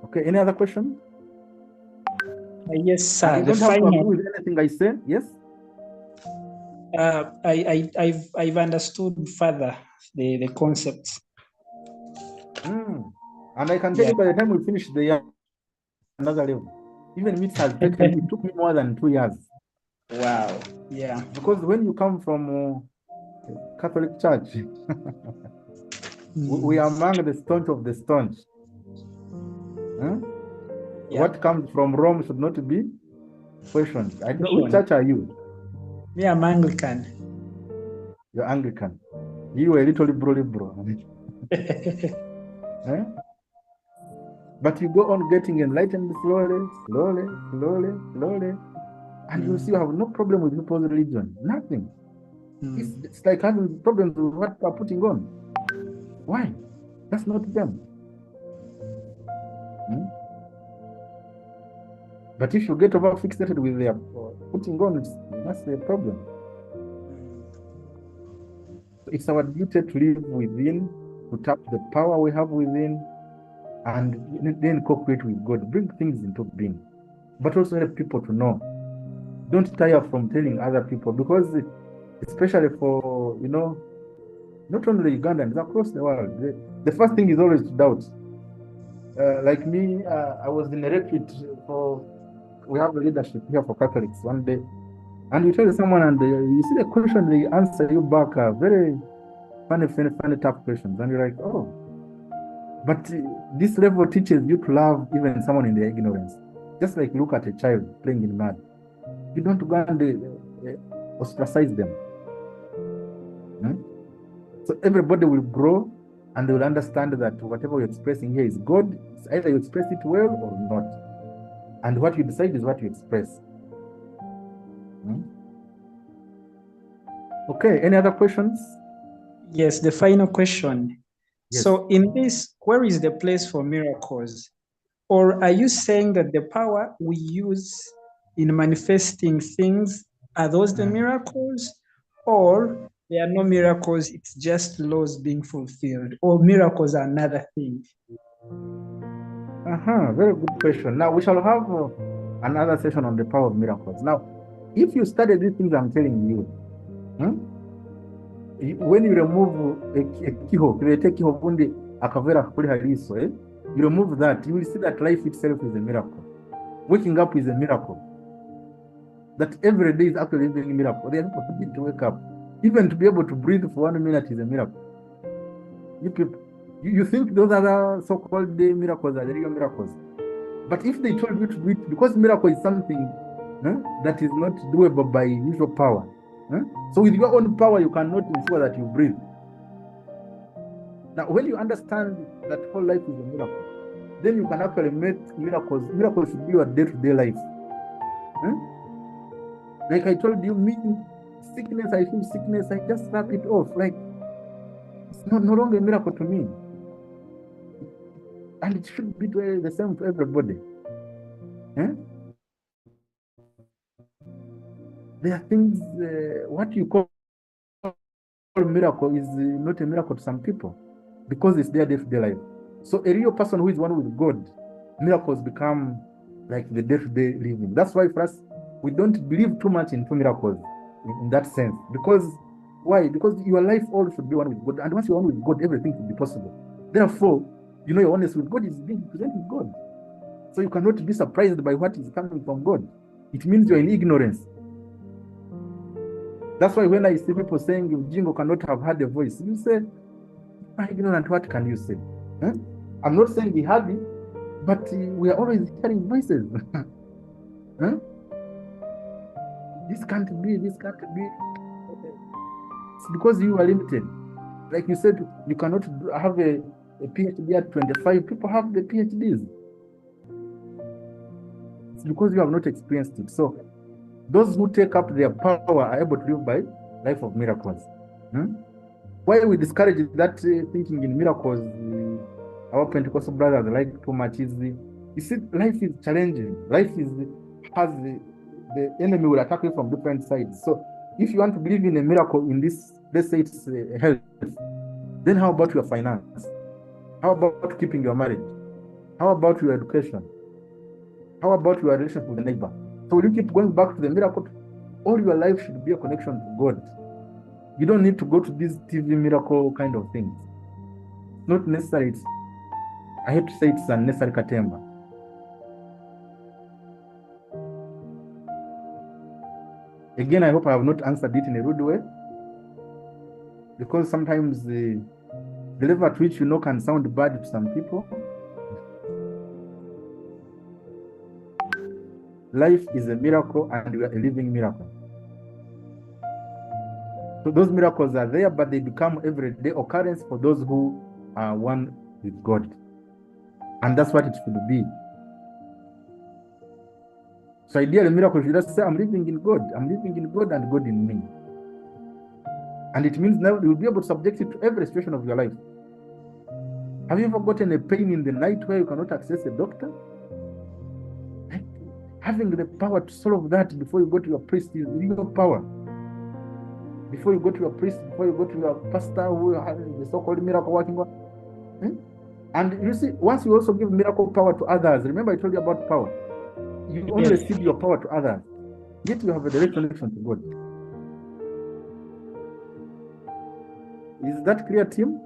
[SPEAKER 1] Okay, any other question?
[SPEAKER 2] Yes, sir.
[SPEAKER 1] You don't have to agree with anything I say, yes?
[SPEAKER 2] I've understood further the concepts.
[SPEAKER 1] And I can tell you by the time we finish the year, another level. Even it took me more than 2 years.
[SPEAKER 2] Wow. Yeah.
[SPEAKER 1] Because when you come from Catholic Church, we are among the staunch of the staunch. What comes from Rome should not be questioned. Which church are you?
[SPEAKER 2] Me, I'm Anglican.
[SPEAKER 1] You're Anglican. You are a little liberal. But you go on getting enlightened slowly, and you see you have no problem with people's religion. Nothing. It's like having problems with what they're putting on. Why? That's not them. But if you get over fixated with their putting on, that's the problem. It's our duty to live within, to tap the power we have within, and then cooperate with God, bring things into being. But also help people to know. Don't tire from telling other people, because especially for, not only Ugandans, across the world, the first thing is always to doubt. Like me, I was in a retreat we have a leadership here for Catholics one day, and you tell someone, and you see the question they answer you back, very funny tough questions, and you're like, oh, but this level teaches you to love even someone in their ignorance. Just like look at a child playing in mud. You don't go and ostracize them. So everybody will grow and they will understand that whatever you're expressing here is God. It's either you express it well or not. And what you decide is what you express. Okay, any other questions?
[SPEAKER 2] Yes, the final question.
[SPEAKER 1] Yes.
[SPEAKER 2] So in this, where is the place for miracles? Or are you saying that the power we use in manifesting things, are those the miracles? Or there are no miracles, it's just laws being fulfilled? Or miracles are another thing?
[SPEAKER 1] Very good question. Now we shall have another session on the power of miracles. Now, if you study these things I'm telling you, when you remove a keyhole, you remove that, you will see that life itself is a miracle. Waking up is a miracle. That every day is actually a miracle. They are people who need to wake up. Even to be able to breathe for 1 minute is a miracle. You think those other so-called miracles are the real miracles. But if they told you to do it, because miracle is something that is not doable by usual power. So with your own power, you cannot ensure that you breathe. Now, when you understand that whole life is a miracle, then you can actually make miracles. Miracles should be your day-to-day life. Like I told you, me, sickness, I feel sickness, I just slap it off. Like, it's no longer a miracle to me. And it should be the same for everybody. There are things, what you call miracle is not a miracle to some people because it's their day-to-day life. So a real person who is one with God, miracles become like the day-to-day living. That's why for us, we don't believe too much into miracles in that sense. Because why? Because your life all should be one with God. And once you're one with God, everything should be possible. Therefore, your oneness with God is being presented with God. So you cannot be surprised by what is coming from God. It means you're in ignorance. That's why when I see people saying Jingo cannot have had a voice, you say, ignorant, what can you say? I'm not saying he had it, but we are always hearing voices. This can't be, this can't be. It's because you are limited. Like you said, you cannot have a PhD at 25. People have the PhDs. It's because you have not experienced it. So those who take up their power are able to live by life of miracles. Why we discourage that thinking in miracles, our Pentecostal brothers like too much is, you see, life is challenging. Life has the enemy will attack you from different sides. So if you want to believe in a miracle in this, let's say it's health, then how about your finance? How about keeping your marriage? How about your education? How about your relationship with the neighbor? So you keep going back to the miracle. All your life should be a connection to God. You don't need to go to these TV miracle kind of things. Not necessary. I hate to say it's unnecessary katemba. Again, I hope I have not answered it in a rude way. Because sometimes the level at which can sound bad to some people. Life is a miracle and we are a living miracle. So those miracles are there, but they become everyday occurrence for those who are one with God. And that's what it should be. So ideally, miracle should just say, I'm living in God. I'm living in God and God in me. And it means now you'll be able to subject it to every situation of your life. Have you ever gotten a pain in the night where you cannot access a doctor? Having the power to solve that before you go to your priest is real power. Before you go to your priest, before you go to your pastor who has the so-called miracle working on. And you see, once you also give miracle power to others, remember I told you about power. You only cede your power to others, yet you have a direct connection to God. Is that clear, Tim?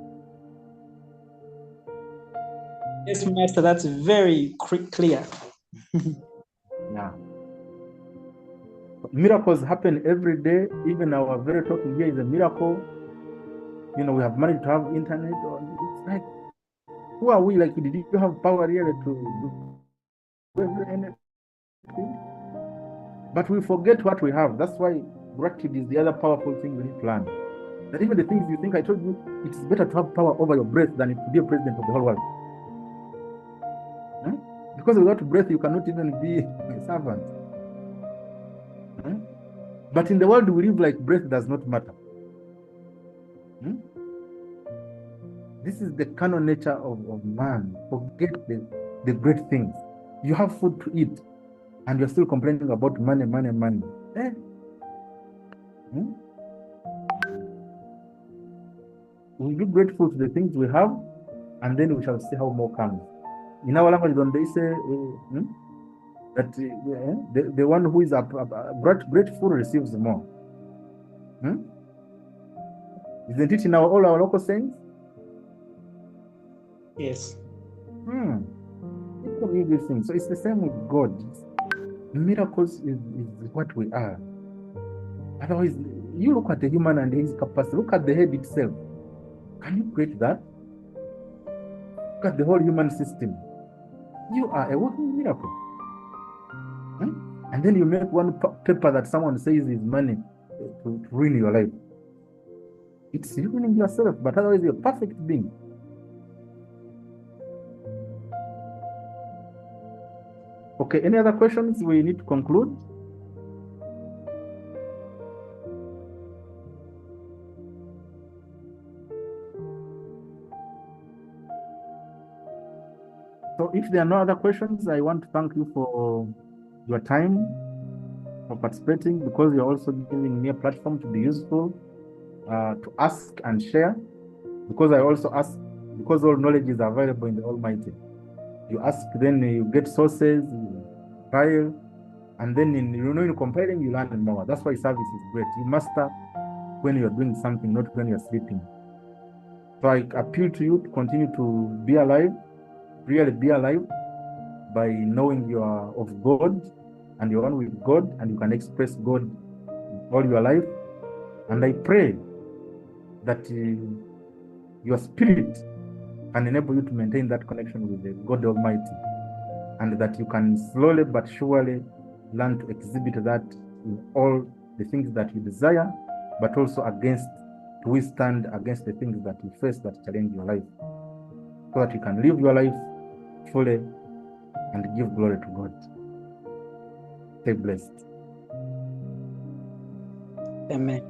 [SPEAKER 2] Yes, Master, that's very clear.
[SPEAKER 1] Yeah. Miracles happen every day. Even our very talking here is a miracle. We have managed to have internet. It's like, who are we? Like, did you have power really to do anything? But we forget what we have. That's why gratitude is the other powerful thing we need to learn. That even the things you think, I told you, it is better to have power over your breath than to be a president of the whole world. Because without breath, you cannot even be a servant. But in the world, we live like breath does not matter. This is the carnal nature of man. Forget the great things. You have food to eat, and you're still complaining about money, money, money. We'll be grateful to the things we have, and then we shall see how more comes. In our language, don't they say that the one who is grateful receives more? Isn't it in all our local sayings?
[SPEAKER 2] Yes.
[SPEAKER 1] People need these things. So it's the same with God. Miracles is what we are. Otherwise, you look at the human and his capacity. Look at the head itself. Can you create that? Look at the whole human system. You are a walking miracle. And then you make one paper that someone says is money to ruin your life. It's ruining yourself, but otherwise you're a perfect being. Okay, any other questions? We need to conclude. So if there are no other questions, I want to thank you for your time, for participating, because you're also giving me a platform to be useful, to ask and share, because I also ask, because all knowledge is available in the Almighty. You ask, then you get sources, you file, and then in comparing, you learn more. That's why service is great. You master when you're doing something, not when you're sleeping. So I appeal to you to continue to be alive, really be alive, by knowing you are of God and you're one with God, and you can express God all your life. And I pray that your spirit can enable you to maintain that connection with the God Almighty, and that you can slowly but surely learn to exhibit that in all the things that you desire, but also to withstand against the things that you face that challenge your life, so that you can live your life fully and give glory to God. Stay blessed.
[SPEAKER 2] Amen.